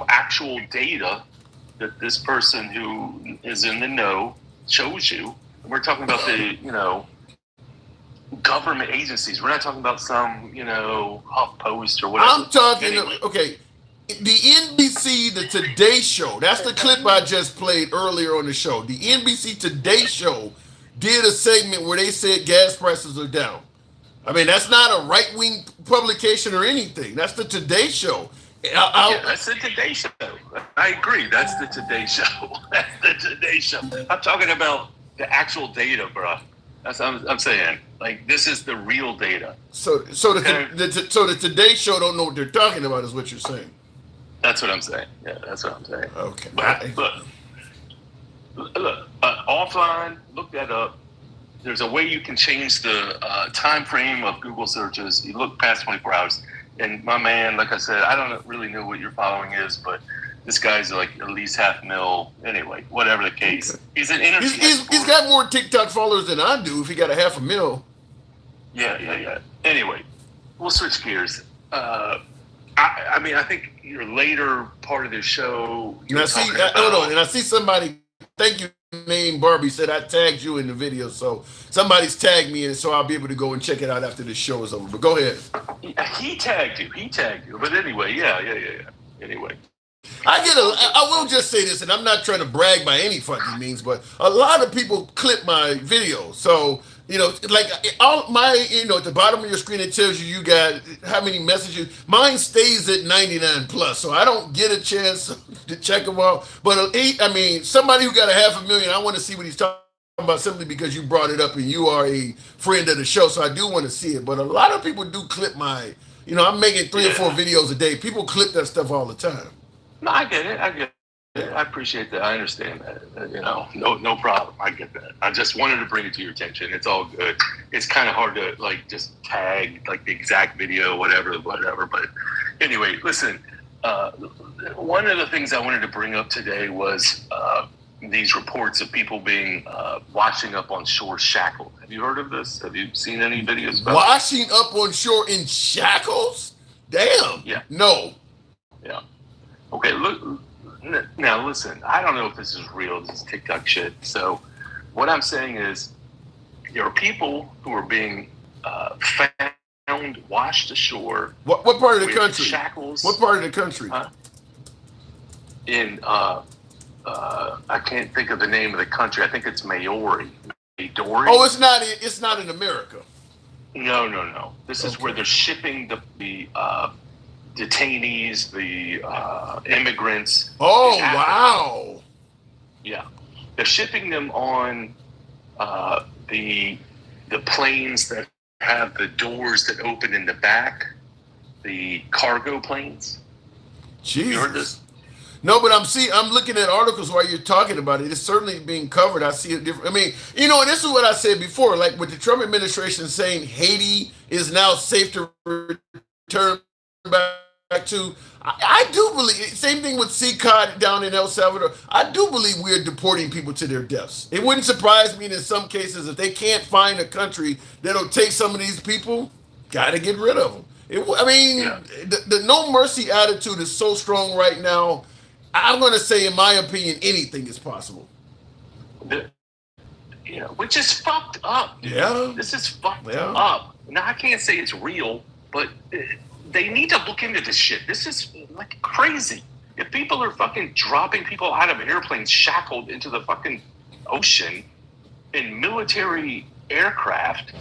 actual data that this person who is in the know shows you, we're talking about the government agencies. We're not talking about some HuffPost or whatever. I'm talking okay. The NBC, the Today Show. That's the clip I just played earlier on the show. The NBC Today Show did a segment where they said gas prices are down. I mean, that's not a right-wing publication or anything. That's the Today Show. That's the Today Show. I agree. That's the Today Show. That's the Today Show. I'm talking about the actual data, bro. That's what I'm saying. Like, this is the real data. So the Today Show don't know what they're talking about is what you're saying. That's what I'm saying. Yeah, that's what I'm saying. Okay. But look, offline, look that up. There's a way you can change the time frame of Google searches. You look past 24 hours. And my man, like I said, I don't really know what your following is, but this guy's like at least 500,000. Anyway, whatever the case. He's an internet. He's got more TikTok followers than I do if he got 500,000. Yeah. Anyway, we'll switch gears. I think your later part of the show. And I see somebody, thank you, named Barbie, said I tagged you in the video. So somebody's tagged me, and so I'll be able to go and check it out after the show is over. But go ahead. He tagged you. But anyway, yeah. Anyway. I will just say this, and I'm not trying to brag by any fucking means, but a lot of people clip my videos. So, like all my, at the bottom of your screen, it tells you got how many messages. Mine stays at 99 plus, so I don't get a chance to check them out. But somebody who got 500,000, I want to see what he's talking about simply because you brought it up and you are a friend of the show, so I do want to see it. But a lot of people do clip my, I'm making 3 or 4 videos a day. People clip that stuff all the time. No, I get it. I appreciate that. I understand that. No problem. I get that. I just wanted to bring it to your attention. It's all good. It's kind of hard to just tag the exact video, whatever. But anyway, listen. One of the things I wanted to bring up today was these reports of people being washing up on shore shackled. Have you heard of this? Have you seen any videos about washing up on shore in shackles? Damn. Yeah. No. Yeah. Okay, look, now listen, I don't know if this is real, this is TikTok shit. So what I'm saying is there are people who are being found washed ashore. What part of the country? Shackles. What part of the country? In, I can't think of the name of the country. I think it's Maori. Oh, it's not in America. No. This is where they're shipping the detainees, the immigrants. Oh, wow. Yeah. They're shipping them on the planes that have the doors that open in the back, the cargo planes. Jesus. You heard this? No, but I'm looking at articles while you're talking about it. It's certainly being covered. I see it different. I mean, and this is what I said before, like with the Trump administration saying Haiti is now safe to return back to, I do believe, same thing with CCOD down in El Salvador. I do believe we're deporting people to their deaths. It wouldn't surprise me in some cases if they can't find a country that'll take some of these people, got to get rid of them. The no mercy attitude is so strong right now. I'm going to say, in my opinion, anything is possible. Which is fucked up. Dude. Yeah. This is fucked up. Now, I can't say it's real, but they need to look into this shit. This is like crazy. If people are fucking dropping people out of airplanes shackled into the fucking ocean in military aircraft,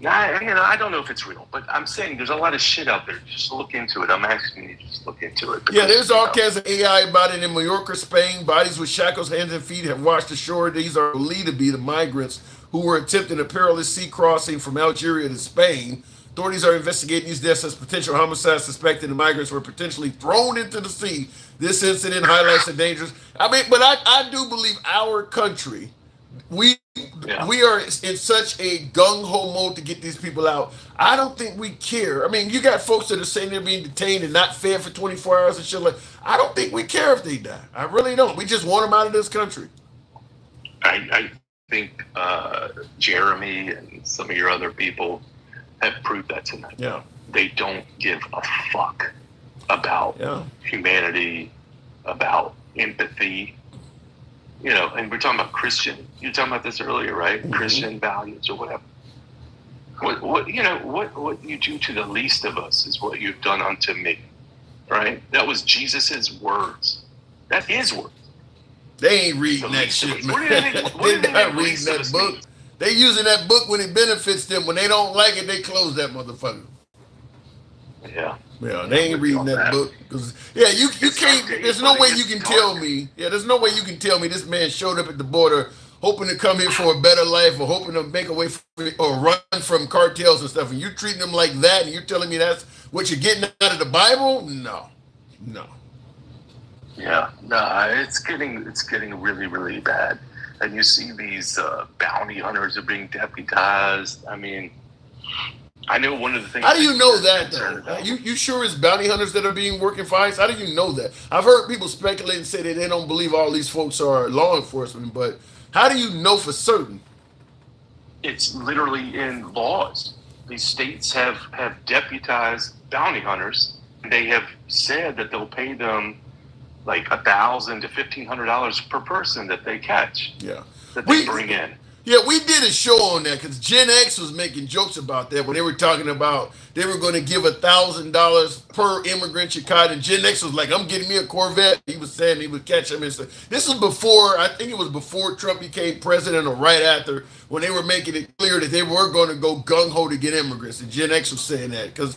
I don't know if it's real, but I'm saying there's a lot of shit out there. Just look into it. I'm asking you to just look into it. Because, there's all kinds of AI about it in Mallorca, Spain. Bodies with shackles, hands and feet have washed ashore. These are believed to be the migrants who were attempting a perilous sea crossing from Algeria to Spain. Authorities are investigating these deaths as potential homicides, suspecting the migrants were potentially thrown into the sea. This incident highlights the dangers. But I do believe our country, we are in such a gung-ho mode to get these people out. I don't think we care. You got folks that are saying they're being detained and not fed for 24 hours and shit. I don't think we care if they die. I really don't. We just want them out of this country. I think Jeremy and some of your other people have proved that tonight. Yeah. They don't give a fuck about humanity, about empathy. And we're talking about Christian. You were talking about this earlier, right? Mm-hmm. Christian values or whatever. What you do to the least of us is what you've done unto me, right? That was Jesus's words. That is words. They ain't reading that shit, man. They're not reading that book. They using that book when it benefits them. When they don't like it, they close that motherfucker. Yeah. Yeah, they ain't reading that book. You can't. There's no way you can tell me. Yeah, there's no way you can tell me this man showed up at the border hoping to come here for a better life or hoping to make a way or run from cartels and stuff, and you treating them like that, and you're telling me that's what you're getting out of the Bible? No. Yeah, it's getting really, really bad. And you see these bounty hunters are being deputized. I know one of the things. How do you know that, though? You sure it's bounty hunters that are being working fines? How do you know that? I've heard people speculate and say that they don't believe all these folks are law enforcement, but how do you know for certain? It's literally in laws. These states have deputized bounty hunters. They have said that they'll pay them like $1,000 to $1,500 per person that they catch. Yeah. That they bring in. Yeah, we did a show on that because Gen X was making jokes about that when they were talking about they were going to give $1,000 per immigrant you caught, and Gen X was like, "I'm getting me a Corvette." He was saying he would catch them and stuff. This was before, I think it was before Trump became president or right after, when they were making it clear that they were going to go gung ho to get immigrants, and Gen X was saying that because,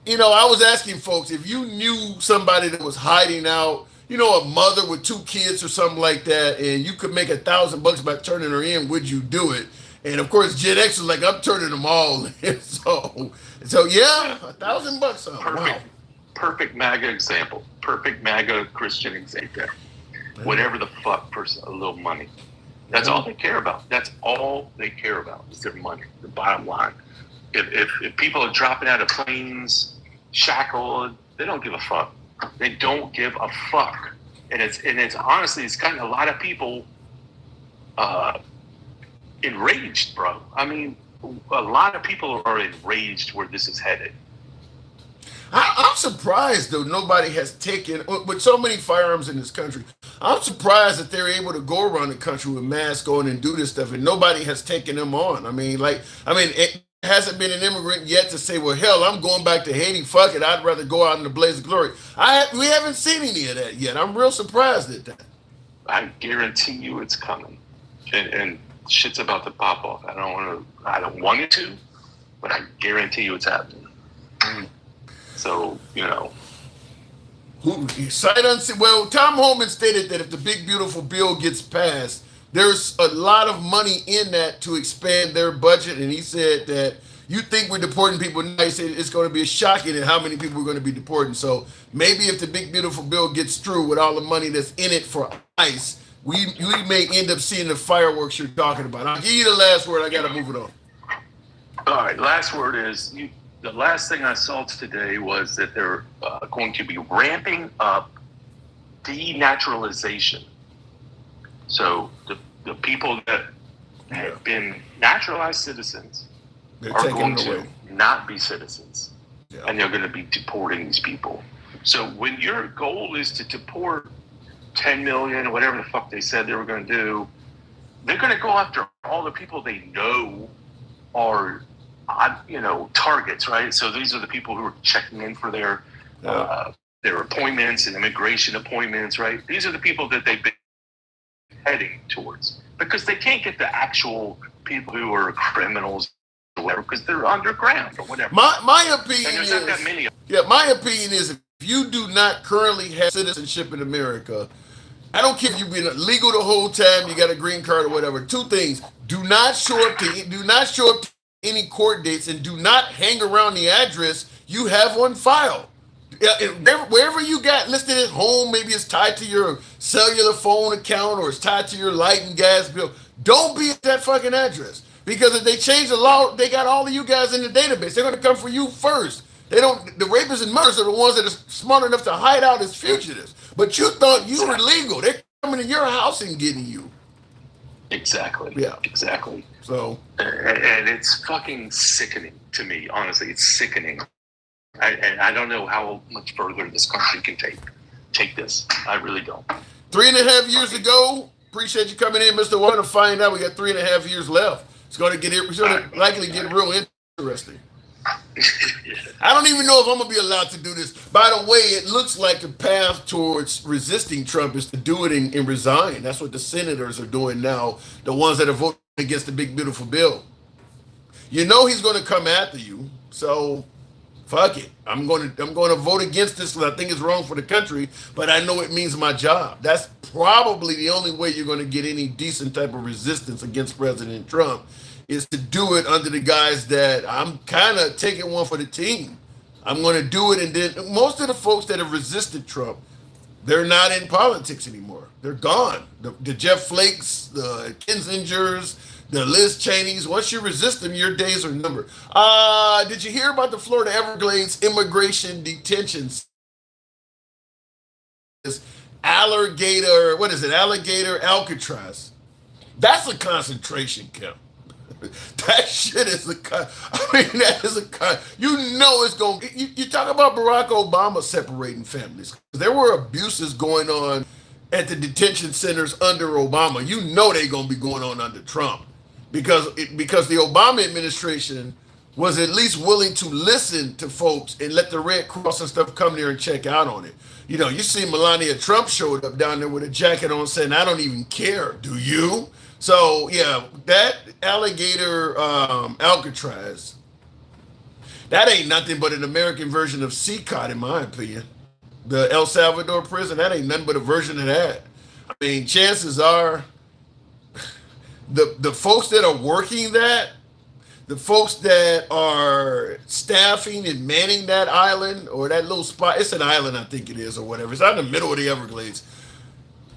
I was asking folks if you knew somebody that was hiding out. A mother with 2 kids or something like that, and you could make $1,000 by turning her in, would you do it? And of course, Gen X was like, I'm turning them all in. So yeah, $1,000. Wow. Perfect MAGA example. Perfect MAGA Christian example. Whatever the fuck for a little money. That's all they care about. That's all they care about is their money, the bottom line. If people are dropping out of planes, shackled, they don't give a fuck. They don't give a fuck, and it's honestly, it's gotten a lot of people enraged, bro. A lot of people are enraged where this is headed. I'm surprised though nobody has taken with so many firearms in this country. I'm surprised that they're able to go around the country with masks on and do this stuff, and nobody has taken them on. It hasn't been an immigrant yet to say, well, hell, I'm going back to Haiti. Fuck it. I'd rather go out in the blaze of glory. We haven't seen any of that yet. I'm real surprised at that. I guarantee you it's coming. And shit's about to pop off. I don't want it to, but I guarantee you it's happening. So, Well, Tom Homan stated that if the big, beautiful bill gets passed, there's a lot of money in that to expand their budget, and he said that you think we're deporting people now, he said it's going to be shocking at how many people we're going to be deporting. So maybe if the big, beautiful bill gets through with all the money that's in it for ICE, we may end up seeing the fireworks you're talking about. I'll give you the last word. I got to move it on. All right, last word is the last thing I saw today was that they're going to be ramping up denaturalization. So the people that have been naturalized citizens are going to not be citizens, and they're going to be deporting these people. So when your goal is to deport 10 million, whatever the fuck they said they were going to do, they're going to go after all the people they know are, targets, right? So these are the people who are checking in for their appointments and immigration appointments, right? These are the people that they've been heading towards, because they can't get the actual people who are criminals or whatever, because they're underground or whatever. My opinion and there's is, not that many of them. yeah, my opinion is if you do not currently have citizenship in America, I don't care if you've been legal the whole time, you got a green card or whatever. Two things: do not show up to any court dates, and do not hang around the address you have on file. Wherever you got listed at home, maybe it's tied to your cellular phone account or it's tied to your light and gas bill. Don't be at that fucking address, because if they change the law, they got all of you guys in the database. They're going to come for you first. They don't. The rapists and murderers are the ones that are smart enough to hide out as fugitives. But you thought you were legal. They're coming to your house and getting you. Exactly. Yeah. Exactly. So. And it's fucking sickening to me. Honestly, it's sickening. I don't know how much further this country can take this. I really don't. 3.5 years ago. Appreciate you coming in, Mr. Want to find out we got 3.5 years left. It's going to likely get real interesting. I don't even know if I'm going to be allowed to do this. By the way, it looks like the path towards resisting Trump is to do it and resign. That's what the senators are doing now, the ones that are voting against the big, beautiful bill. You know he's going to come after you, so fuck it. I'm going to vote against this because I think it's wrong for the country, but I know it means my job. That's probably the only way you're going to get any decent type of resistance against President Trump, is to do it under the guise that I'm kind of taking one for the team. I'm going to do it, and then most of the folks that have resisted Trump, they're not in politics anymore. They're gone. The Jeff Flakes, the Kinsingers, the Liz Cheneys. Once you resist them, your days are numbered. Did you hear about the Florida Everglades immigration detention? Alligator Alcatraz. That's a concentration camp. That shit is you know it's going to, you talk about Barack Obama separating families. There were abuses going on at the detention centers under Obama. You know they're going to be going on under Trump, because the Obama administration was at least willing to listen to folks and let the Red Cross and stuff come there and check out on it. You know, you see Melania Trump showed up down there with a jacket on saying, I don't even care, do you? So, yeah, that alligator Alcatraz, that ain't nothing but an American version of CCOT, in my opinion. The El Salvador prison, that ain't nothing but a version of that. I mean, chances are the folks that are working that, the folks that are staffing and manning that island or that little spot, it's an island, I think it is, or whatever. It's out in the middle of the Everglades.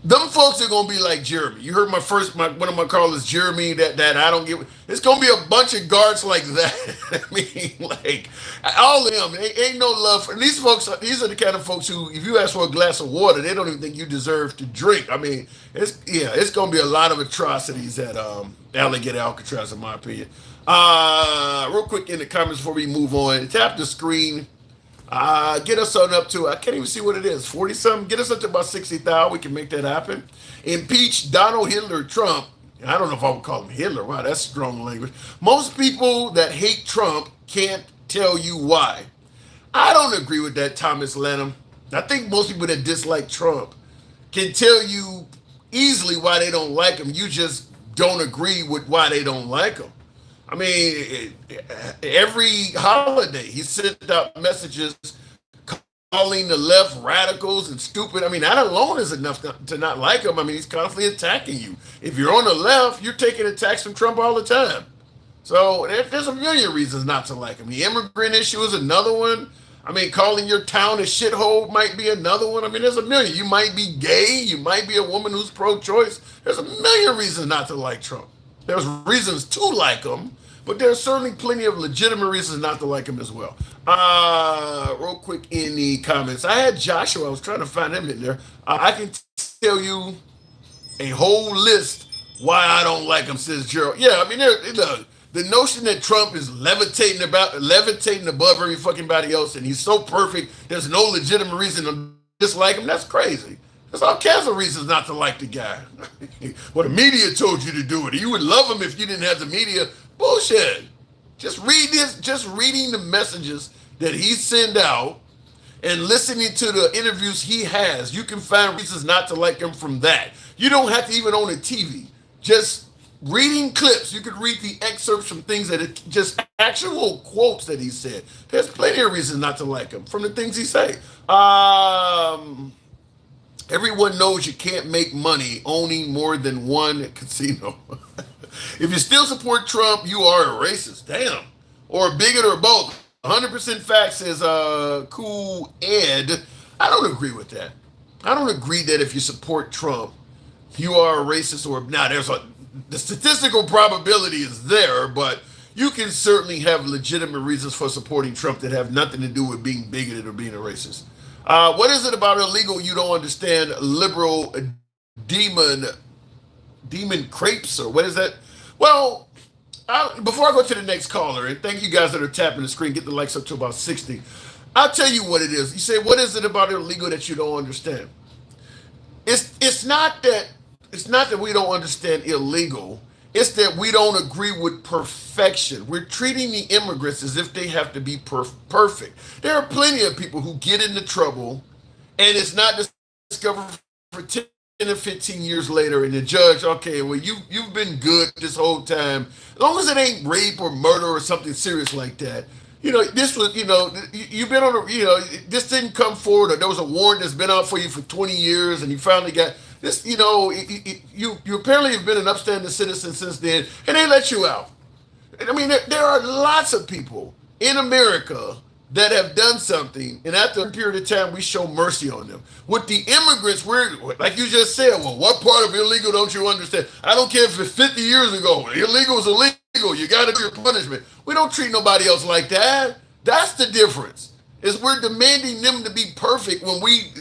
Them folks are gonna be like Jeremy. You heard one of my callers, Jeremy, that I don't get. It's gonna be a bunch of guards like that. I mean, like all of them. Ain't no love for these folks. These are the kind of folks who, if you ask for a glass of water, they don't even think you deserve to drink. I mean, it's gonna be a lot of atrocities at Alligator Alcatraz, in my opinion. Real quick in the comments before we move on, tap the screen. Get us on up to, I can't even see what it is, 40 something. Get us up to about 60,000. We can make that happen. Impeach Donald Hitler Trump. I don't know if I would call him Hitler. Wow, that's strong language. Most people that hate Trump can't tell you why. I don't agree with that, Thomas Lanham. I think most people that dislike Trump can tell you easily why they don't like him. You just don't agree with why they don't like him. I mean, every holiday he sent out messages calling the left radicals and stupid. I mean, that alone is enough to not like him. I mean, he's constantly attacking you. If you're on the left, you're taking attacks from Trump all the time. So there's a million reasons not to like him. The immigrant issue is another one. I mean, calling your town a shithole might be another one. I mean, there's a million. You might be gay. You might be a woman who's pro-choice. There's a million reasons not to like Trump. There's reasons to like him, but there are certainly plenty of legitimate reasons not to like him as well. Real quick in the comments, I had Joshua. I was trying to find him in there. I can tell you a whole list why I don't like him, says Gerald. Yeah, I mean, the notion that Trump is levitating above every fucking body else, and he's so perfect, there's no legitimate reason to dislike him. That's crazy. There's all kinds of reasons not to like the guy. Well, the media told you to do it. You would love him if you didn't have the media. Bullshit. Just reading the messages that he send out and listening to the interviews he has, you can find reasons not to like him from that. You don't have to even own a TV. Just reading clips, you could read the excerpts from things that just actual quotes that he said. There's plenty of reasons not to like him from the things he say. Everyone knows you can't make money owning more than one casino. If you still support Trump, you are a racist. Damn. Or a bigot or both. 100% fact, says Cool Ed. I don't agree with that. I don't agree that if you support Trump, you are a racist or not. The statistical probability is there, but you can certainly have legitimate reasons for supporting Trump that have nothing to do with being bigoted or being a racist. What is it about illegal you don't understand? Liberal demon crepes, or what is that? Well, before I go to the next caller, and thank you guys that are tapping the screen, get the likes up to about 60. I'll tell you what it is. You say, what is it about illegal that you don't understand? It's not that we don't understand illegal. It's that we don't agree with perfection. We're treating the immigrants as if they have to be perfect. There are plenty of people who get into trouble, and it's not discovered for 10 or 15 years later, and the judge, okay, well, you've been good this whole time. As long as it ain't rape or murder or something serious like that. This was, you've been on this didn't come forward, or there was a warrant that's been out for you for 20 years, and you finally got this, you apparently have been an upstanding citizen since then, and they let you out. I mean, there are lots of people in America that have done something, and after a period of time, we show mercy on them. With the immigrants, we're, like you just said, well, what part of illegal don't you understand? I don't care if it's 50 years ago. Illegal is illegal. You got to do your punishment. We don't treat nobody else like that. That's the difference, is we're demanding them to be perfect when we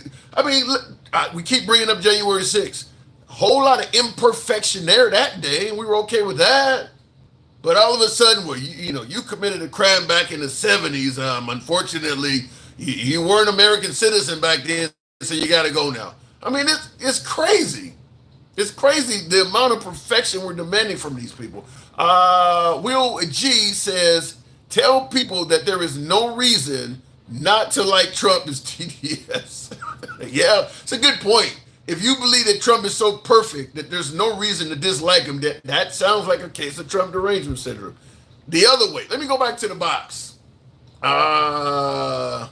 keep bringing up January 6th. A whole lot of imperfection there that day, and we were okay with that. But all of a sudden, well, you committed a crime back in the 70s. Unfortunately, you weren't an American citizen back then, so you got to go now. I mean, it's crazy. It's crazy the amount of perfection we're demanding from these people. Will G says, tell people that there is no reason not to like Trump is TDS. Yeah, it's a good point. If you believe that Trump is so perfect that there's no reason to dislike him, that sounds like a case of Trump derangement syndrome. The other way, let me go back to the box. I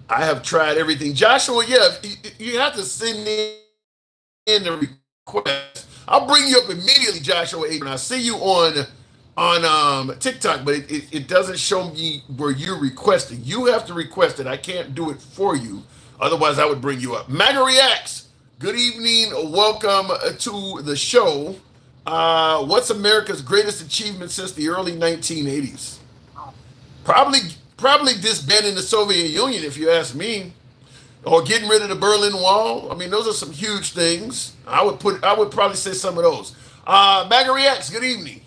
have tried everything. Joshua, yeah, you have to send in the request. I'll bring you up immediately, Joshua. And I see you on TikTok, but it doesn't show me where you're requesting. You have to request it. I can't do it for you. Otherwise, I would bring you up. Maga Reacts. Good evening. Welcome to the show. What's America's greatest achievement since the early 1980s? Probably disbanding the Soviet Union, if you ask me, or getting rid of the Berlin Wall. I mean, those are some huge things. I would probably say some of those. Maga Reacts. Good evening.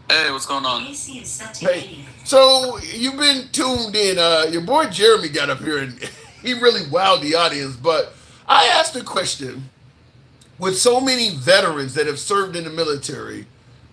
Hey, what's going on? Hey, so you've been tuned in. Your boy Jeremy got up here and he really wowed the audience, but I asked a question. With so many veterans that have served in the military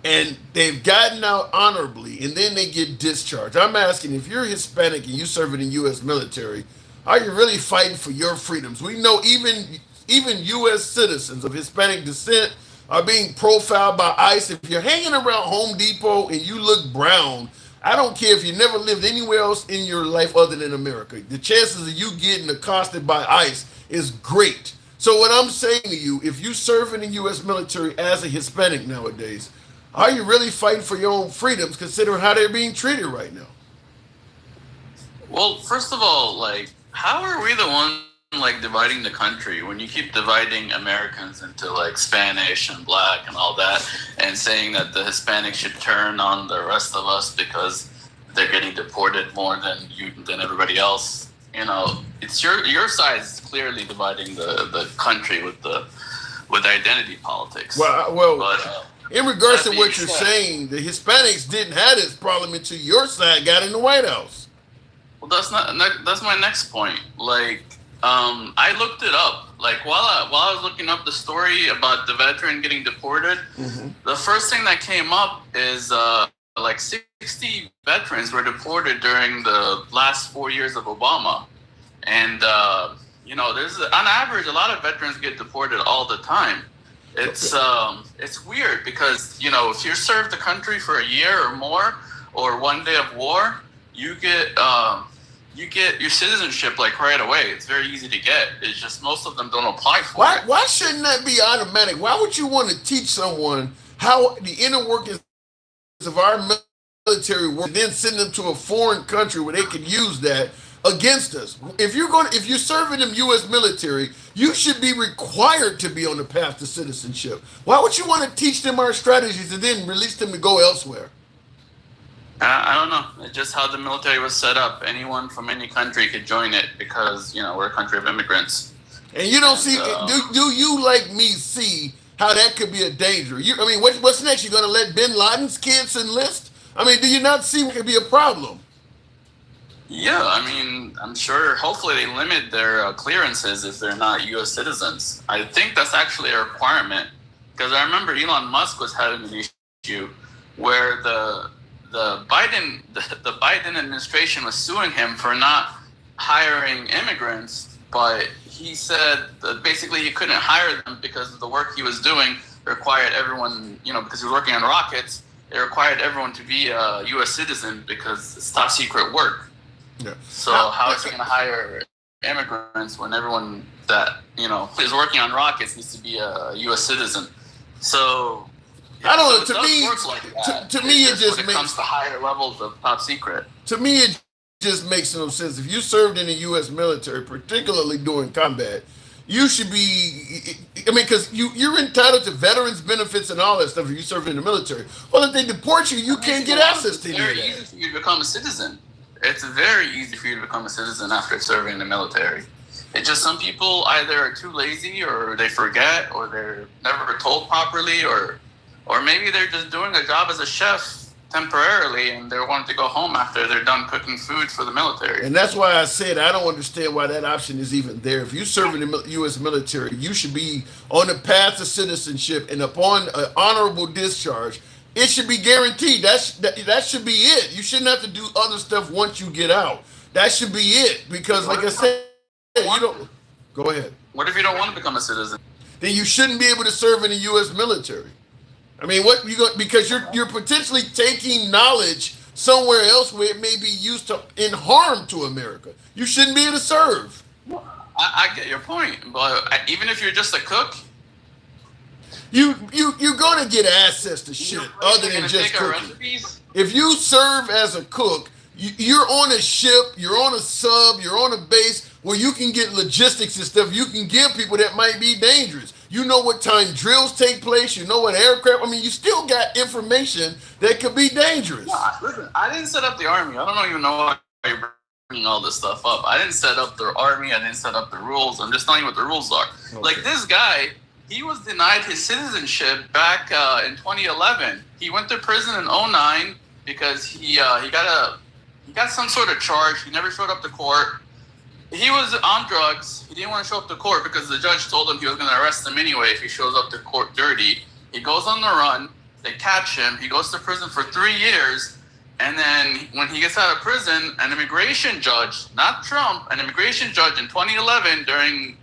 and they've gotten out honorably and then they get discharged, I'm asking, if you're Hispanic and you serve in the U.S. military, are you really fighting for your freedoms? We know even U.S. citizens of Hispanic descent are being profiled by ICE. If you're hanging around Home Depot and you look brown, I don't care if you never lived anywhere else in your life other than America. The chances of you getting accosted by ICE is great. So what I'm saying to you, if you serve in the U.S. military as a Hispanic nowadays, are you really fighting for your own freedoms considering how they're being treated right now? Well, first of all, how are we the one dividing the country when you keep dividing Americans into Spanish and black and all that, and saying that the Hispanics should turn on the rest of us because they're getting deported more than everybody else. You know, it's your side is clearly dividing the country with identity politics. Well, in regards to what you're saying, the Hispanics didn't have this problem until your side got in the White House. Well, that's my next point. Like, I looked it up. Like, while I was looking up the story about the veteran getting deported, the first thing that came up is like 60 veterans were deported during the last 4 years of Obama, and you know, there's on average a lot of veterans get deported all the time. It's weird because, you know, if you served the country for a year or more, or 1 day of war, you get your citizenship like right away. It's very easy to get. It's just most of them don't apply for it. Why shouldn't that be automatic? Why would you want to teach someone how the inner workings of our military work, and then send them to a foreign country where they can use that against us? If you're serving in U.S. military, you should be required to be on the path to citizenship. Why would you want to teach them our strategies and then release them to go elsewhere? I don't know. It's just how the military was set up. Anyone from any country could join it because, you know, we're a country of immigrants. And you don't see, do you like me see how that could be a danger? I mean, what's next? You're going to let Bin Laden's kids enlist? I mean, do you not see what could be a problem? Yeah, I mean, I'm sure, hopefully they limit their clearances if they're not U.S. citizens. I think that's actually a requirement, because I remember Elon Musk was having an issue where the Biden administration was suing him for not hiring immigrants, but he said that basically he couldn't hire them because of the work he was doing required everyone, you know, because he was working on rockets, it required everyone to be a U.S. citizen because it's top secret work. Yeah. So how is he going to hire immigrants when everyone that, you know, is working on rockets needs to be a U.S. citizen? So I don't know. so To me, like to me, it just when it makes comes to higher levels of top secret. To me, it just makes no sense. If you served in the U.S. military, particularly during combat, you should be. I mean, because you're entitled to veterans benefits and all that stuff if you serve in the military. Well, if they deport you, you can't get access to it. It's very easy for you to become a citizen. It's very easy for you to become a citizen after serving in the military. It's just some people either are too lazy, or they forget, or they're never told properly, or maybe they're just doing a job as a chef temporarily and they're wanting to go home after they're done cooking food for the military. And that's why I said I don't understand why that option is even there. If you serve in the U.S. military, you should be on the path to citizenship, and upon an honorable discharge, it should be guaranteed. That should be it. You shouldn't have to do other stuff once you get out. That should be it. Because, like I said, you don't. Go ahead. What if you don't want to become a citizen? Then you shouldn't be able to serve in the U.S. military. I mean, because you're potentially taking knowledge somewhere else where it may be used in harm to America. You shouldn't be able to serve. I get your point, but even if you're just a cook, you're gonna get access to shit other than just cooking. If you serve as a cook, you're on a ship, you're on a sub, you're on a base where you can get logistics and stuff. You can give people that might be dangerous. You know what time drills take place. You know what aircraft. I mean, you still got information that could be dangerous. No, listen, I didn't set up the army. I don't even know why you're bringing all this stuff up. I didn't set up the army. I didn't set up the rules. I'm just telling you what the rules are. Okay. Like this guy, he was denied his citizenship back in 2011. He went to prison in 2009 because he got some sort of charge. He never showed up to court. He was on drugs. He didn't want to show up to court because the judge told him he was going to arrest him anyway if he shows up to court dirty. He goes on the run. They catch him. He goes to prison for 3 years. And then when he gets out of prison, an immigration judge, not Trump, an immigration judge in 2011 during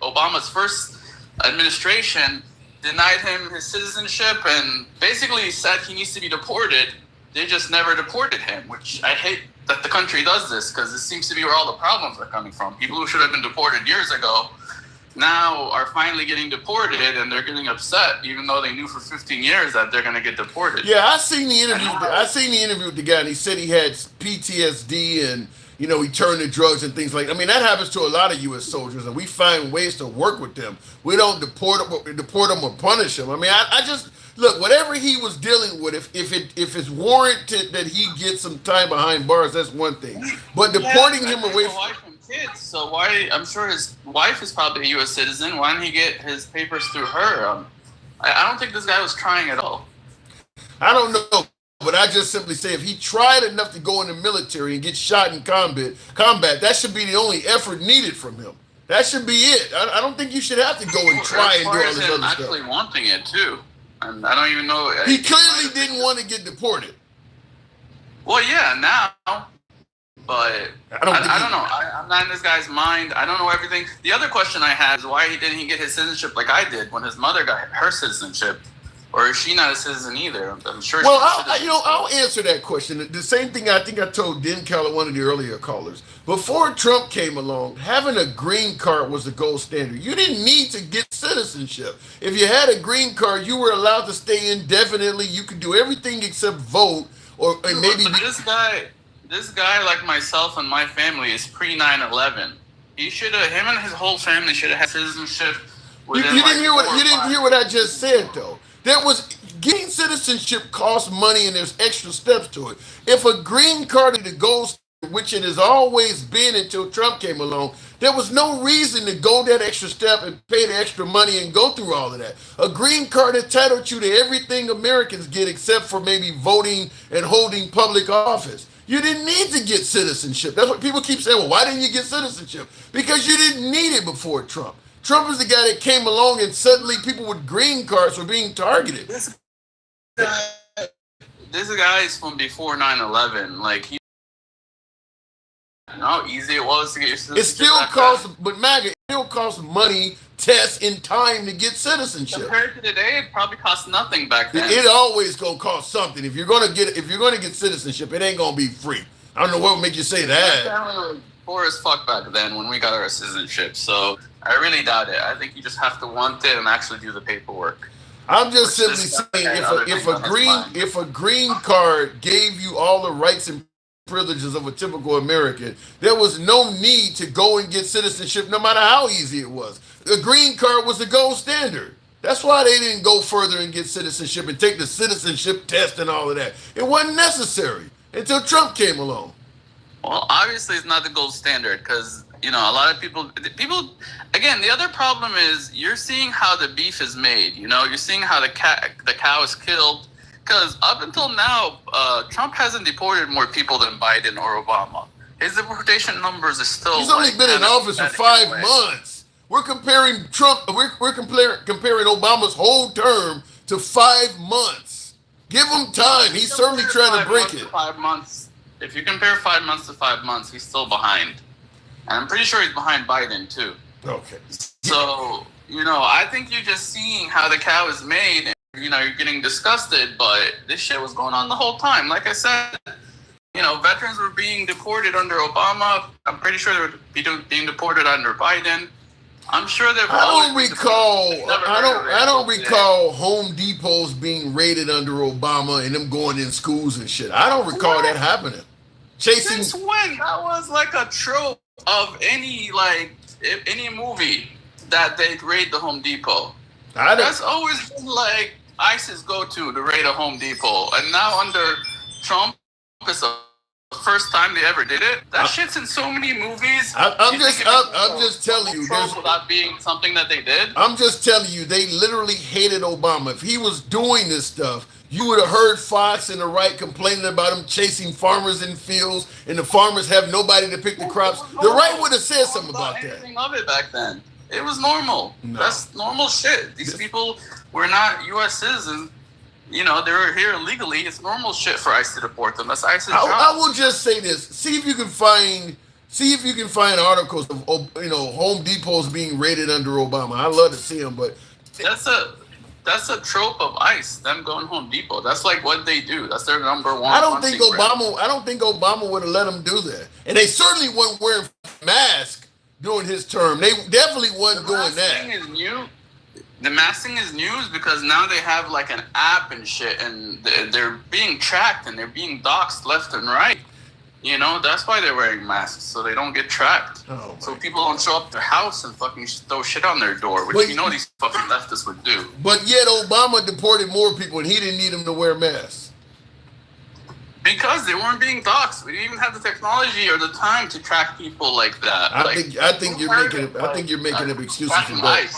Obama's first administration denied him his citizenship and basically said he needs to be deported. They just never deported him, which I hate that the country does this because it seems to be where all the problems are coming from. People who should have been deported years ago now are finally getting deported, and they're getting upset even though they knew for 15 years that they're going to get deported. Yeah, I seen the interview with the guy, and he said he had PTSD and, you know, he turned to drugs and things like that. I mean, that happens to a lot of U.S. soldiers, and we find ways to work with them. We don't deport them or punish them. I mean, I just look, whatever he was dealing with, if it's warranted that he gets some time behind bars, that's one thing. But deporting him away from wife and kids, so why? I'm sure his wife is probably a U.S. citizen. Why didn't he get his papers through her? I don't think this guy was trying at all. I don't know, but I just simply say if he tried enough to go in the military and get shot in combat, that should be the only effort needed from him. That should be it. I don't think you should have to go and try and do all this other stuff. Actually wanting it too, and I don't even know. He clearly didn't want to get deported. Well, yeah, now, but I don't know. I'm not in this guy's mind. I don't know everything. The other question I had is why didn't he get his citizenship like I did when his mother got her citizenship? Or is she not a citizen either? I'm sure. Well, I'll answer that question. The same thing I think I told Denal, one of the earlier callers. Before Trump came along, having a green card was the gold standard. You didn't need to get citizenship. If you had a green card, you were allowed to stay indefinitely. You could do everything except vote, and maybe. But this guy, like myself and my family, is pre 9/11. Him and his whole family should have had citizenship. You didn't hear what I just said though. Getting citizenship costs money and there's extra steps to it. If a green card is the gold, which it has always been until Trump came along, there was no reason to go that extra step and pay the extra money and go through all of that. A green card entitled you to everything Americans get except for maybe voting and holding public office. You didn't need to get citizenship. That's what people keep saying. Well, why didn't you get citizenship? Because you didn't need it before Trump. Trump is the guy that came along and suddenly people with green cards were being targeted. This guy is from before 9/11. Like, you know how easy it was to get your citizenship. It still costs, but MAGA, it still costs money, tests, and time to get citizenship. Compared to today, it probably cost nothing back then. It always gonna cost something. If you're gonna get citizenship, it ain't gonna be free. I don't know what would make you say that. My family poor as fuck back then when we got our citizenship, so I really doubt it. I think you just have to want it and actually do the paperwork. I'm just simply saying if a green card gave you all the rights and privileges of a typical American, there was no need to go and get citizenship no matter how easy it was. The green card was the gold standard. That's why they didn't go further and get citizenship and take the citizenship test and all of that. It wasn't necessary until Trump came along. Well, obviously it's not the gold standard because, you know, a lot of people, again, the other problem is you're seeing how the beef is made. You know, you're seeing how the cow is killed. Because up until now, Trump hasn't deported more people than Biden or Obama. His deportation numbers are still. He's only been in office for 5 months. We're comparing Trump. We're comparing Obama's whole term to 5 months. Give him time. He's certainly trying to break it. 5 months. If you compare 5 months to 5 months, he's still behind. And I'm pretty sure he's behind Biden too. Okay. So, you know, I think you're just seeing how the cow is made. And, you know, you're getting disgusted, but this shit was going on the whole time. Like I said, you know, veterans were being deported under Obama. I'm pretty sure they were being deported under Biden. I'm sure they've. I don't recall Home Depots being raided under Obama and them going in schools and shit. I don't recall that happening. Since when? That was like a trope of any movie that they'd raid the Home Depot. That's always been like ISIS go-to to raid a Home Depot. And now under Trump, it's the first time they ever did it. That shit's in so many movies. I'm just telling you. Without being something that they did. I'm just telling you, they literally hated Obama. If he was doing this stuff, you would have heard Fox and the right complaining about him chasing farmers in fields, and the farmers have nobody to pick the crops. The right would have said something about that. Anything of it back then. It was normal. No. That's normal shit. These people were not U.S. citizens. You know, they were here illegally. It's normal shit for ICE to deport them. That's ICE's job. I will just say this. See if you can find articles of, you know, Home Depots being raided under Obama. I'd love to see them, but that's a trope of ICE, them going Home Depot. That's like what they do. That's their number one. I don't think Obama would have let them do that. And they certainly weren't wearing masks during his term. They definitely wasn't doing that. The mask thing is news because now they have like an app and shit, and they're being tracked and they're being doxxed left and right. You know, that's why they're wearing masks, so they don't get tracked. Oh, so people don't show up at their house and fucking throw shit on their door, which you know these fucking leftists would do. But yet Obama deported more people and he didn't need them to wear masks. Because they weren't being doxxed. We didn't even have the technology or the time to track people like that. I think you're making up excuses for bad.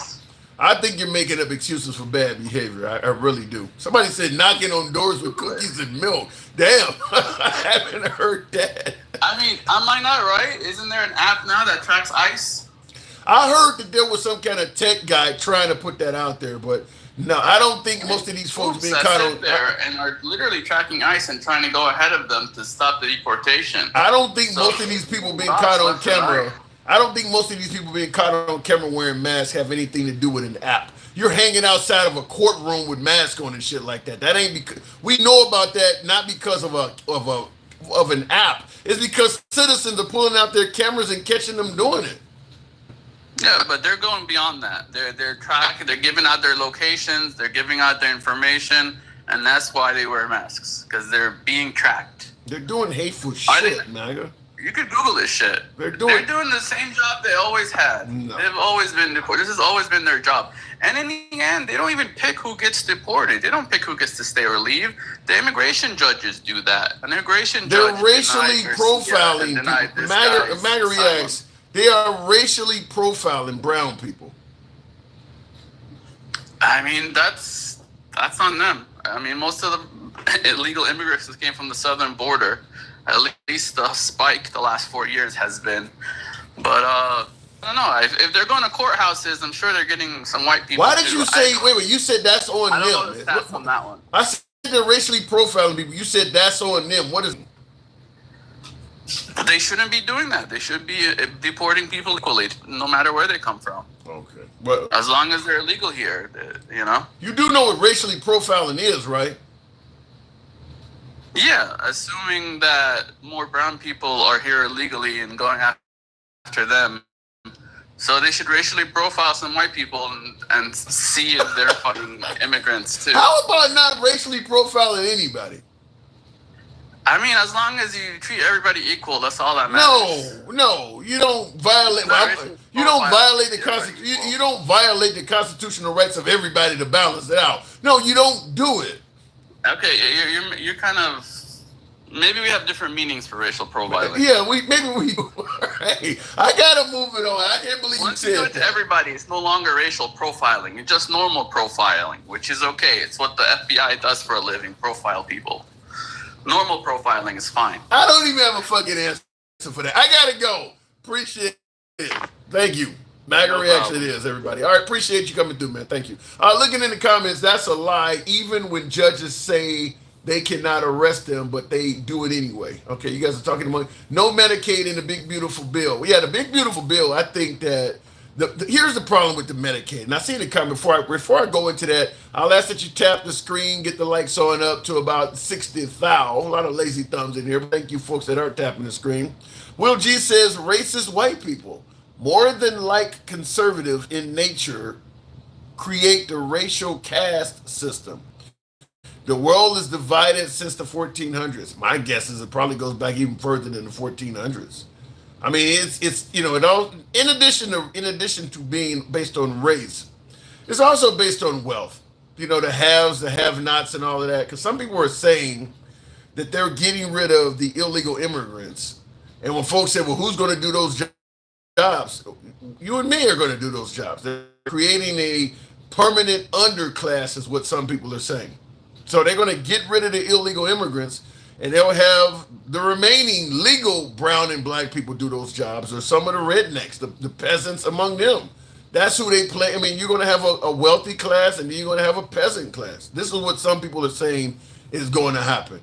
I think you're making up excuses for bad behavior. I really do. Somebody said knocking on doors with cookies and milk. Damn, I haven't heard that. I mean, am I not right? Isn't there an app now that tracks ICE? I heard that there was some kind of tech guy trying to put that out there, but no, I don't think most of these folks being caught on there and are literally tracking ICE and trying to go ahead of them to stop the deportation. I don't think most of these people being caught on camera. I don't think most of these people being caught on camera wearing masks have anything to do with an app. You're hanging outside of a courtroom with masks on and shit like that. That ain't because we know about that, not because of an app. It's because citizens are pulling out their cameras and catching them doing it. Yeah, but they're going beyond that. They're tracking. They're giving out their locations. They're giving out their information, and that's why they wear masks, because they're being tracked. They're doing hateful shit, MAGA. You could Google this shit. They're doing the same job they always had. No. They've always been deported. This has always been their job. And in the end, they don't even pick who gets deported. They don't pick who gets to stay or leave. The immigration judges do that. An immigration judge racially profiling people. MAGA reacts. They are racially profiling brown people. I mean, that's on them. I mean, most of the illegal immigrants that came from the southern border, at least the spike the last 4 years has been. But I don't know. If they're going to courthouses, I'm sure they're getting some white people. Why did you say? Wait. You said that's on them. I don't know the stats on that one. I said they're racially profiling people. You said that's on them. What is? They shouldn't be doing that. They should be deporting people equally, no matter where they come from. Okay. Well, as long as they're illegal here, you know. You do know what racially profiling is, right? Yeah, assuming that more brown people are here illegally and going after them. So they should racially profile some white people and see if they're fucking immigrants too. How about not racially profiling anybody? I mean, as long as you treat everybody equal, that's all that matters. No, you don't violate. You don't violate the Constitution. You don't violate the constitutional rights of everybody to balance it out. No, you don't do it. Okay, you're kind of. Maybe we have different meanings for racial profiling. Yeah, maybe we. Hey, I gotta move it on. I can't believe Once you you said do it to everybody, it's no longer racial profiling. It's just normal profiling, which is okay. It's what the FBI does for a living: profile people. Normal profiling is fine. I don't even have a fucking answer for that. I gotta go. Appreciate it. Thank you. MAGA reaction it is, everybody. All right, appreciate you coming through, man. Thank you. Looking in the comments, that's a lie. Even when judges say they cannot arrest them, but they do it anyway. Okay, you guys are talking about no Medicaid in the big beautiful bill. Yeah, the big beautiful bill. I think that here's the problem with the Medicaid. And I see the comment before I go into that. I'll ask that you tap the screen, get the likes on up to about 60,000. A lot of lazy thumbs in here. But thank you, folks that are tapping the screen. Will G says racist white people, more than like conservative in nature, create the racial caste system. The world is divided since the 1400s. My guess is it probably goes back even further than the 1400s. I mean, it's you know, it all in addition to being based on race, it's also based on wealth. You know, the haves, the have-nots, and all of that. Because some people are saying that they're getting rid of the illegal immigrants, and when folks say, "Well, who's going to do those jobs?" You and me are going to do those jobs. They're creating a permanent underclass, is what some people are saying. So they're going to get rid of the illegal immigrants. And they'll have the remaining legal brown and black people do those jobs, or some of the rednecks, the peasants among them. That's who they play. I mean, you're going to have a wealthy class, and then you're going to have a peasant class. This is what some people are saying is going to happen.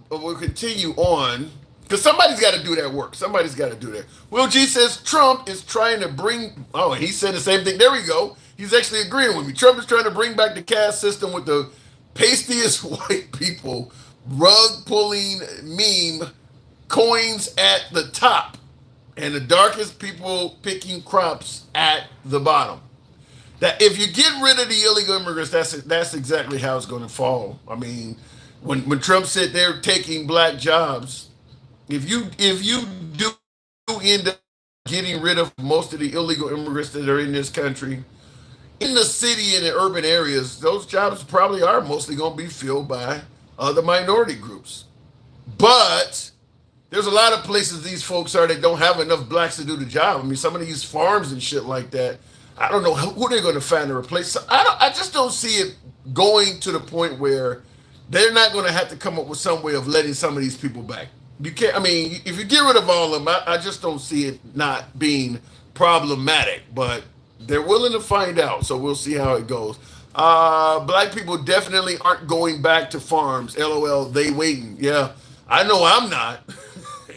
We'll continue on, because somebody's got to do that work. Somebody's got to do that. Will G says Trump is trying to bring, he said the same thing. There we go. He's actually agreeing with me. Trump is trying to bring back the caste system with the pastiest white people, rug pulling meme, coins at the top, and the darkest people picking crops at the bottom. That if you get rid of the illegal immigrants, that's exactly how it's going to fall. I mean, When Trump said they're taking black jobs, if you do end up getting rid of most of the illegal immigrants that are in this country, in the city and the urban areas, those jobs probably are mostly going to be filled by other minority groups. But there's a lot of places these folks are that don't have enough blacks to do the job. I mean, some of these farms and shit like that, I don't know who they're going to find to replace. So I just don't see it going to the point where they're not going to have to come up with some way of letting some of these people back. You can't. I mean, if you get rid of all of them, I just don't see it not being problematic. But they're willing to find out, so we'll see how it goes. Black people definitely aren't going back to farms. LOL. They waiting. Yeah, I know I'm not.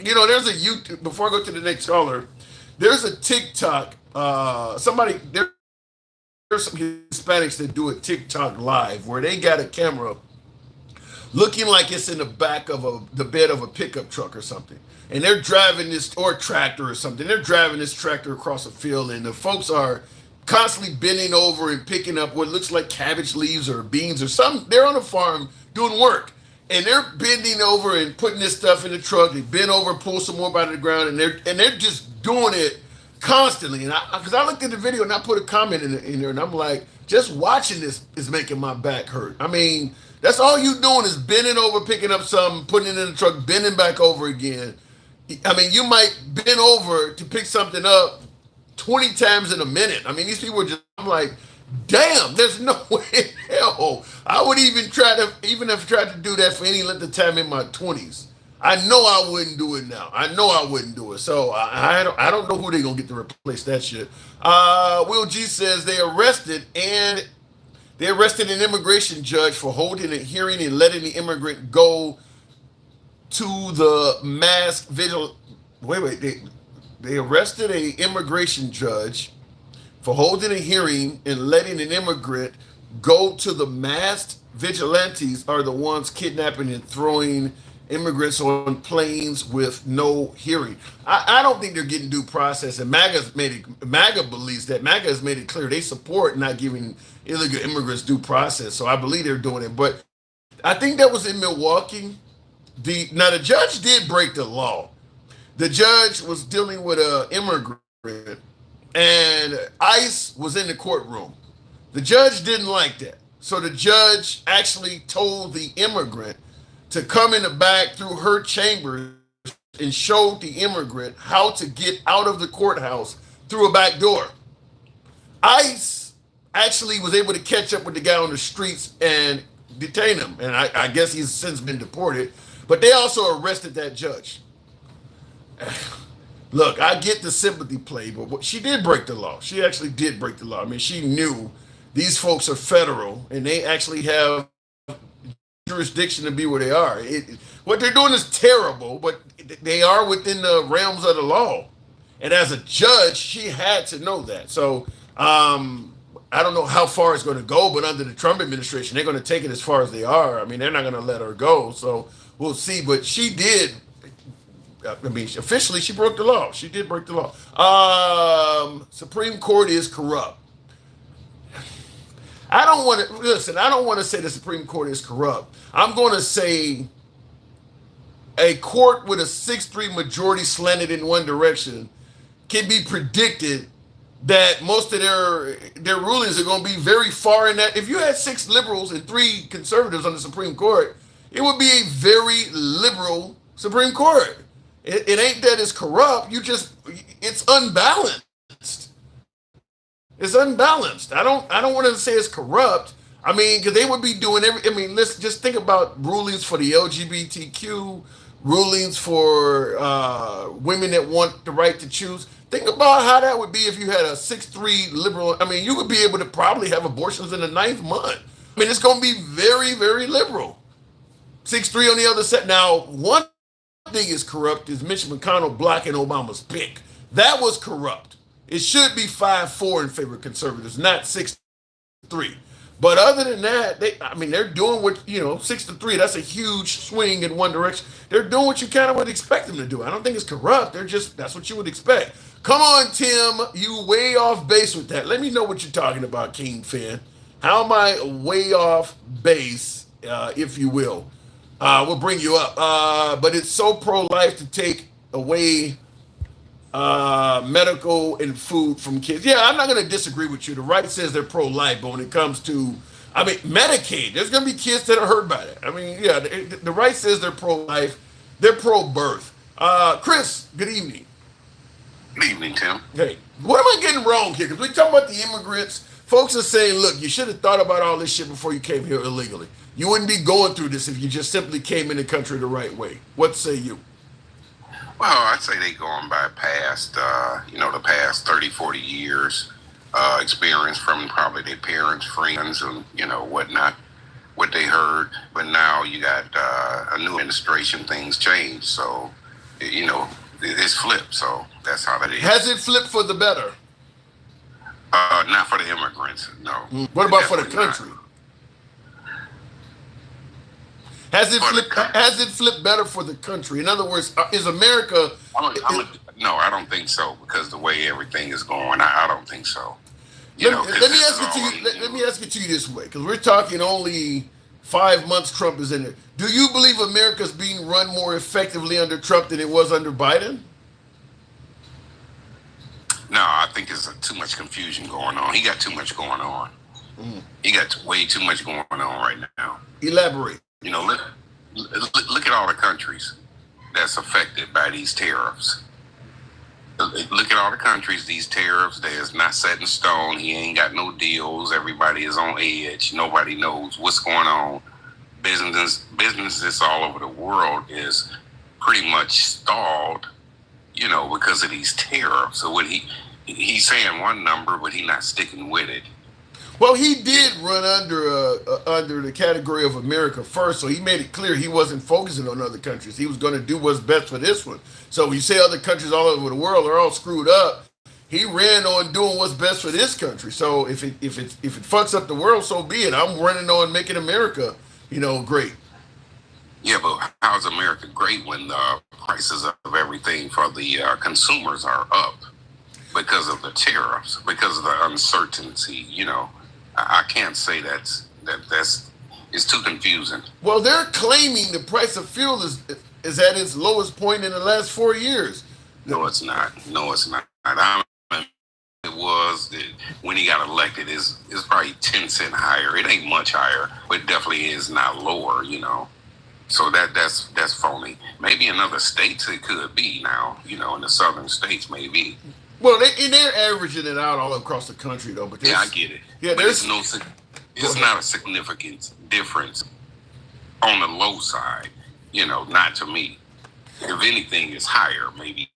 You know, there's a YouTube. Before I go to the next caller, there's a TikTok. There's some Hispanics that do a TikTok live where they got a camera looking like it's in the back of the bed of a pickup truck or something. And they're driving this, or tractor or something. They're driving this tractor across a field, and the folks are constantly bending over and picking up what looks like cabbage leaves or beans or something. They're on a farm doing work, and they're bending over and putting this stuff in the truck. They bend over and pull some more out of the ground, and they're just doing it constantly. And because I looked at the video and I put a comment in there, and I'm like, just watching this is making my back hurt. I mean, that's all you doing is bending over, picking up something, putting it in the truck, bending back over again. I mean, you might bend over to pick something up 20 times in a minute. I mean, these people are just, I'm like, damn, there's no way in hell I would even if I tried to do that for any length of time in my 20s. I know I wouldn't do it now. I know I wouldn't do it. So I don't know who they're going to get to replace that shit. Will G says they arrested an immigration judge for holding a hearing and letting the immigrant go to the mass vigil. They arrested an immigration judge for holding a hearing and letting an immigrant go to the masked vigilantes are the ones kidnapping and throwing immigrants on planes with no hearing. I don't think they're getting due process, and MAGA believes that. MAGA has made it clear they support not giving illegal immigrants due process, so I believe they're doing it. But I think that was in Milwaukee. Now the judge did break the law. The judge was dealing with an immigrant, and ICE was in the courtroom. The judge didn't like that, so the judge actually told the immigrant to come in the back through her chambers and showed the immigrant how to get out of the courthouse through a back door. ICE actually was able to catch up with the guy on the streets and detain him, and I guess he's since been deported, but they also arrested that judge. Look, I get the sympathy play, but she did break the law. She actually did break the law. I mean, she knew these folks are federal, and they actually have jurisdiction to be where they are. What they're doing is terrible, but they are within the realms of the law. And as a judge, she had to know that. So I don't know how far it's going to go, but under the Trump administration, they're going to take it as far as they are. I mean, they're not going to let her go. So we'll see. But she did. I mean, officially, she broke the law. She did break the law. Supreme Court is corrupt. I don't want to say the Supreme Court is corrupt. I'm going to say a court with a 6-3 majority slanted in one direction can be predicted that most of their rulings are going to be very far in that. If you had 6 liberals and 3 conservatives on the Supreme Court, it would be a very liberal Supreme Court. It ain't that it's corrupt. It's unbalanced. It's unbalanced. I don't want to say it's corrupt. I mean, because they would be doing let's just think about rulings for the LGBTQ, rulings for women that want the right to choose. Think about how that would be if you had a 6-3 liberal. I mean, you would be able to probably have abortions in the 9th month. I mean, it's going to be very, very liberal. 6-3 on the other side. Now, one thing is corrupt is Mitch McConnell blocking Obama's pick. That was corrupt. It should be 5-4 in favor of conservatives, not 6-3. But other than that, they're doing what, 6-3, that's a huge swing in one direction. They're doing what you kind of would expect them to do. I don't think it's corrupt. That's what you would expect. Come on, Tim. You way off base with that. Let me know what you're talking about, King Fan. How am I way off base, if you will? We'll bring you up. But it's so pro-life to take away medical and food from kids. Yeah, I'm not going to disagree with you. The right says they're pro-life, but when it comes to, I mean, Medicaid, there's going to be kids that are hurt by that. I mean, yeah, the right says they're pro-life, they're pro-birth. Chris, good evening. Good evening, Tim. Hey, what am I getting wrong here? Because we're talking about the immigrants. Folks are saying, look, you should have thought about all this shit before you came here illegally. You wouldn't be going through this if you just simply came in the country the right way. What say you? Well, I'd say they going by past, the past 30, 40 years experience from probably their parents, friends, and, whatnot, what they heard. But now you got a new administration, things change. So, it's flipped. So that's how that is. Has it flipped for the better? Not for the immigrants, no. What about for the country? Has it flipped better for the country? In other words, is America? No, I don't think so, because the way everything is going, I don't think so. Let me ask it to you this way, because we're talking only 5 months Trump is in there. Do you believe America's being run more effectively under Trump than it was under Biden? No, I think there's too much confusion going on. He got too much going on. He got way too much going on right now. Elaborate. Look at all the countries that's affected by these tariffs. Look at all the countries, these tariffs, there's not set in stone. He ain't got no deals. Everybody is on edge. Nobody knows what's going on. Businesses all over the world is pretty much stalled, because of these tariffs. So what he's saying one number, but he's not sticking with it. Well, he did run under the category of America first, so he made it clear he wasn't focusing on other countries. He was going to do what's best for this one. So when you say other countries all over the world are all screwed up, he ran on doing what's best for this country. So if it fucks up the world, so be it. I'm running on making America, great. Yeah, but how's America great when the prices of everything for the consumers are up because of the tariffs, because of the uncertainty? I can't say that's it's too confusing. Well, they're claiming the price of fuel is at its lowest point in the last 4 years. No, it's not. It was when he got elected. It's probably 10 cents higher. It ain't much higher, but it definitely is not lower. So that's phony. Maybe in other states it could be now. In the southern states maybe. Well, they're averaging it out all across the country, though. But yeah, I get it. Yeah, but it's not a significant difference on the low side. Not to me. If anything, it's higher, maybe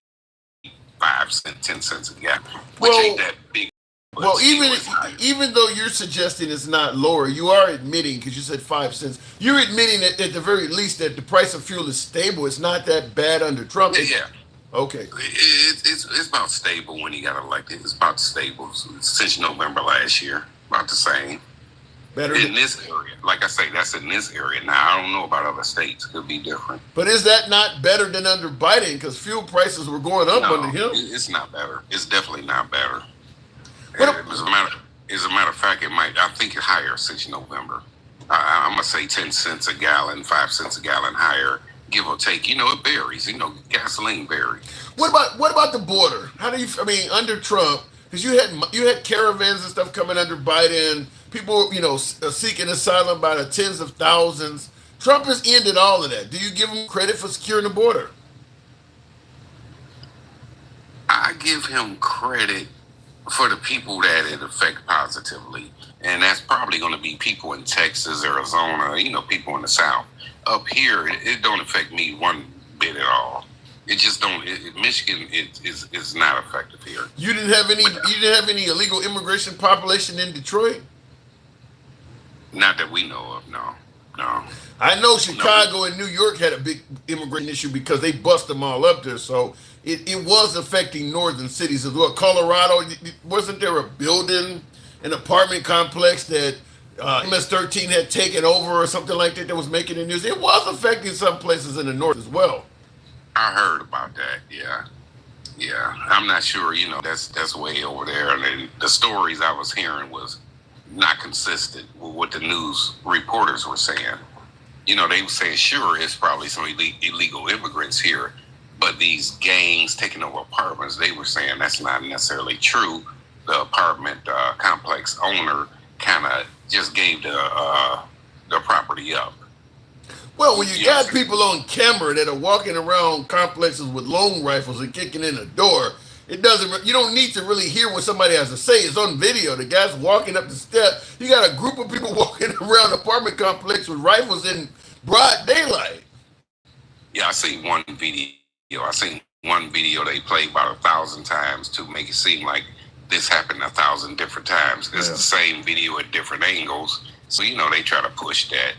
5 cents, 10 cents a gallon, which ain't that big. Well, even though you're suggesting it's not lower, you are admitting, because you said 5 cents, you're admitting that at the very least that the price of fuel is stable. It's not that bad under Trump. Yeah. Okay. It's about stable when he got elected. It's about stable since November last year. About the same. Better in this area. Like I say, that's in this area. Now, I don't know about other states. It could be different. But is that not better than under Biden? Because fuel prices were going up under him. It's not better. It's definitely not better. As a matter of fact, I think it's higher since November. I'm going to say 10 cents a gallon, 5 cents a gallon higher, give or take. It varies. Gasoline varies. What about the border? How do you? Under Trump, because you had caravans and stuff coming under Biden. People, seeking asylum by the tens of thousands. Trump has ended all of that. Do you give him credit for securing the border? I give him credit for the people that it affects positively, and that's probably going to be people in Texas, Arizona, people in the South. Up here, it don't affect me one bit at all. It just don't. Michigan is not effective here. You didn't have any illegal immigration population in Detroit? Not that we know of. No. I know Chicago and New York had a big immigration issue because they bust them all up there. So it was affecting northern cities as well. Colorado, wasn't there a building, an apartment complex that MS-13 had taken over or something like that was making the news? It was affecting some places in the north as well. I heard about that. Yeah. I'm not sure. That's way over there. And the stories I was hearing was not consistent with what the news reporters were saying. They were saying, sure, it's probably some illegal immigrants here, but these gangs taking over apartments, they were saying that's not necessarily true. The apartment complex owner kind of just gave the property up. Well, when you got people on camera that are walking around complexes with long rifles and kicking in the door, it doesn't. You don't need to really hear what somebody has to say. It's on video. The guy's walking up the step. You got a group of people walking around the apartment complex with rifles in broad daylight. Yeah, I seen one video. They played about 1,000 times to make it seem like this happened 1,000 different times. It's the same video at different angles. So, they try to push that.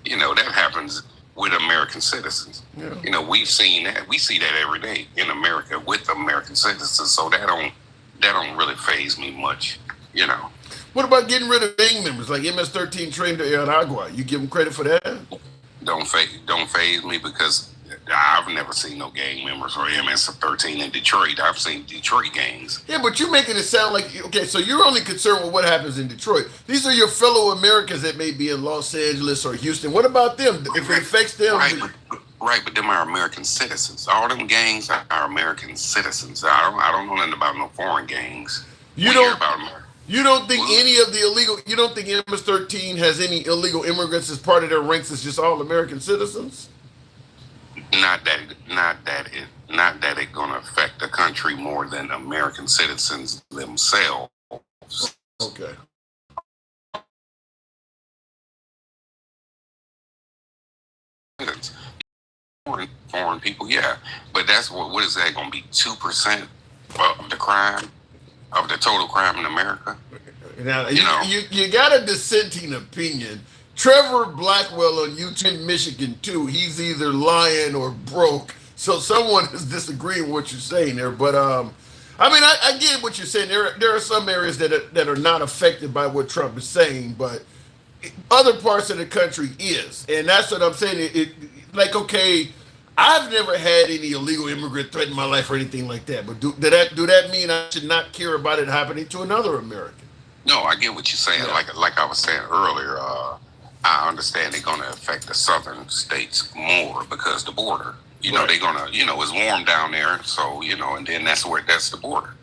That happens with American citizens. Yeah. We've seen that. We see that every day in America with American citizens. So that don't really faze me much. What about getting rid of gang members like MS-13 trained to Aragua? You give them credit for that? Don't faze me because I've never seen no gang members for MS-13 in Detroit. I've seen Detroit gangs. Yeah, but you're making it sound like, okay, so you're only concerned with what happens in Detroit. These are your fellow Americans that may be in Los Angeles or Houston. What about them? If it affects them? Right, but them are American citizens. All them gangs are American citizens. I don't know nothing about no foreign gangs. You don't think any of the illegal, you don't think MS-13 has any illegal immigrants as part of their ranks? It's just all American citizens? Not that it's gonna affect the country more than American citizens themselves. Okay. Foreign people, yeah, but that's what is that gonna be? 2% of the crime, of the total crime in America? Now you got a dissenting opinion. Trevor Blackwell on YouTube Michigan too. He's either lying or broke. So someone is disagreeing with what you're saying there. But I get what you're saying. There are some areas that are not affected by what Trump is saying, but other parts of the country is, and that's what I'm saying. Okay, I've never had any illegal immigrant threaten my life or anything like that. But do that mean I should not care about it happening to another American? No, I get what you're saying. Yeah. Like I was saying earlier. I understand they're going to affect the southern states more because the border. They're going to, it's warm down there. So, and then that's the border.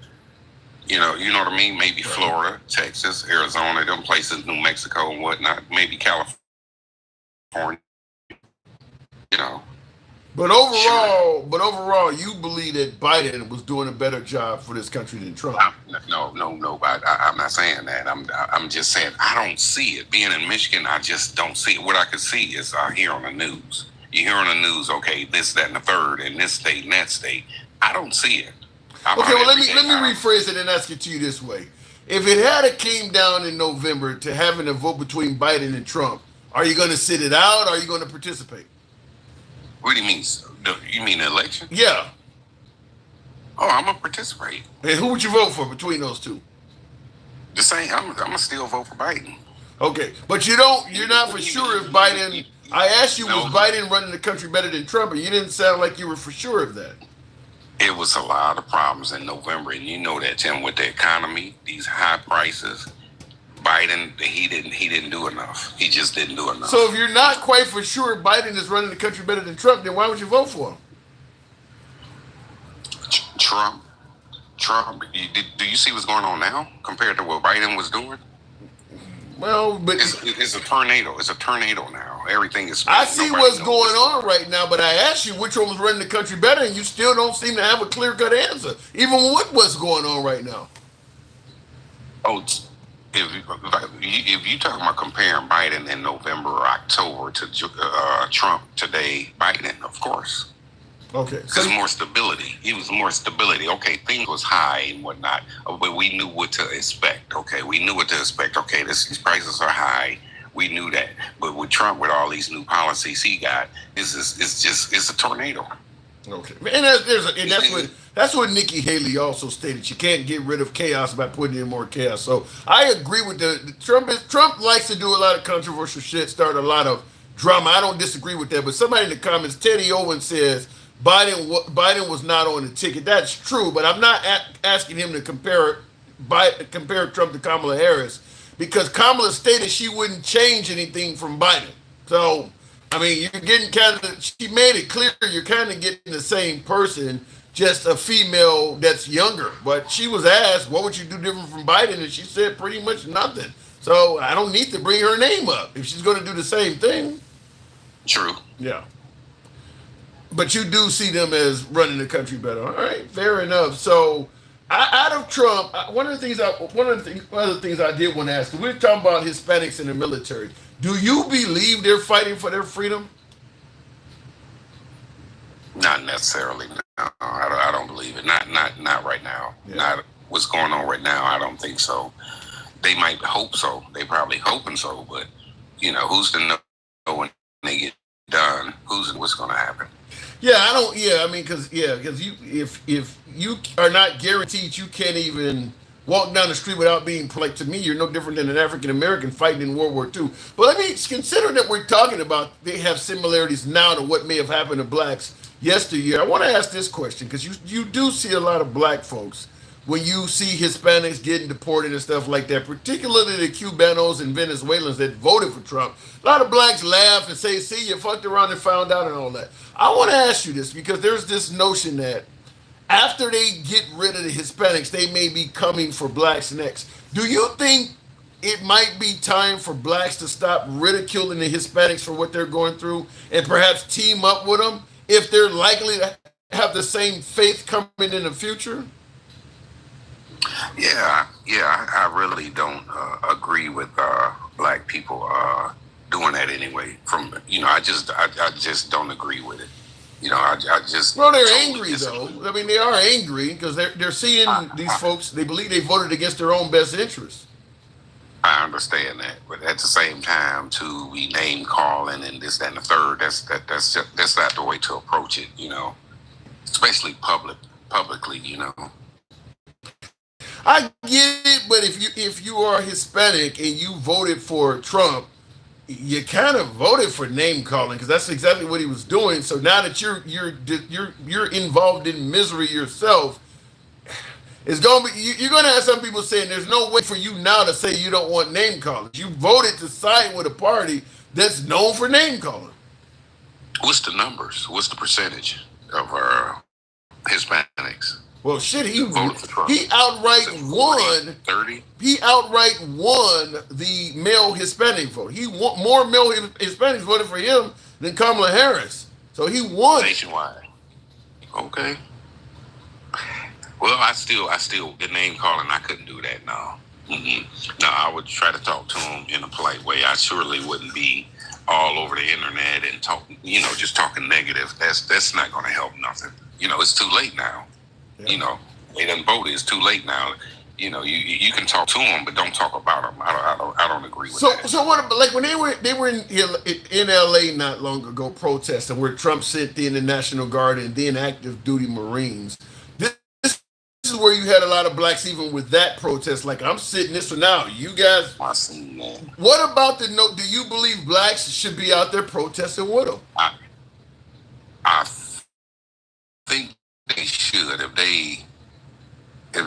You know what I mean? Maybe Florida, Texas, Arizona, them places, New Mexico and whatnot. Maybe California. But overall, you believe that Biden was doing a better job for this country than Trump. No. I'm not saying that. I'm just saying I don't see it. Being in Michigan, I just don't see it. What I can see is I hear on the news. You hear on the news, okay, this, that, and the third, in this state and that state. I don't see it. Okay, well, let me rephrase it and ask it to you this way. If it had came down in November to having a vote between Biden and Trump, are you going to sit it out or are you going to participate? What do you mean? You mean the election? Yeah. Oh, I'm going to participate. And who would you vote for between those two? The same. I'm going to still vote for Biden. Okay, but you're not for sure if Biden, I asked you, was Biden running the country better than Trump, and you didn't sound like you were for sure of that. It was a lot of problems in November, and you know that, Tim, with the economy, these high prices, Biden, he didn't do enough. He just didn't do enough. So if you're not quite for sure Biden is running the country better than Trump, then why would you vote for him? Trump. Do you see what's going on now compared to what Biden was doing? Well, but it's a tornado. It's a tornado now. Everything is. I see what's going on right now, but I asked you which one was running the country better, and you still don't seem to have a clear-cut answer, even with what's going on right now. Oh, if you talking about comparing Biden in November or October to Trump today, Biden, of course. Okay. Because more stability. He was more stability. Okay, things was high and whatnot, but we knew what to expect. Okay, we knew what to expect. Okay, these prices are high. We knew that. But with Trump, with all these new policies he got, it's a tornado. Okay, and that's what Nikki Haley also stated. You can't get rid of chaos by putting in more chaos. So I agree with Trump likes to do a lot of controversial shit, start a lot of drama. I don't disagree with that. But somebody in the comments, Teddy Owen says Biden was not on the ticket. That's true, but I'm not asking him to compare Trump to Kamala Harris because Kamala stated she wouldn't change anything from Biden. So I mean, you're getting kind of, she made it clear you're kind of getting the same person, just a female that's younger. But she was asked, what would you do different from Biden? And she said pretty much nothing. So I don't need to bring her name up if she's going to do the same thing. True. Yeah. But you do see them as running the country better. All right, fair enough. So out of Trump, one of the other things I did want to ask, we're talking about Hispanics in the military. Do you believe they're fighting for their freedom? Not necessarily. No, I don't believe it. Not right now. Yeah. Not what's going on right now. I don't think so. They might hope so. They probably hoping so, but who's to know when they get done? What's going to happen? Yeah, I don't. Yeah, I mean, because you, if you are not guaranteed, you can't even walk down the street without being like. To me, you're no different than an African American fighting in World War II. But let me consider that we're talking about they have similarities now to what may have happened to blacks yesteryear. I want to ask this question because you do see a lot of black folks when you see Hispanics getting deported and stuff like that, particularly the Cubanos and Venezuelans that voted for Trump. A lot of blacks laugh and say, see, you fucked around and found out and all that. I want to ask you this because there's this notion that after they get rid of the Hispanics, they may be coming for blacks next. Do you think it might be time for blacks to stop ridiculing the Hispanics for what they're going through and perhaps team up with them if they're likely to have the same faith coming in the future? Yeah, I really don't agree with black people doing that anyway. I just don't agree with it. I just. Well, they're angry though. I mean, they are angry because they're seeing these folks. They believe they voted against their own best interests. I understand that, but at the same time, to be name calling and this, that, and the third, that's not the way to approach it. Especially publicly. I get it, but if you are Hispanic and you voted for Trump, you kind of voted for name calling because that's exactly what he was doing. So now that you're involved in misery yourself, it's gonna be you're gonna have some people saying there's no way for you now to say you don't want name calling. You voted to side with a party that's known for name calling. What's the numbers? What's the percentage of Hispanics? Well, shit, he outright won. 30. He outright won the male Hispanic vote. He won more male Hispanics voted for him than Kamala Harris. So he won nationwide. Okay. Well, I still the name calling. I couldn't do that. No. No, I would try to talk to him in a polite way. I surely wouldn't be all over the internet and talk. Just talking negative. That's not going to help nothing. It's too late now. Yeah. They done voted. It's too late now. You can talk to them, but don't talk about them. I don't agree with that. So what? Like when they were in LA not long ago protesting, where Trump sent in the National Guard and then active duty Marines. This is where you had a lot of blacks even with that protest. Like I'm sitting this one now. You guys. I seen that. What about the note? Do you believe blacks should be out there protesting with them? I think they should if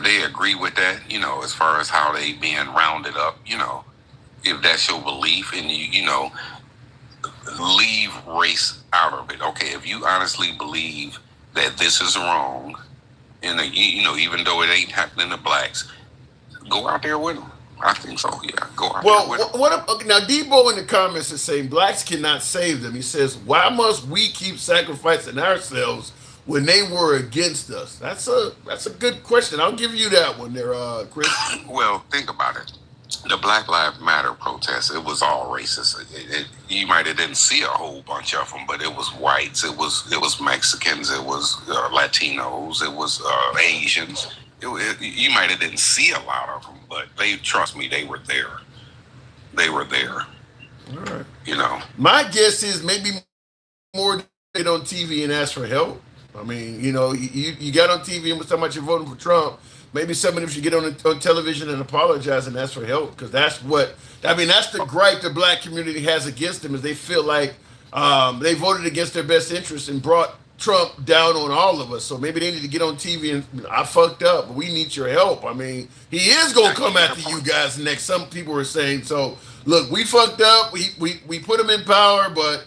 they agree with that, as far as how they being rounded up, if that's your belief and leave race out of it. Okay, if you honestly believe that this is wrong, and even though it ain't happening to blacks, go out there with them. I think so. Yeah, go out there with them. Now Debo in the comments is saying blacks cannot save them. He says, why must we keep sacrificing ourselves when they were against us? That's a good question. I'll give you that one there, Chris. Well, think about it. The Black Lives Matter protests, it was all racist. You might have didn't see a whole bunch of them, but it was whites, it was Mexicans, it was Latinos, it was Asians. You might have didn't see a lot of them, but trust me, they were there. They were there. All right. My guess is maybe more get on TV and ask for help. I mean, you got on TV and was talking about you're voting for Trump. Maybe somebody should get on television and apologize and ask for help because that's the gripe the black community has against them is they feel like they voted against their best interests and brought Trump down on all of us. So maybe they need to get on TV and I fucked up, but we need your help. I mean, he is going to come after you guys next. Some people are saying, so look, we fucked up. We put him in power, but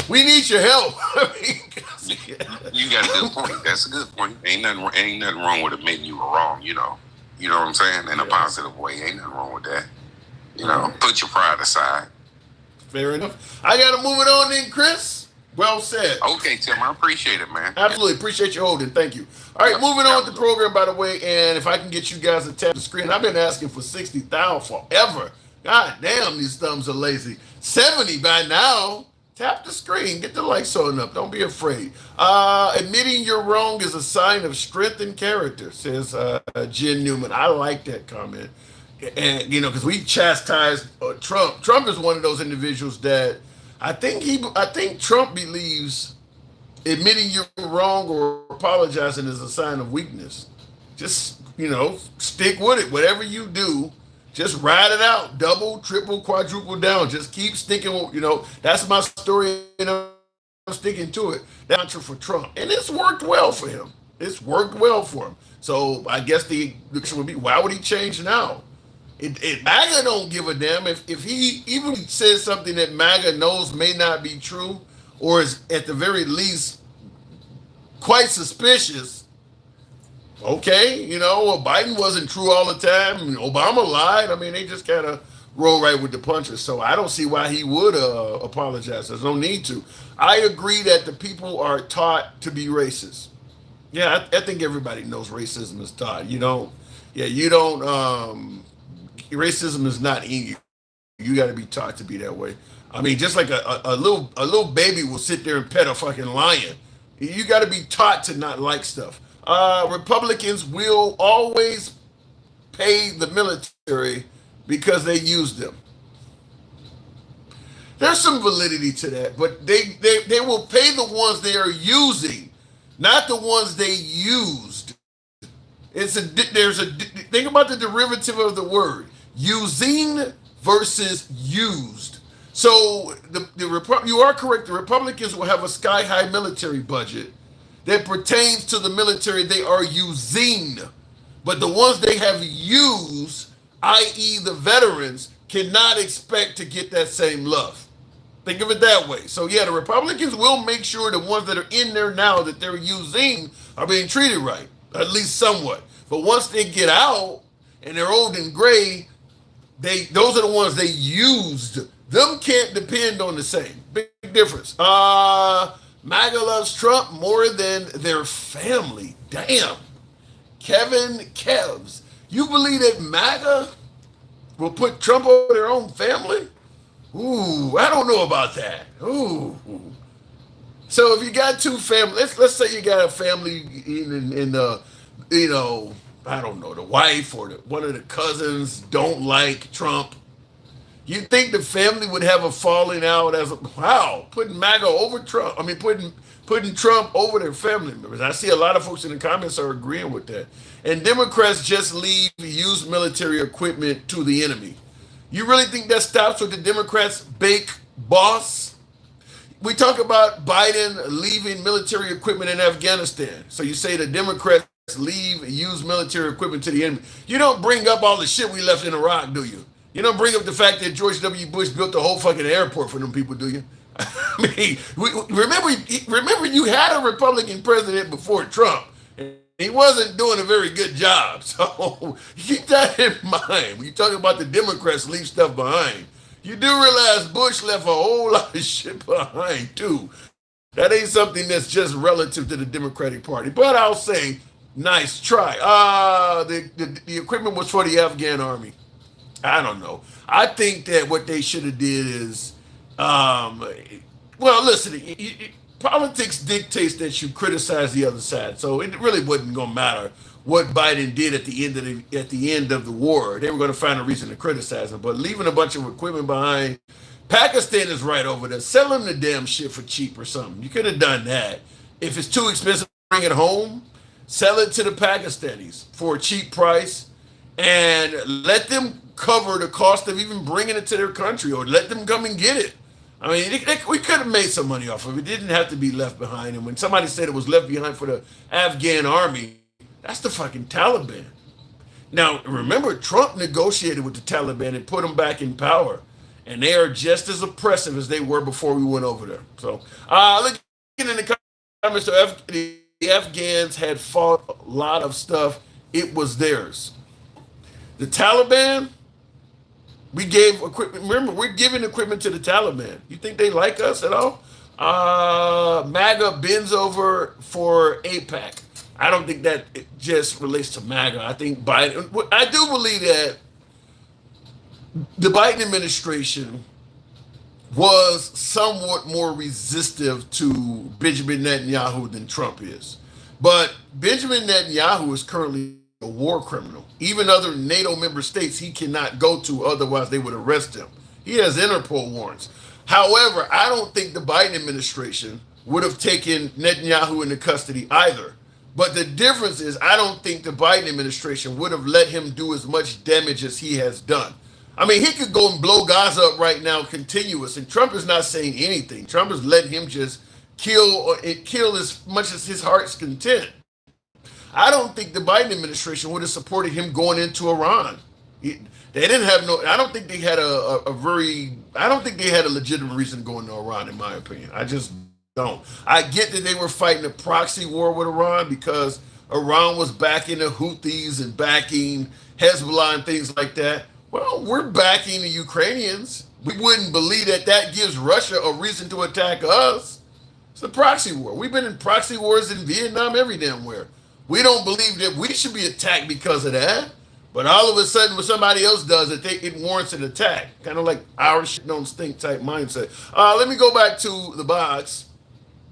We need your help. I mean, You got a good point. That's a good point. Ain't nothing wrong with admitting you were wrong. You know what I'm saying? In a positive way, ain't nothing wrong with that. Put your pride aside. Fair enough. I got to move it on then, Chris. Well said. Okay, Tim, I appreciate it, man. Absolutely. Appreciate you holding. Thank you. All right, moving on with the program, by the way, and if I can get you guys to tap the screen. I've been asking for 60,000 forever. God damn, these thumbs are lazy. 70 by now. Tap the screen. Get the likes on up. Don't be afraid. Admitting you're wrong is a sign of strength and character, says Jen Newman. I like that comment. And, because we chastised Trump. Trump is one of those individuals that I think Trump believes admitting you're wrong or apologizing is a sign of weakness. Just, stick with it. Whatever you do, just ride it out. Double, triple, quadruple down. Just keep sticking. That's my story, and I'm sticking to it. That's mantra for Trump. And it's worked well for him. It's worked well for him. So I guess the question would be, why would he change now? MAGA don't give a damn if he even says something that MAGA knows may not be true or is at the very least quite suspicious. Okay, Biden wasn't true all the time. Obama lied. I mean, they just kind of roll right with the punches. So I don't see why he would apologize. There's no need to. I agree that the people are taught to be racist. Yeah, I think everybody knows racism is taught. Racism is not in you. You got to be taught to be that way. I mean, just like a little baby will sit there and pet a fucking lion. You got to be taught to not like stuff. Republicans will always pay the military because they use them. There's some validity to that, but they will pay the ones they are using, not the ones they used. Think about the derivative of the word. Using versus used. So you are correct. The Republicans will have a sky-high military budget that pertains to the military they are using. But the ones they have used, i.e. the veterans, cannot expect to get that same love. Think of it that way. So yeah, the Republicans will make sure the ones that are in there now that they're using are being treated right, at least somewhat. But once they get out and they're old and gray, those are the ones they used. Them can't depend on the same. Big difference. MAGA loves Trump more than their family. Damn. Kevin Kevs. You believe that MAGA will put Trump over their own family? Ooh, I don't know about that. Ooh. So if you got two families, let's say you got a family in I don't know, the wife or one of the cousins don't like Trump. You think the family would have a falling out putting MAGA over Trump? I mean, putting Trump over their family members. I see a lot of folks in the comments are agreeing with that. And Democrats just leave used military equipment to the enemy. You really think that stops with the Democrats' big boss? We talk about Biden leaving military equipment in Afghanistan. So you say the Democrats leave used military equipment to the enemy. You don't bring up all the shit we left in Iraq, do you? You don't bring up the fact that George W. Bush built the whole fucking airport for them people, do you? I mean, remember you had a Republican president before Trump. He wasn't doing a very good job. So keep that in mind. When you talk about the Democrats leave stuff behind, you do realize Bush left a whole lot of shit behind too. That ain't something that's just relative to the Democratic Party. But I'll say, nice try. The equipment was for the Afghan army. I don't know. I think that what they should have did is, listen, politics dictates that you criticize the other side. So it really wasn't going to matter what Biden did at the end of the war. They were going to find a reason to criticize him. But leaving a bunch of equipment behind, Pakistan is right over there. Sell them the damn shit for cheap or something. You could have done that. If it's too expensive to bring it home, sell it to the Pakistanis for a cheap price and let them cover the cost of even bringing it to their country, or let them come and get it. I mean, we could have made some money off of it. It didn't have to be left behind. And when somebody said it was left behind for the Afghan army, that's the fucking Taliban. Now, remember, Trump negotiated with the Taliban and put them back in power. and they are just as oppressive as they were before we went over there. So, looking in the comments, the Afghans had fought a lot of stuff. It was theirs. The Taliban, we gave equipment. Remember, we're giving equipment to the Taliban. You think they like us at all? MAGA bends over for APAC. I don't think that it just relates to MAGA. I think Biden, I do believe that the Biden administration was somewhat more resistive to Benjamin Netanyahu than Trump is. But Benjamin Netanyahu is currently a war criminal. Even other NATO member states he cannot go to, otherwise they would arrest him. He has Interpol warrants. However, I don't think the Biden administration would have taken Netanyahu into custody either. But the difference is I don't think the Biden administration would have let him do as much damage as he has done. I mean, he could go and blow Gaza up right now continuous, and Trump is not saying anything. Trump is letting him just kill as much as his heart's content. I don't think the Biden administration would have supported him going into Iran. They didn't have no. I don't think they had I don't think they had a legitimate reason to go into Iran, in my opinion. I just don't. I get that they were fighting a proxy war with Iran because Iran was backing the Houthis and backing Hezbollah and things like that. Well, we're backing the Ukrainians. We wouldn't believe that that gives Russia a reason to attack us. It's a proxy war. We've been in proxy wars in Vietnam every damn where. We don't believe that we should be attacked because of that. But all of a sudden, when somebody else does it, it warrants an attack. Kind of like our shit don't stink type mindset. Let me go back to the box.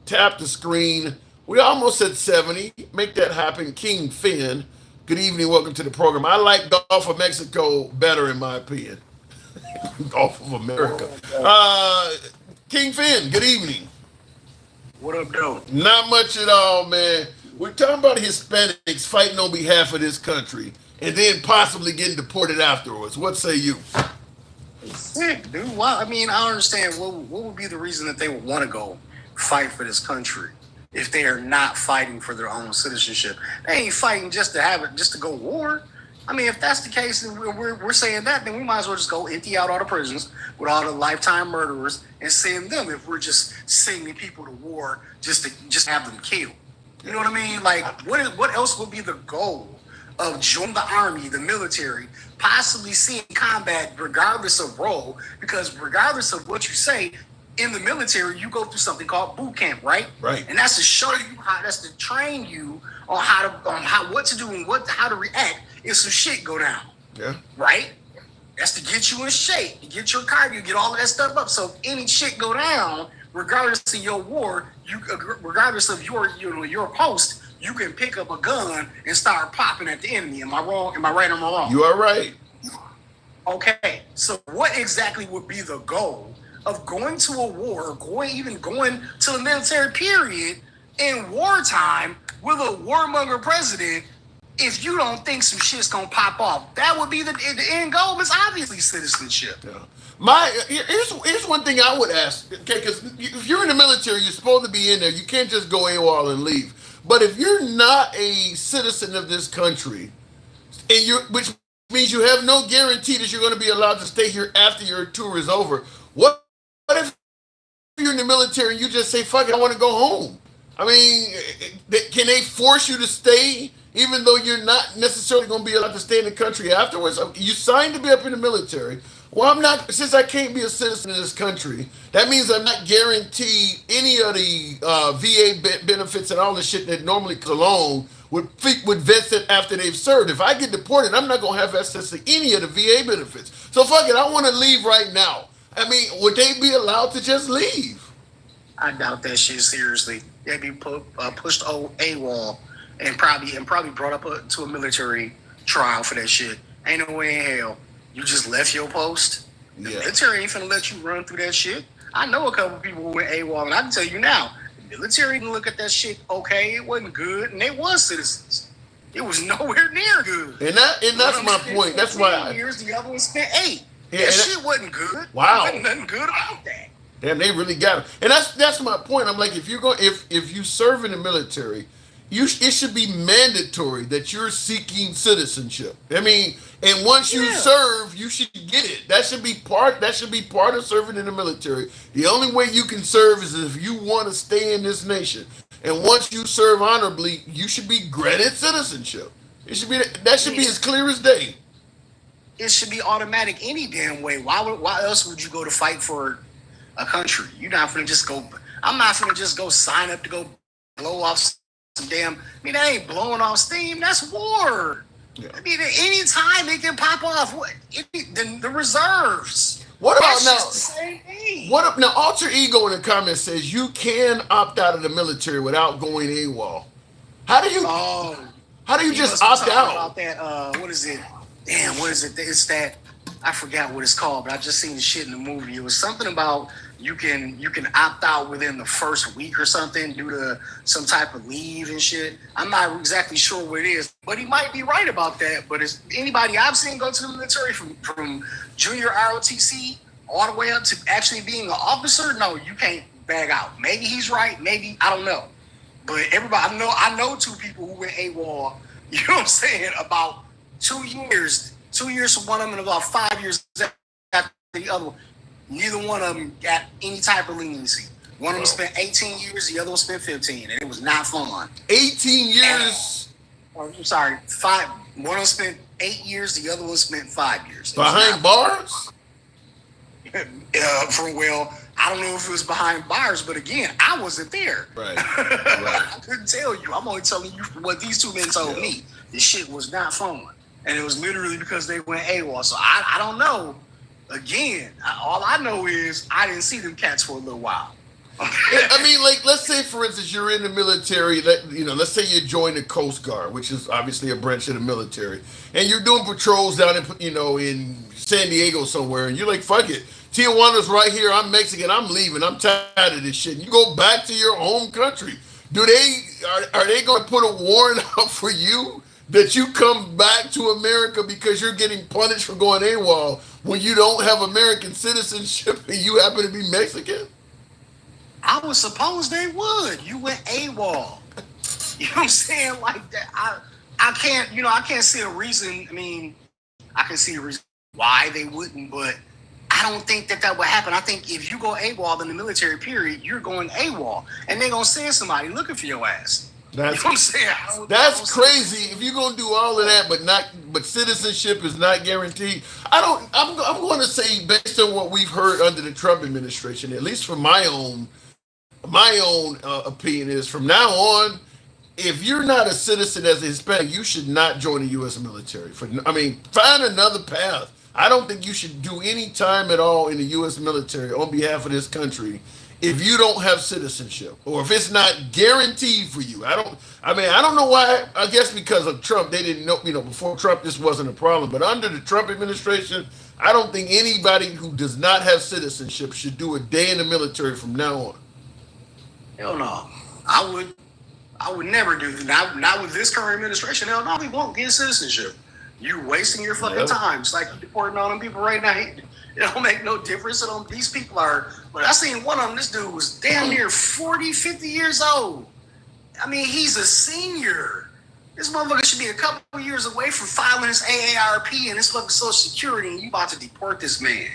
Tap the screen. We almost at 70. Make that happen. King Finn. Good evening. Welcome to the program. I like Gulf of Mexico better, in my opinion. Gulf of America. King Finn, good evening. What up, though? Not much at all, man. We're talking about Hispanics fighting on behalf of this country and then possibly getting deported afterwards. What say you? Sick, dude. Well, I mean, I don't understand what would be the reason that they would want to go fight for this country if they are not fighting for their own citizenship. They ain't fighting just to have it, just to go war. I mean, if that's the case, and we're saying that, then we might as well just go empty out all the prisons with all the lifetime murderers and send them. If we're just sending people to war just to have them killed, you know what I mean? Like, what else would be the goal of joining the army, the military, possibly seeing combat regardless of role? Because regardless of what you say, in the military, you go through something called boot camp, right? Right. And that's to show you how, that's to train you on what to do and how to react if some shit go down. Yeah. Right? That's to get you in shape, to get your cardio, get all of that stuff up. So if any shit go down, regardless of your war, regardless of your post, you can pick up a gun and start popping at the enemy. Am I wrong? Am I right or am I wrong? You are right. Okay. So what exactly would be the goal of going to a war, going to the military period in wartime with a warmonger president if you don't think some shit's gonna pop off? That would be the end goal. Is obviously citizenship. Yeah. Here's one thing I would ask, okay, because if you're in the military, you're supposed to be in there. You can't just go AWOL and leave. But if you're not a citizen of this country, which means you have no guarantee that you're going to be allowed to stay here after your tour is over, what if you're in the military and you just say, fuck it, I want to go home? I mean, can they force you to stay even though you're not necessarily going to be allowed to stay in the country afterwards? You signed to be up in the military. Well, I'm not, since I can't be a citizen of this country, that means I'm not guaranteed any of the VA benefits and all the shit that normally comes along with vets after they've served. If I get deported, I'm not going to have access to any of the VA benefits. So fuck it, I want to leave right now. I mean, would they be allowed to just leave? I doubt that shit seriously. They'd be pushed AWOL and probably brought up to a military trial for that shit. Ain't no way in hell. You just left your post. The military ain't finna let you run through that shit. I know a couple people who went AWOL, and I can tell you now, the military didn't look at that shit. Okay, it wasn't good, and they was citizens. It was nowhere near good. And that's my point. That's why years the other one spent 8. Yeah, that shit wasn't good. Wow. There wasn't nothing good about that. Damn, they really got it. And that's my point. I'm like, if you serve in the military, it should be mandatory that you're seeking citizenship. I mean, and once you serve, you should get it. That should be part of serving in the military. The only way you can serve is if you want to stay in this nation. And once you serve honorably, you should be granted citizenship. It should be that should be as clear as day. It should be automatic any damn way. Why else would you go to fight for a country? You're not gonna just go. I'm not gonna just go sign up to go blow off some damn. I mean, that ain't blowing off steam. That's war. Yeah. I mean, at any time it can pop off. The reserves. What about That's now? just the same thing. What up now? Alter Ego in the comments says you can opt out of the military without going AWOL. How do you? How do you just opt out? About that? What is it? Damn, what is it? It's that I forgot what it's called, but I just seen the shit in the movie. It was something about you can opt out within the first week or something due to some type of leave and shit. I'm not exactly sure what it is, but he might be right about that. But is anybody I've seen go to the military from junior ROTC all the way up to actually being an officer? No, you can't bag out. Maybe he's right. Maybe I don't know. But everybody, I know two people who went AWOL. You know what I'm saying? About 2 years. 2 years for one of them, and about 5 years after the other one. Neither one of them got any type of leniency. One of them spent 18 years, the other one spent 15, and it was not fun. 18 years? I'm sorry, 5. One of them spent 8 years, the other one spent 5 years. Behind bars? Well, I don't know if it was behind bars, but again, I wasn't there. Right. I couldn't tell you. I'm only telling you what these two men told me. This shit was not fun. And it was literally because they went AWOL. So I don't know. Again, all I know is I didn't see them cats for a little while. I mean, like, let's say, for instance, you're in the military. Let's say you join the Coast Guard, which is obviously a branch of the military, and you're doing patrols down in San Diego somewhere, and you're like, fuck it, Tijuana's right here. I'm Mexican. I'm leaving. I'm tired of this shit. You go back to your home country. Are they going to put a warrant out for you that you come back to America because you're getting punished for going AWOL when you don't have American citizenship and you happen to be Mexican? I would suppose they would. You went AWOL. You know what I'm saying? Like that. I can't see a reason. I mean, I can see a reason why they wouldn't, but I don't think that would happen. I think if you go AWOL in the military period, you're going AWOL, and they're gonna send somebody looking for your ass. That's, you know what I'm saying? That's crazy. If you're gonna do all of that, but citizenship is not guaranteed. I'm going to say, based on what we've heard under the Trump administration, at least from my own opinion, is from now on, if you're not a citizen as a Hispanic, you should not join the U.S. military. Find another path. I don't think you should do any time at all in the U.S. military on behalf of this country if you don't have citizenship, or if it's not guaranteed for you. I don't know why. I guess because of Trump, they didn't know, before Trump, this wasn't a problem. But under the Trump administration, I don't think anybody who does not have citizenship should do a day in the military from now on. Hell no. I would never do that. Not with this current administration. Hell no, we won't get citizenship. You're wasting your fucking time. It's like deporting all them people right now. It don't make no difference. These people are, but I seen one of them, this dude was damn near 40, 50 years old. I mean, he's a senior. This motherfucker should be a couple of years away from filing his AARP and his fucking Social Security, and you about to deport this man.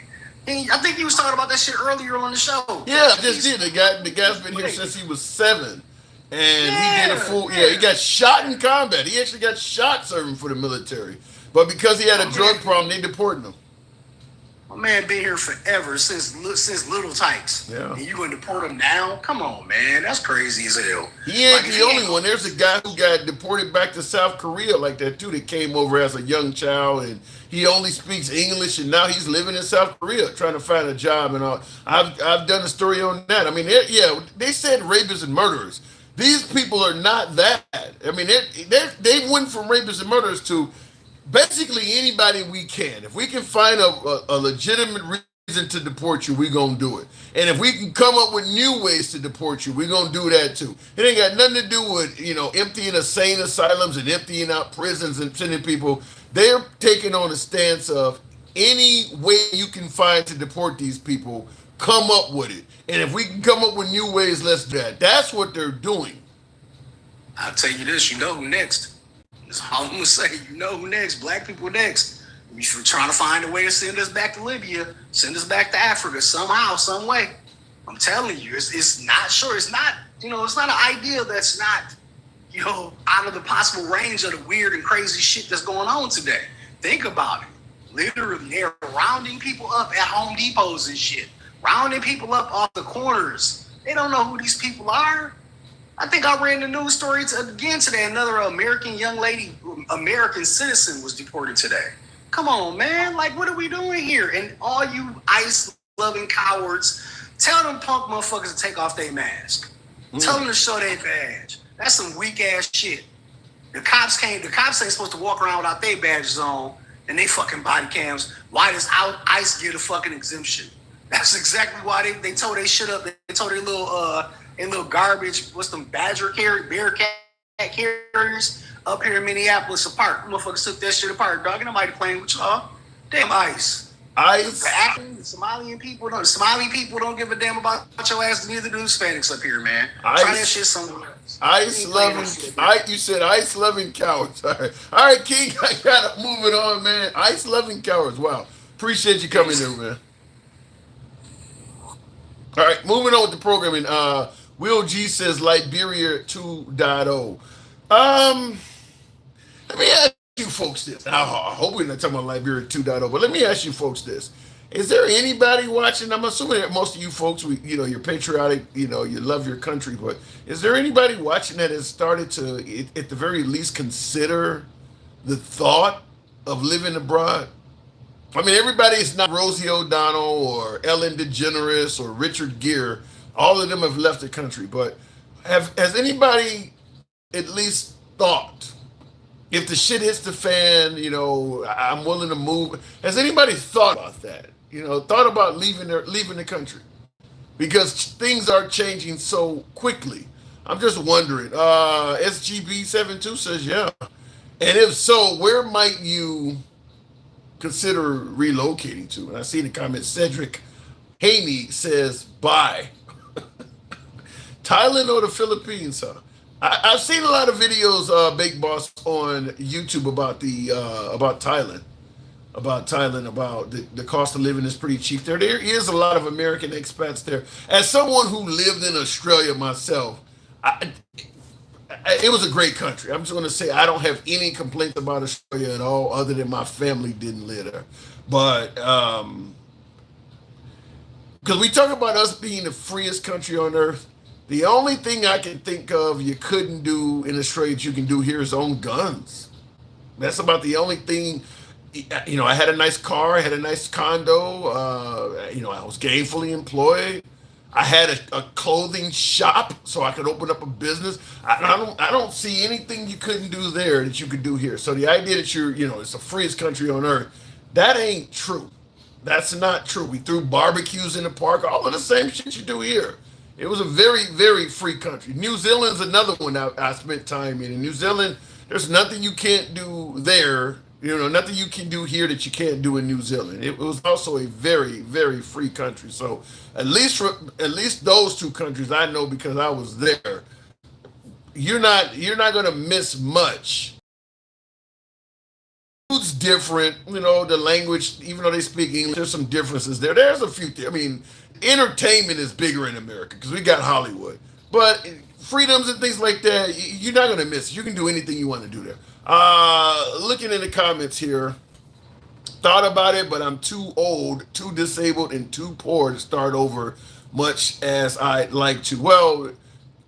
I think he was talking about that shit earlier on the show. Yeah, I just did. The guy's been here since he was 7. And he did a full, he got shot in combat. He actually got shot serving for the military. But because he had a drug problem, they deported him. My man been here forever, since little tykes. Yeah. And you going to deport him now? Come on, man. That's crazy as hell. He ain't the only one. There's a guy who got deported back to South Korea like that, too, that came over as a young child, and he only speaks English, and now he's living in South Korea trying to find a job and all. I've done a story on that. I mean, they said rapists and murderers. These people are not that. I mean, they went from rapists and murderers to basically anybody we can. If we can find a legitimate reason to deport you, we're going to do it. And if we can come up with new ways to deport you, we're going to do that too. It ain't got nothing to do with, emptying insane asylums and emptying out prisons and sending people. They're taking on a stance of any way you can find to deport these people, come up with it. And if we can come up with new ways, let's do that. That's what they're doing. I'll tell you this, you know who next. That's all I'm gonna say. You know who next. Black people next. We're trying to find a way to send us back to Libya, send us back to Africa somehow, some way. I'm telling you, it's not sure. It's not, it's not an idea that's not, out of the possible range of the weird and crazy shit that's going on today. Think about it. Literally, they're rounding people up at Home Depots and shit. Rounding people up off the corners. They don't know who these people are. I think I read the news story again today. Another American young lady, American citizen, was deported today. Come on, man. Like, what are we doing here? And all you ICE-loving cowards, tell them punk motherfuckers to take off their mask. Tell them to show their badge. That's some weak-ass shit. The cops ain't supposed to walk around without their badges on and they fucking body cams. Why does ICE get a fucking exemption? That's exactly why they told they shit up. They told their little garbage, what's them bearcat carriers up here in Minneapolis apart. Motherfuckers took that shit apart, dog. Ain't nobody playing with y'all. Damn ICE. ICE. The Somali people don't give a damn about your ass. Neither do Hispanics up here, man. ICE. Try that shit somewhere else. ICE loving. You said ICE loving cowards. All right, King. I gotta move it on, man. ICE loving cowards. Wow. Appreciate you coming in, man. All right, moving on with the programming. Will G says Liberia 2.0. Let me ask you folks this. I hope we're not talking about Liberia 2.0, but let me ask you folks this. Is there anybody watching? I'm assuming that most of you folks, you're patriotic, you love your country, but is there anybody watching that has started to, at the very least, consider the thought of living abroad? I mean, everybody is not Rosie O'Donnell or Ellen DeGeneres or Richard Gere. All of them have left the country, but has anybody at least thought, if the shit hits the fan, I'm willing to move? Has anybody thought about that? Thought about leaving the country? Because things are changing so quickly. I'm just wondering. SGB72 says, yeah. And if so, where might you consider relocating to? And I see in the comments, Cedric Haney says, bye. Thailand or the Philippines, huh? I've seen a lot of videos, Big Boss, on YouTube about Thailand. About the cost of living is pretty cheap there. There is a lot of American expats there. As someone who lived in Australia myself, it was a great country. I'm just going to say I don't have any complaints about Australia at all, other than my family didn't live there. But because we talk about us being the freest country on earth, the only thing I can think of you couldn't do in Australia that you can do here is own guns. That's about the only thing. I had a nice car, I had a nice condo, I was gainfully employed. I had a clothing shop so I could open up a business. I don't see anything you couldn't do there that you could do here. So the idea that it's the freest country on earth, that ain't true. That's not true. We threw barbecues in the park, all of the same shit you do here. It was a very, very free country. New Zealand's another one I spent time in. In New Zealand, there's nothing you can't do there. Nothing you can do here that you can't do in New Zealand. It was also a very, very free country. So at least those two countries I know because I was there. You're not going to miss much. Food's different, the language, even though they speak English, there's some differences there. There's a few things. I mean, entertainment is bigger in America because we got Hollywood. But freedoms and things like that, you're not going to miss it. You can do anything you want to do there. Looking in the comments here, thought about it, but I'm too old, too disabled, and too poor to start over much as I'd like to. Well,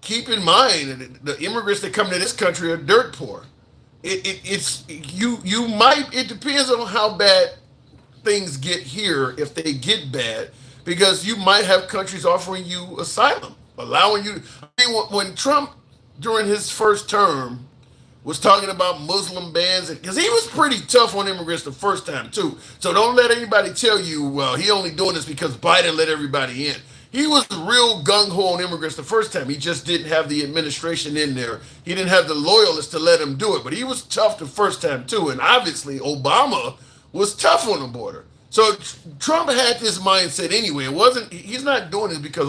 keep in mind, the immigrants that come to this country are dirt poor. It depends on how bad things get here, if they get bad, because you might have countries offering you asylum, allowing you. I mean, when Trump, during his first term, was talking about Muslim bans, because he was pretty tough on immigrants the first time too. So don't let anybody tell you, well, he only doing this because Biden let everybody in. He was real gung-ho on immigrants the first time. He just didn't have the administration in there. He didn't have the loyalists to let him do it. But he was tough the first time too. And obviously Obama was tough on the border. So Trump had this mindset anyway. He's not doing this because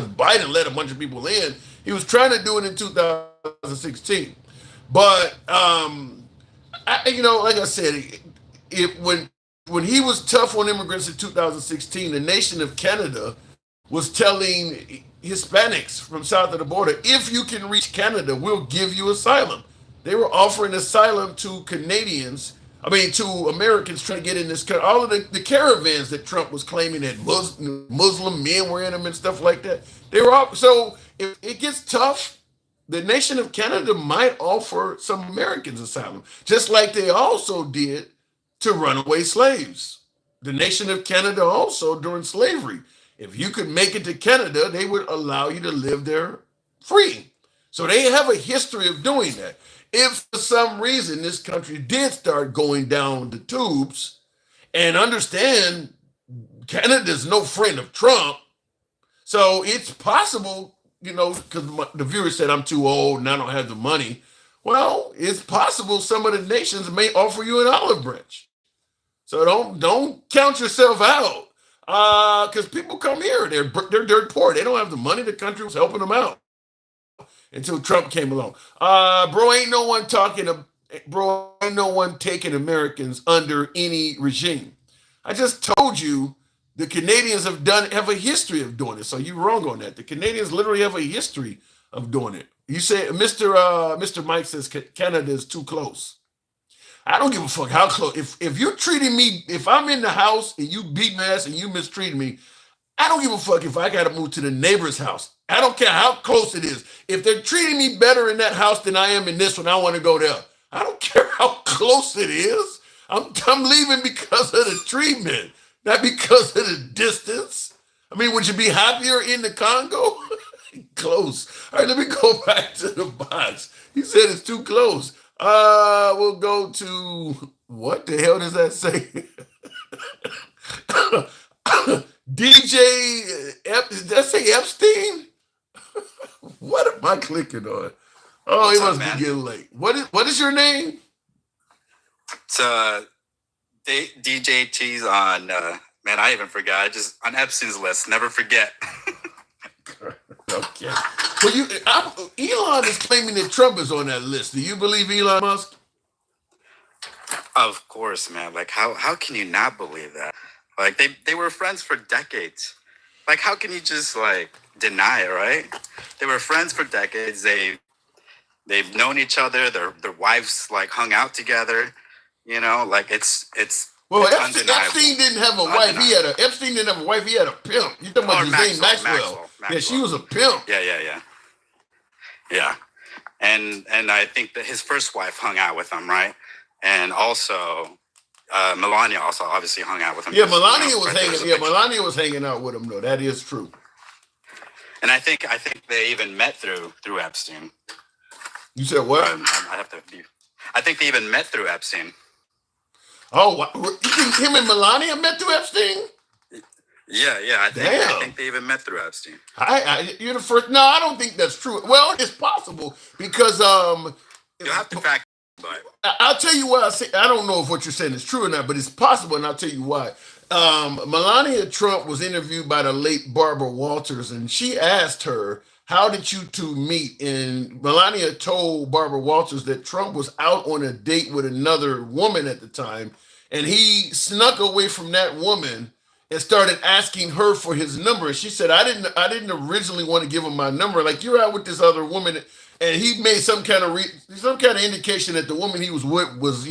Biden let a bunch of people in. He was trying to do it in 2016 2016. But like I said, when he was tough on immigrants in 2016, the nation of Canada was telling Hispanics from south of the border, if you can reach Canada, we'll give you asylum. They were offering asylum to to Americans trying to get in this country. All of the caravans that Trump was claiming that Muslim men were in them and stuff like that. They were all, so if it gets tough, the nation of Canada might offer some Americans asylum, just like they also did to runaway slaves. The nation of Canada also during slavery, if you could make it to Canada, they would allow you to live there free. So they have a history of doing that. If for some reason this country did start going down the tubes, and understand Canada's no friend of Trump, so it's possible, because the viewer said I'm too old and I don't have the money. Well, it's possible some of the nations may offer you an olive branch. So don't count yourself out, because people come here, they're dirt poor, they don't have the money. The country was helping them out until Trump came along. Ain't no one taking Americans under any regime. I just told you the Canadians have a history of doing it. So you're wrong on that. The Canadians literally have a history of doing it. You say Mr. Mike says Canada is too close. I don't give a fuck how close. If you're treating me, if I'm in the house and you beat my ass and you mistreat me, I don't give a fuck if I got to move to the neighbor's house. I don't care how close it is. If they're treating me better in that house than I am in this one, I want to go there. I don't care how close it is. I'm leaving because of the treatment, not because of the distance. I mean, would you be happier in the Congo? Close. All right, let me go back to the box. He said it's too close. We'll go to, what the hell does that say? Did that say Epstein? What am I clicking on? Oh, it must be getting late. What is your name? It's DJ Cheese on man, I even forgot. Just on Epstein's list. Never forget. Okay. Well, Elon is claiming that Trump is on that list. Do you believe Elon Musk? Of course, man. Like how can you not believe that? Like they were friends for decades. Like how can you just deny it, right? They were friends for decades. They've known each other. Their wives hung out together. It's well, it's Epstein didn't have a wife. Epstein didn't have a wife. He had a pimp. You talking about Maxwell? Yeah, she was a pimp. Yeah. And I think that his first wife hung out with him, right? And also Melania also obviously hung out with him. Yeah, Melania was hanging out with him though. That is true. And I think they even met through Epstein. You said what? I think they even met through Epstein. Oh, you think him and Melania met through Epstein? Yeah. I think they even met through Epstein. You're the first. No, I don't think that's true. Well, it's possible because you have to fact. But I'll tell you why. I don't know if what you're saying is true or not, but it's possible, and I'll tell you why. Melania Trump was interviewed by the late Barbara Walters, and she asked her, how did you two meet? And Melania told Barbara Walters that Trump was out on a date with another woman at the time, and he snuck away from that woman and started asking her for his number. And she said, I didn't originally want to give him my number. Like, you're out with this other woman. And he made some kind of indication that the woman he was with was,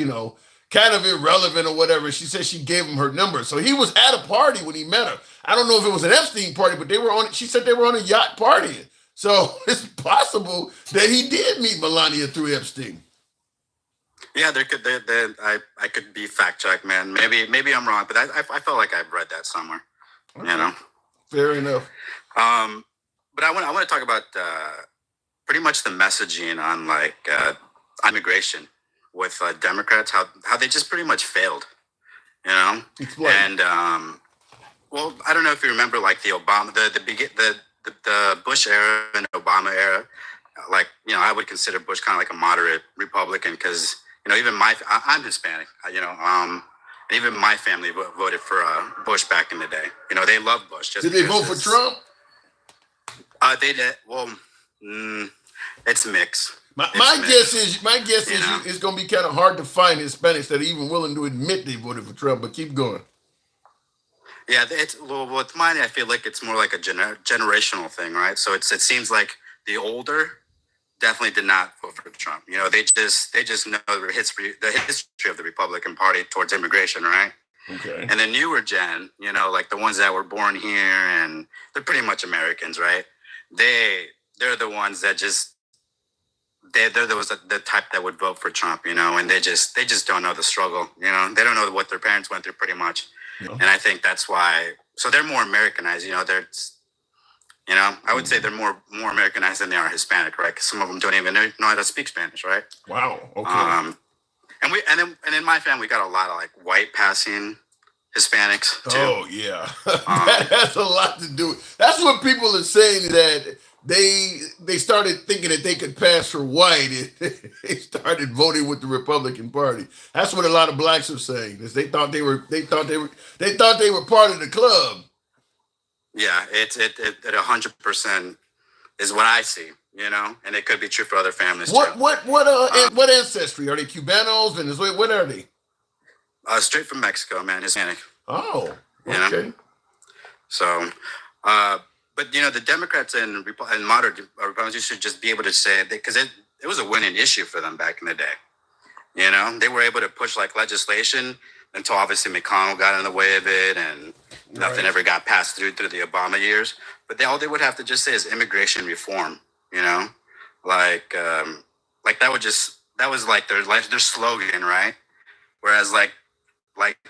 kind of irrelevant or whatever. She said she gave him her number. So he was at a party when he met her. I don't know if it was an Epstein party, but she said they were on a yacht partying. So it's possible that he did meet Melania through Epstein. Yeah, I could be fact checked, man. Maybe I'm wrong, but I felt like I've read that somewhere. Okay. Fair enough. But I want to talk about pretty much the messaging on immigration with Democrats, how they just pretty much failed, Explain. And well, I don't know if you remember the Obama, the Bush era and Obama era. I would consider Bush kind of like a moderate Republican because even I'm Hispanic, and even my family voted for Bush back in the day. They love Bush. Did they vote for Trump? They did. Well, it's mixed. My guess is it's going to be kind of hard to find Hispanics that are even willing to admit they voted for Trump. But keep going. Yeah, with mine, I feel like it's more like a generational thing, right? So it seems like the older definitely did not vote for Trump. You know, they just know the history of the Republican Party towards immigration, right? Okay. And the newer gen, you know, like the ones that were born here and they're pretty much Americans, right? They're the ones that they're the type that would vote for Trump, you know, and they just don't know the struggle, you know, they don't know what their parents went through pretty much. No. And I think that's why, so they're more Americanized, you know, I would say they're more Americanized than they are Hispanic, right? Because some of them don't even know how to speak Spanish, right? Wow. Okay. And in my family, we got a lot of like white passing Hispanics too. Oh yeah, that has a lot to do. That's what people are saying, that they started thinking that they could pass for white. They started voting with the Republican Party. That's what a lot of blacks are saying. Is they thought they were part of the club. Yeah, it 100% is what I see, you know, and it could be true for other families too. What ancestry are they? Cubanos, Venezuela? What are they? Straight from Mexico, man, Hispanic. Oh, okay. You know? So, but you know, the Democrats and moderate Republicans should just be able to say, because it was a winning issue for them back in the day. You know, they were able to push like legislation until obviously McConnell got in the way of it, and nothing ever got passed through the Obama years. But all they would have to just say is immigration reform. You know, like that was like their slogan, right? Whereas like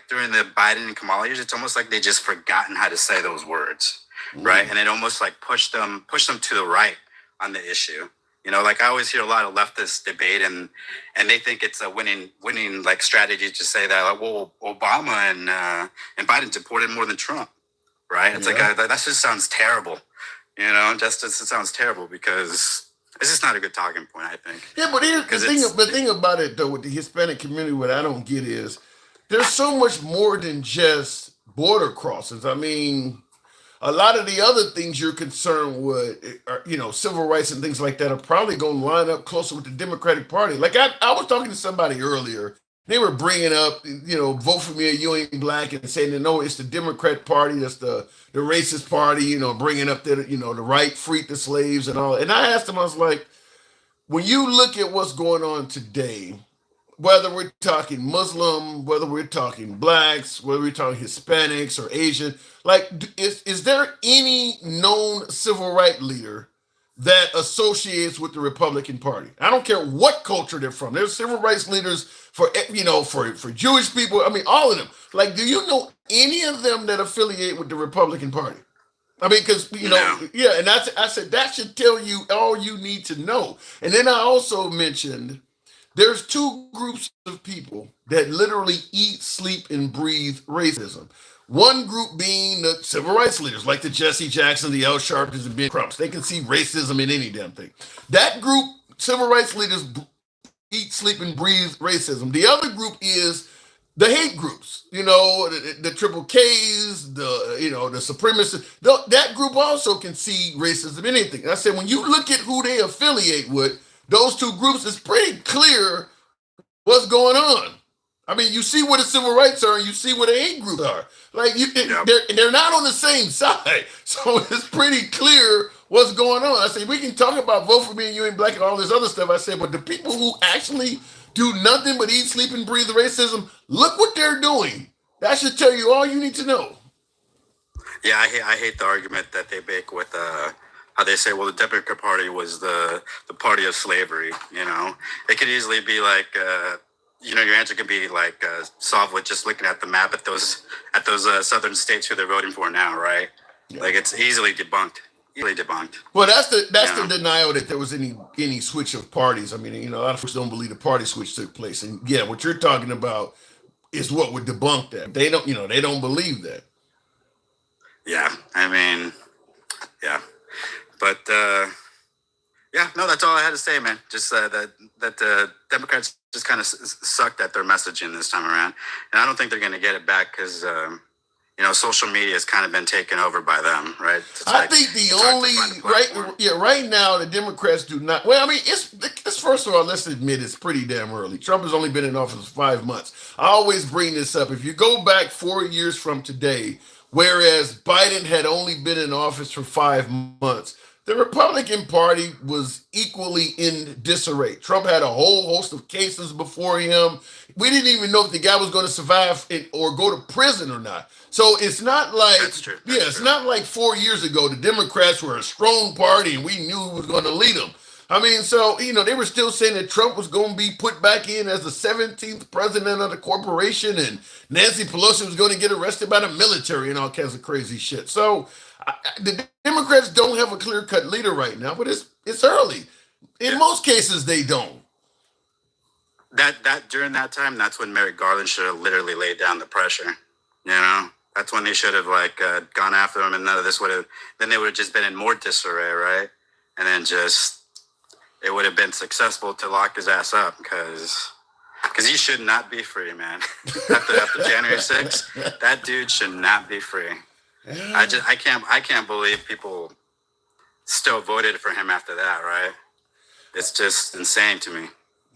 during the Biden and Kamala years, it's almost like they just forgotten how to say those words, right? And it almost like pushed them to the right on the issue. You know, like I always hear a lot of leftists debate, and they think it's a winning like strategy to say that, like, well, Obama and Biden deported more than Trump, right? It's like that just sounds terrible. You know, it sounds terrible because it's just not a good talking point, I think. Yeah, but here's the thing about it though, with the Hispanic community, what I don't get is there's so much more than just border crossings. I mean, a lot of the other things you're concerned with, you know, civil rights and things like that, are probably going to line up closer with the Democratic Party. Like I was talking to somebody earlier. They were bringing up, you know, vote for me or you ain't black, and saying that no, it's the Democrat Party, that's the racist party, you know, bringing up the, you know, the right freed the slaves and all. And I asked them, I was like, when you look at what's going on today, whether we're talking Muslim, whether we're talking blacks, whether we're talking Hispanics or Asian, like, is there any known civil rights leader that associates with the Republican Party? I don't care what culture they're from. There's civil rights leaders for, you know, for Jewish people. I mean, all of them. Like, do you know any of them that affiliate with the Republican Party? I mean, because, you know, yeah, and I said that should tell you all you need to know. And then I also mentioned there's two groups of people that literally eat, sleep, and breathe racism. One group being the civil rights leaders, like the Jesse Jackson, the Al Sharptons, and Ben Crumps. They can see racism in any damn thing. That group, civil rights leaders, eat, sleep, and breathe racism. The other group is the hate groups, you know, the triple Ks, the supremacists. That group also can see racism in anything. And I said, when you look at who they affiliate with, those two groups, it's pretty clear what's going on. I mean, you see where the civil rights are, and you see where the hate groups are. Like, they're not on the same side. So it's pretty clear what's going on. I said, we can talk about vote for me and you ain't black and all this other stuff. I said, but the people who actually do nothing but eat, sleep, and breathe racism, look what they're doing. That should tell you all you need to know. Yeah, I hate the argument that they make with how they say, well, the Democrat Party was the party of slavery. You know, it could easily be like, you know, your answer could be like solved with just looking at the map at those southern states who they're voting for now, right? Yeah. Like, it's easily debunked. Well, that's the denial that there was any switch of parties. I mean, you know, a lot of folks don't believe the party switch took place, and yeah, what you're talking about is what would debunk that. They don't, you know, they don't believe that. Yeah, I mean, yeah, but yeah, no, that's all I had to say, man. Just that the Democrats just kind of sucked at their messaging this time around, and I don't think they're going to get it back because social media has kind of been taken over by them, right? I think right now the Democrats do not. Well, I mean, it's first of all, let's admit it's pretty damn early. Trump has only been in office 5 months. I always bring this up. If you go back 4 years from today, whereas Biden had only been in office for 5 months, the Republican Party was equally in disarray. Trump had a whole host of cases before him. We didn't even know if the guy was going to survive or go to prison or not. So it's not like, it's not like 4 years ago the Democrats were a strong party and we knew who was going to lead them. I mean, so, they were still saying that Trump was going to be put back in as the 17th president of the corporation and Nancy Pelosi was going to get arrested by the military and all kinds of crazy shit. So the Democrats don't have a clear-cut leader right now, but it's early. In most cases, they don't. That during that time, that's when Merrick Garland should have literally laid down the pressure. That's when they should have gone after him, and none of this would have. Then they would have just been in more disarray, right? And then it would have been successful to lock his ass up because he should not be free, man. after January 6th, that dude should not be free. Yeah. I can't believe people still voted for him after that, right? It's just insane to me.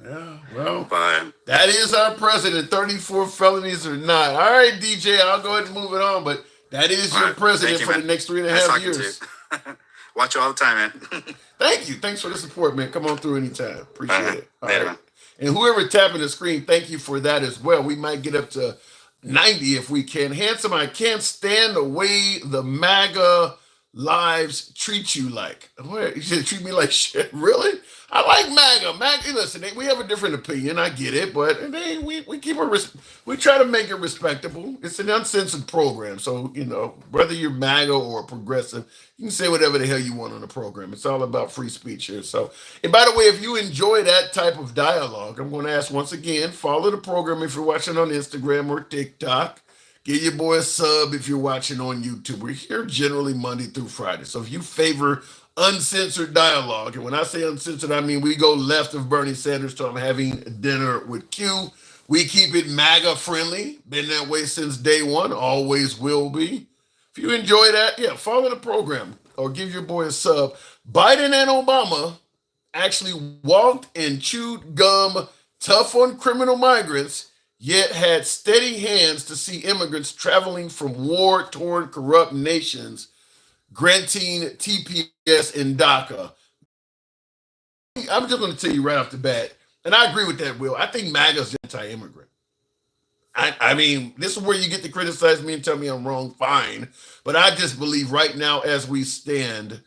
Yeah, well, but that is our president, 34 felonies or not. All right, DJ, I'll go ahead and move it on, but that is your president for the next 3.5 years. Watch you all the time, man. Thank you. Thanks for the support, man. Come on through anytime. Appreciate it. All Later, right. And whoever tapping the screen, thank you for that as well. We might get up to 90 if we can. Handsome, I can't stand the way the MAGA lives treat you like. What? You should treat me like shit. Really? I like MAGA. MAGA, listen, we have a different opinion. I get it, but we keep we try to make it respectable. It's an uncensored program, so whether you're MAGA or progressive, you can say whatever the hell you want on the program. It's all about free speech here. So, and by the way, if you enjoy that type of dialogue, I'm going to ask once again, follow the program if you're watching on Instagram or TikTok. Give your boy a sub if you're watching on YouTube. We're here generally Monday through Friday. So if you favor uncensored dialogue, and when I say uncensored, I mean we go left of Bernie Sanders to I'm having dinner with Q. We keep it MAGA friendly. Been that way since day one. Always will be. If you enjoy that, follow the program or give your boy a sub. Biden and Obama actually walked and chewed gum tough on criminal migrants, yet had steady hands to see immigrants traveling from war-torn, corrupt nations granting TPS in DACA. I'm just going to tell you right off the bat, and I agree with that, Will. I think MAGA's anti-immigrant. I mean, this is where you get to criticize me and tell me I'm wrong, fine. But I just believe right now as we stand,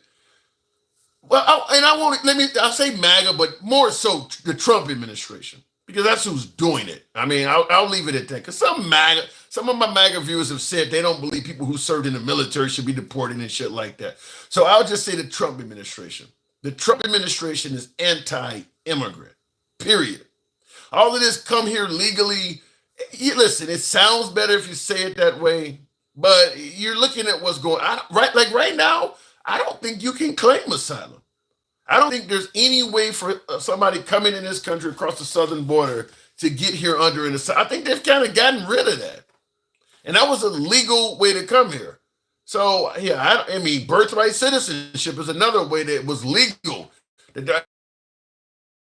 I'll say MAGA, but more so the Trump administration. Because that's who's doing it. I mean, I'll leave it at that. Because some of my MAGA viewers have said they don't believe people who served in the military should be deported and shit like that. So I'll just say the Trump administration. The Trump administration is anti-immigrant, period. All of this come here legally. Listen, it sounds better if you say it that way, but you're looking at what's going on. Right now, I don't think you can claim asylum. I don't think there's any way for somebody coming in this country across the southern border to get here under an asylum. I think they've kind of gotten rid of that. And that was a legal way to come here. So, I mean, birthright citizenship is another way that was legal. It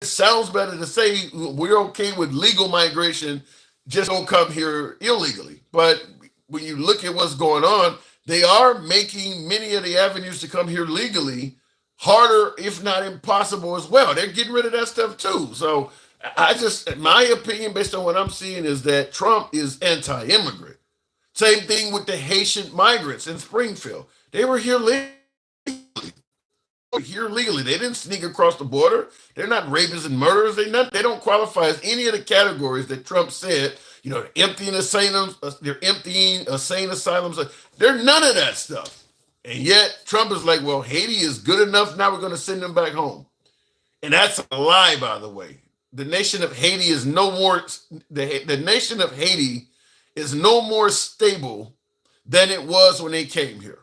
sounds better to say we're okay with legal migration, just don't come here illegally. But when you look at what's going on, they are making many of the avenues to come here legally harder, if not impossible as well. They're getting rid of that stuff too. So my opinion based on what I'm seeing is that Trump is anti-immigrant. Same thing with the Haitian migrants in Springfield. They were here legally. They didn't sneak across the border. They're not rapists and murderers. They don't qualify as any of the categories that Trump said, they're emptying asylums, insane asylums. They're none of that stuff. And yet Trump is like, well, Haiti is good enough. Now we're going to send them back home. And that's a lie, by the way. The nation of Haiti is no more, the nation of Haiti is no more stable than it was when they came here.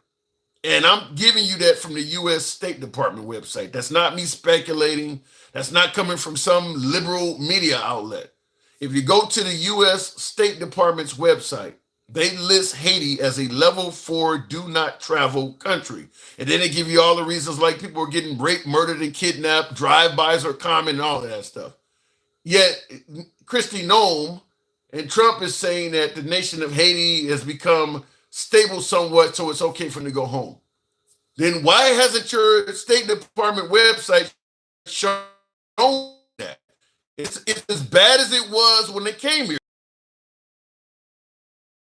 And I'm giving you that from the U.S. State Department website. That's not me speculating. That's not coming from some liberal media outlet. If you go to the U.S. State Department's website, They list Haiti as a level 4 do not travel country. And then they give you all the reasons like people are getting raped, murdered, and kidnapped, drive-bys are common, and all of that stuff. Yet, Kristi Noem and Trump is saying that the nation of Haiti has become stable somewhat, so it's okay for them to go home. Then why hasn't your State Department website shown that? It's as bad as it was when they came here.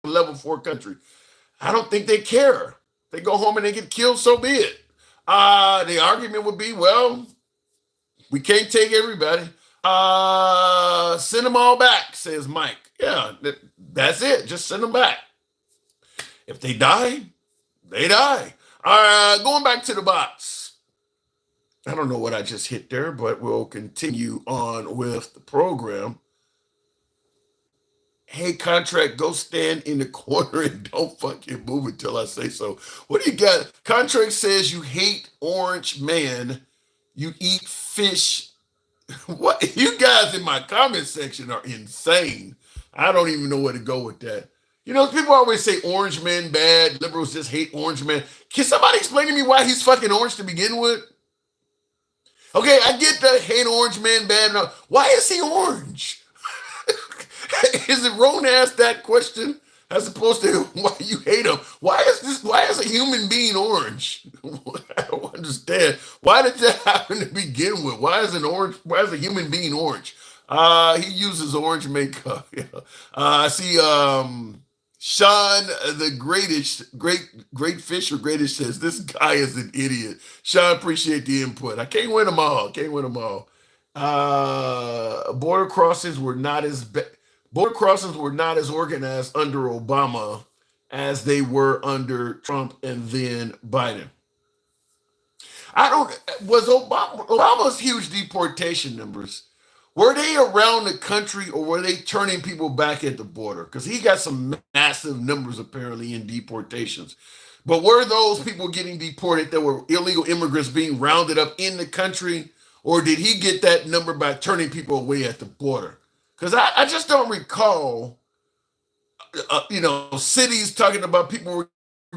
Level 4 country. I don't think they care. They go home and they get killed, so be it. The argument would be, well, we can't take everybody. Send them all back, says Mike. Yeah, that's it. Just send them back. If they die, they die. Going back to the box. I don't know what I just hit there, but we'll continue on with the program. Hey, contract, go stand in the corner and don't fucking move until I say so. What do you got? Contract says you hate orange man. You eat fish. What? You guys in my comment section are insane. I don't even know where to go with that. You know, people always say orange men bad. Liberals just hate orange men. Can somebody explain to me why he's fucking orange to begin with? Okay, I get the hate orange man bad. Why is he orange? Is it wrong to ask that question as opposed to why you hate him? Why is a human being orange? I don't understand. Why did that happen to begin with? Why is a human being orange? He uses orange makeup. Yeah. I see Sean the great fish or greatest says this guy is an idiot. Sean, appreciate the input. I can't win them all. Border crossings were not as organized under Obama as they were under Trump and then Biden. Obama's huge deportation numbers, were they around the country or were they turning people back at the border? Because he got some massive numbers apparently in deportations. But were those people getting deported that were illegal immigrants being rounded up in the country? Or did he get that number by turning people away at the border? Because I just don't recall, cities talking about people were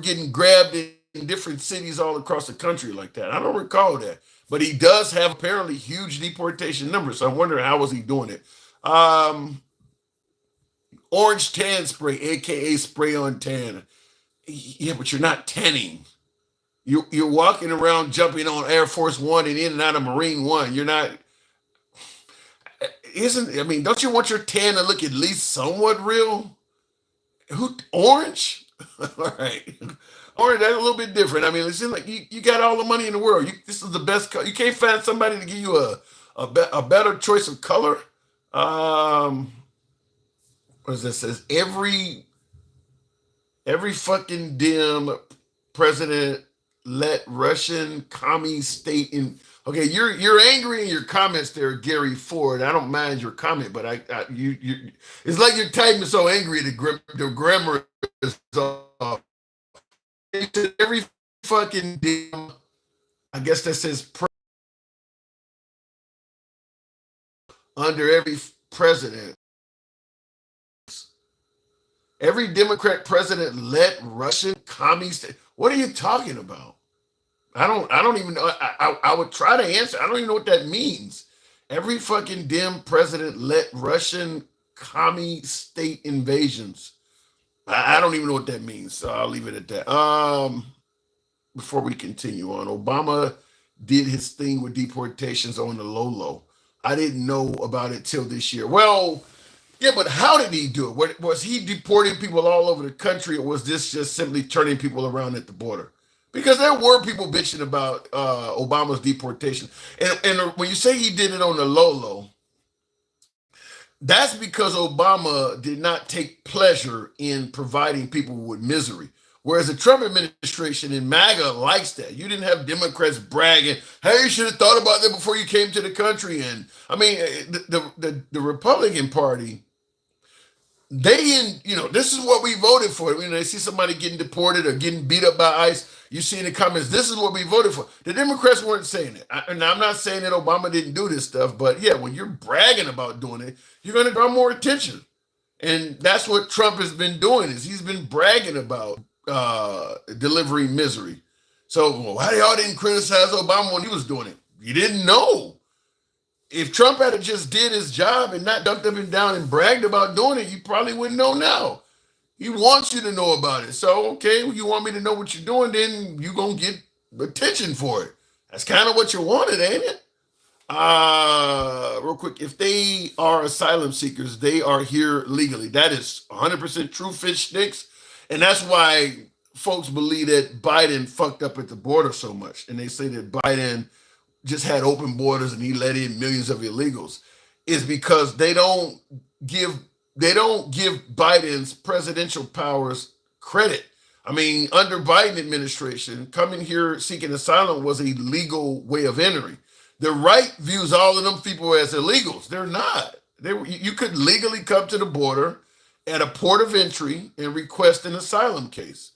getting grabbed in different cities all across the country like that. I don't recall that. But he does have apparently huge deportation numbers. So I wonder how was he doing it. Orange tan spray, a.k.a. spray on tan. Yeah, but you're not tanning. You're walking around jumping on Air Force One and in and out of Marine One. You're not... don't you want your tan to look at least somewhat real? Orange? All right. Orange, that's a little bit different. It seems like you got all the money in the world. This is the best color. You can't find somebody to give you a better choice of color. What does that says? Every fucking dim president let Russian commie state in... Okay, you're angry in your comments there, Gary Ford. I don't mind your comment, but you it's like you're typing so angry the grammar is off. Every fucking damn, I guess that says under every president. Every Democrat president let Russian commies. What are you talking about? I don't even know. I would try to answer. I don't even know what that means. Every fucking Dem president let Russian commie state invasions. I don't even know what that means. So I'll leave it at that. Before we continue on, Obama did his thing with deportations on the low. I didn't know about it till this year. Well, yeah, but how did he do it? Was he deporting people all over the country, or was this just simply turning people around at the border? Because there were people bitching about Obama's deportation. And when you say he did it on the low, that's because Obama did not take pleasure in providing people with misery. Whereas the Trump administration in MAGA likes that. You didn't have Democrats bragging, hey, you should have thought about that before you came to the country. And the Republican Party, this is what we voted for. They see somebody getting deported or getting beat up by ICE. You see in the comments, this is what we voted for. The Democrats weren't saying it. And I'm not saying that Obama didn't do this stuff, but yeah, when you're bragging about doing it, you're going to draw more attention. And that's what Trump has been doing, is he's been bragging about delivering misery. So why y'all didn't criticize Obama when he was doing it? You didn't know. If Trump had just did his job and not dumped up and down and bragged about doing it, you probably wouldn't know now. He wants you to know about it. So, okay, well, you want me to know what you're doing, then you're going to get attention for it. That's kind of what you wanted, ain't it? Real quick, if they are asylum seekers, they are here legally. That is 100% true, fish sticks. And that's why folks believe that Biden fucked up at the border so much. And they say that Biden just had open borders and he let in millions of illegals, is because they don't give Biden's presidential powers credit. I mean, under Biden administration, coming here seeking asylum was a legal way of entering. The right views all of them people as illegals. They're not. You could legally come to the border at a port of entry and request an asylum case.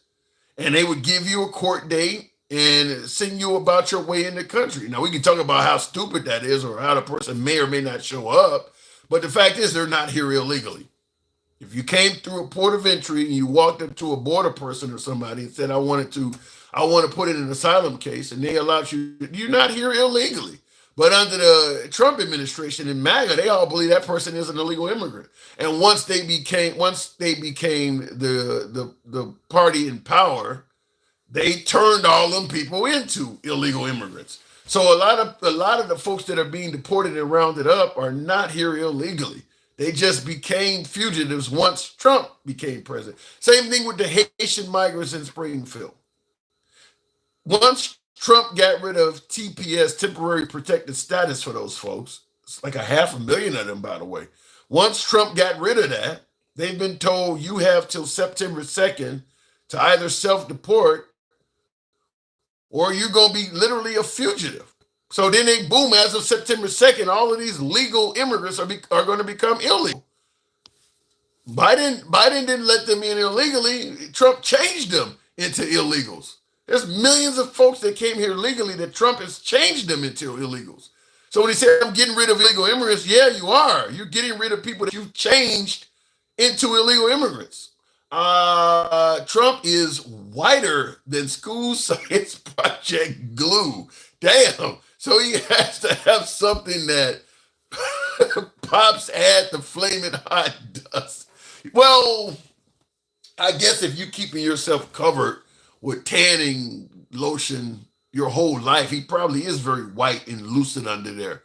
And they would give you a court date and send you about your way in the country. Now, we can talk about how stupid that is or how the person may or may not show up, but the fact is they're not here illegally. If you came through a port of entry and you walked up to a border person or somebody and said, I want to put in an asylum case, and they allowed you, you're not here illegally. But under the Trump administration and MAGA, they all believe that person is an illegal immigrant. And once they became the party in power, they turned all them people into illegal immigrants. So a lot of the folks that are being deported and rounded up are not here illegally. They just became fugitives once Trump became president. Same thing with the Haitian migrants in Springfield. Once Trump got rid of TPS, temporary protected status, for those folks, it's like 500,000 of them, by the way. Once Trump got rid of that, they've been told you have till September 2nd to either self-deport or you're going to be literally a fugitive. So then they boom, as of September 2nd, all of these legal immigrants are going to become illegal. Biden didn't let them in illegally. Trump changed them into illegals. There's millions of folks that came here legally that Trump has changed them into illegals. So when he said, I'm getting rid of illegal immigrants, yeah, you are. You're getting rid of people that you've changed into illegal immigrants. Trump is whiter than school science project glue. Damn. So he has to have something that pops at the flaming hot dust. Well, I guess if you're keeping yourself covered with tanning lotion your whole life, he probably is very white and lucid under there.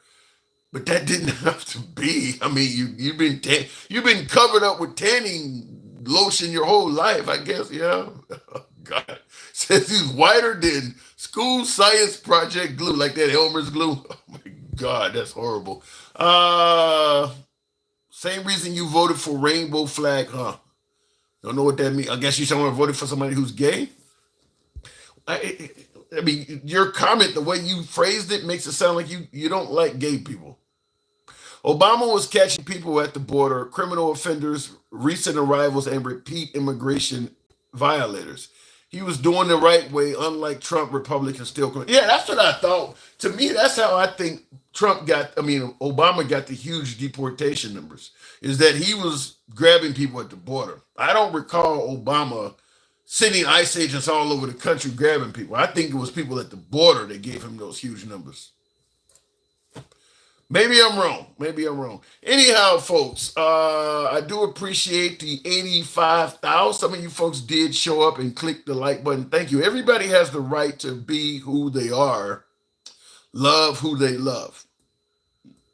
But that didn't have to be. I mean, you've been covered up with tanning lotion your whole life, I guess. Yeah. Oh, God. Says he's whiter than school science project glue, like that Elmer's glue. Oh my God, that's horrible. Same reason you voted for rainbow flag, huh? Don't know what that means. I guess you someone voted for somebody who's gay. I mean, your comment, the way you phrased it, makes it sound like you don't like gay people. Obama was catching people at the border, criminal offenders, recent arrivals, and repeat immigration violators. He was doing the right way, unlike Trump, Republicans still. Yeah, that's what I thought. To me, that's how I think Obama got the huge deportation numbers, is that he was grabbing people at the border. I don't recall Obama sending ICE agents all over the country grabbing people. I think it was people at the border that gave him those huge numbers. Maybe I'm wrong. Anyhow, folks, I do appreciate the 85,000. Some of you folks did show up and click the like button. Thank you. Everybody has the right to be who they are, love who they love.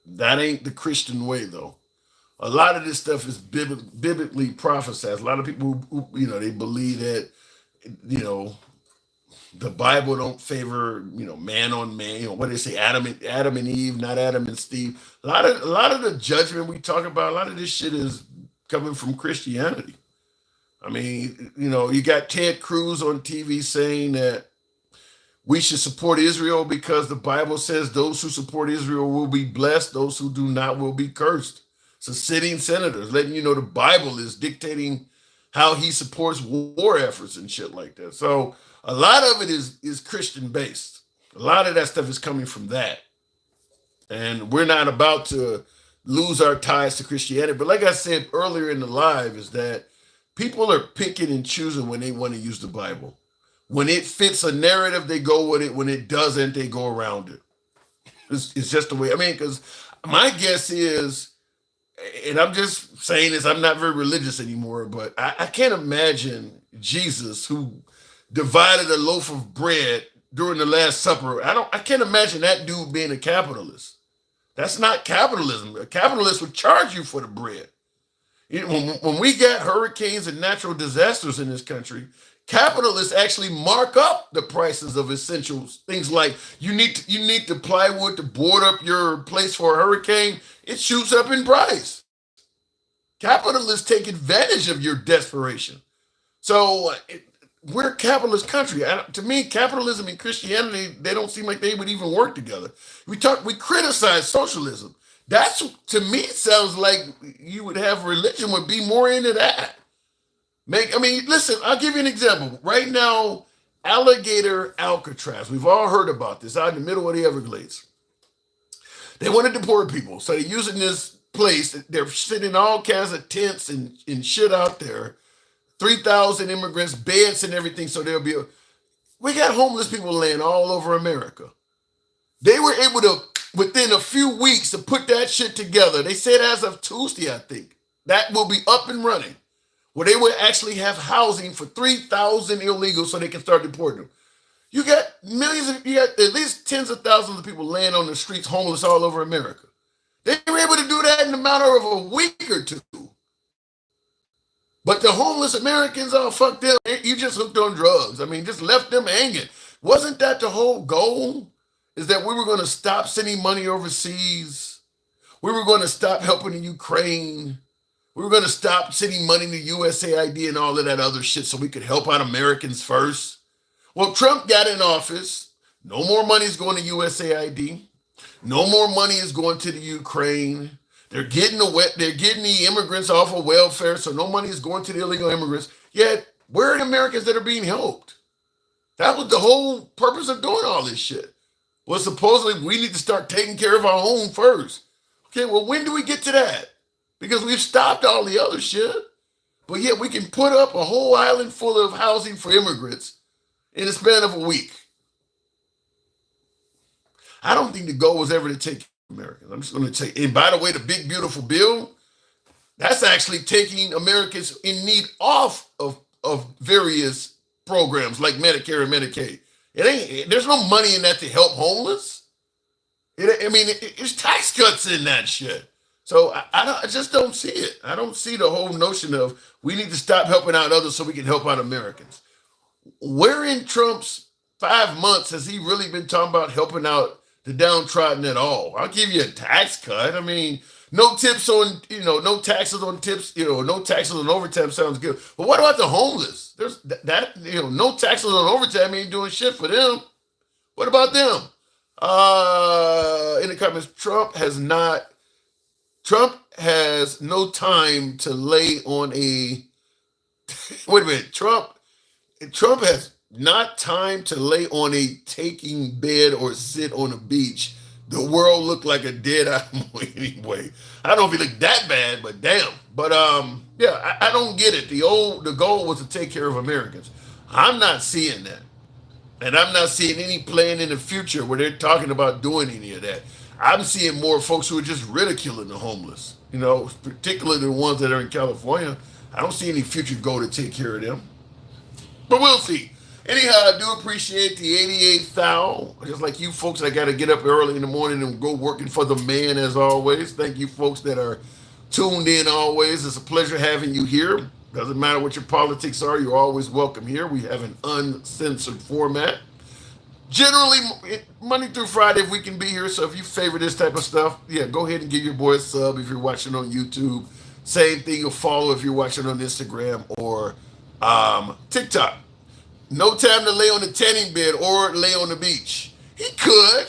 That ain't the Christian way, though. A lot of this stuff is biblically prophesied. A lot of people who they believe that, the Bible don't favor, man on man. What do they say? Adam and Eve, not Adam and Steve. A lot of the judgment we talk about, a lot of this shit is coming from Christianity. I mean, you got Ted Cruz on TV saying that we should support Israel because the Bible says those who support Israel will be blessed, those who do not will be cursed. So sitting senators letting you know the Bible is dictating how he supports war efforts and shit like that. So a lot of it is Christian based. A lot of that stuff is coming from that. And we're not about to lose our ties to Christianity. But like I said earlier in the live, is that people are picking and choosing when they want to use the Bible. When it fits a narrative, they go with it. When it doesn't, they go around it. It's just the way. I mean, because my guess is, and I'm just saying this, I'm not very religious anymore, but I can't imagine Jesus, who divided a loaf of bread during the Last Supper. I can't imagine that dude being a capitalist. That's not capitalism. A capitalist would charge you for the bread. When we got hurricanes and natural disasters in this country, capitalists actually mark up the prices of essentials. Things like you need the plywood to board up your place for a hurricane. It shoots up in price. Capitalists take advantage of your desperation. So we're a capitalist country. To me, capitalism and Christianity, they don't seem like they would even work together. We criticize socialism. That's, to me, sounds like you would have religion would be more into that. Listen, I'll give you an example. Right now, Alligator Alcatraz, we've all heard about this, out in the middle of the Everglades. They want to deport people, so they're using this place. They're sitting in all kinds of tents and shit out there. 3,000 immigrants, beds and everything, so we got homeless people laying all over America. They were able to, within a few weeks, to put that shit together. They said as of Tuesday, I think, that will be up and running, where they will actually have housing for 3,000 illegals so they can start deporting them. You got at least tens of thousands of people laying on the streets, homeless all over America. They were able to do that in a matter of a week or two. But the homeless Americans, oh, fuck them. You just hooked on drugs. Just left them hanging. Wasn't that the whole goal? Is that we were going to stop sending money overseas. We were going to stop helping in Ukraine. We were going to stop sending money to USAID and all of that other shit so we could help out Americans first. Well, Trump got in office. No more money is going to USAID. No more money is going to the Ukraine. They're getting the immigrants off of welfare, so no money is going to the illegal immigrants. Yet, where are the Americans that are being helped? That was the whole purpose of doing all this shit. Well, supposedly we need to start taking care of our own first. Okay, well, when do we get to that? Because we've stopped all the other shit. But yet we can put up a whole island full of housing for immigrants in the span of a week. I don't think the goal was ever to take Americans. I'm just going to take, and by the way, the big beautiful bill, that's actually taking Americans in need off of various programs like Medicare and Medicaid. There's no money in that to help homeless. There's tax cuts in that shit. So I just don't see it. I don't see the whole notion of we need to stop helping out others so we can help out Americans. Where in Trump's 5 months has he really been talking about helping out the downtrodden at all? I'll give you a tax cut. No tips on, no taxes on tips, no taxes on overtime sounds good. But what about the homeless? There's that, no taxes on overtime ain't doing shit for them. What about them? In the comments, Trump has no time to lay on a, wait a minute, Trump has not time to lay on a taking bed or sit on a beach. The world looked like a dead animal anyway. I don't know if he looked that bad, but damn. But yeah, I don't get it. The goal was to take care of Americans. I'm not seeing that. And I'm not seeing any plan in the future where they're talking about doing any of that. I'm seeing more folks who are just ridiculing the homeless, particularly the ones that are in California. I don't see any future goal to take care of them. But we'll see. Anyhow, I do appreciate the 88th thou. Just like you folks, I got to get up early in the morning and go working for the man as always. Thank you folks that are tuned in always. It's a pleasure having you here. Doesn't matter what your politics are, you're always welcome here. We have an uncensored format. Generally, Monday through Friday, we can be here. So if you favor this type of stuff, yeah, go ahead and give your boy a sub if you're watching on YouTube. Same thing, you'll follow if you're watching on Instagram or TikTok. No time to lay on the tanning bed or lay on the beach. He could.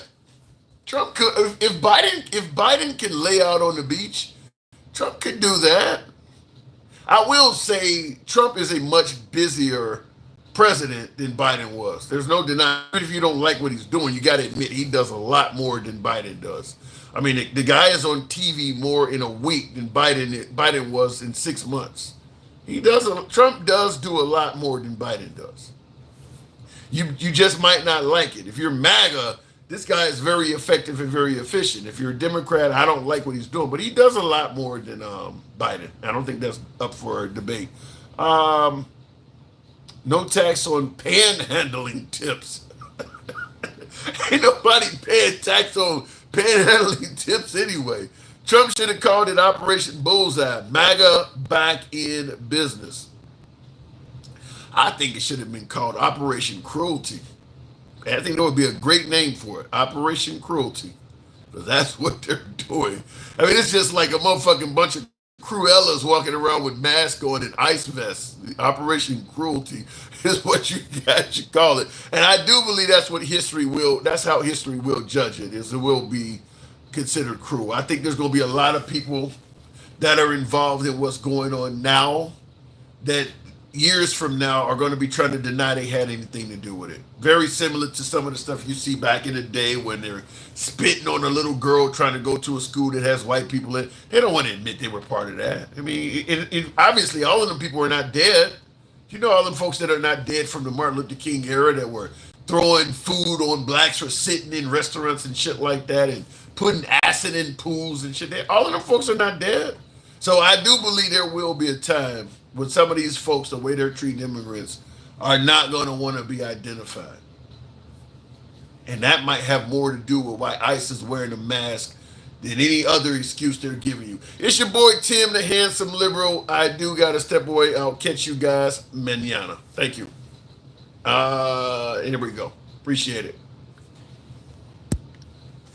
Trump could. If Biden can lay out on the beach, Trump could do that. I will say Trump is a much busier president than Biden was. There's no denying. If you don't like what he's doing, you got to admit he does a lot more than Biden does. I mean, the guy is on TV more in a week than Biden was in 6 months. Trump does do a lot more than Biden does. You just might not like it. If you're MAGA, this guy is very effective and very efficient. If you're a Democrat, I don't like what he's doing, but he does a lot more than Biden. I don't think that's up for a debate. No tax on panhandling tips. Ain't nobody paying tax on panhandling tips anyway. Trump should have called it Operation Bullseye. MAGA back in business. I think it should have been called Operation Cruelty. I think that would be a great name for it, Operation Cruelty. Because that's what they're doing. I mean, it's just like a motherfucking bunch of Cruellas walking around with masks on and ice vests. Operation Cruelty is what you got to call it. And I do believe that's how history will judge it, is it will be considered cruel. I think there's going to be a lot of people that are involved in what's going on now that years from now are going to be trying to deny they had anything to do with it. Very similar to some of the stuff you see back in the day when they're spitting on a little girl trying to go to a school that has white people in it. They don't want to admit they were part of that. I mean, obviously all of them people are not dead. You know, all them folks that are not dead from the Martin Luther King era that were throwing food on blacks for sitting in restaurants and shit like that and putting acid in pools and shit. All of them folks are not dead. So I do believe there will be a time when some of these folks, the way they're treating immigrants, are not going to want to be identified. And that might have more to do with why ICE is wearing a mask than any other excuse they're giving you. It's your boy Tim, the handsome liberal. I do got to step away. I'll catch you guys mañana. Thank you. Here we go. Appreciate it.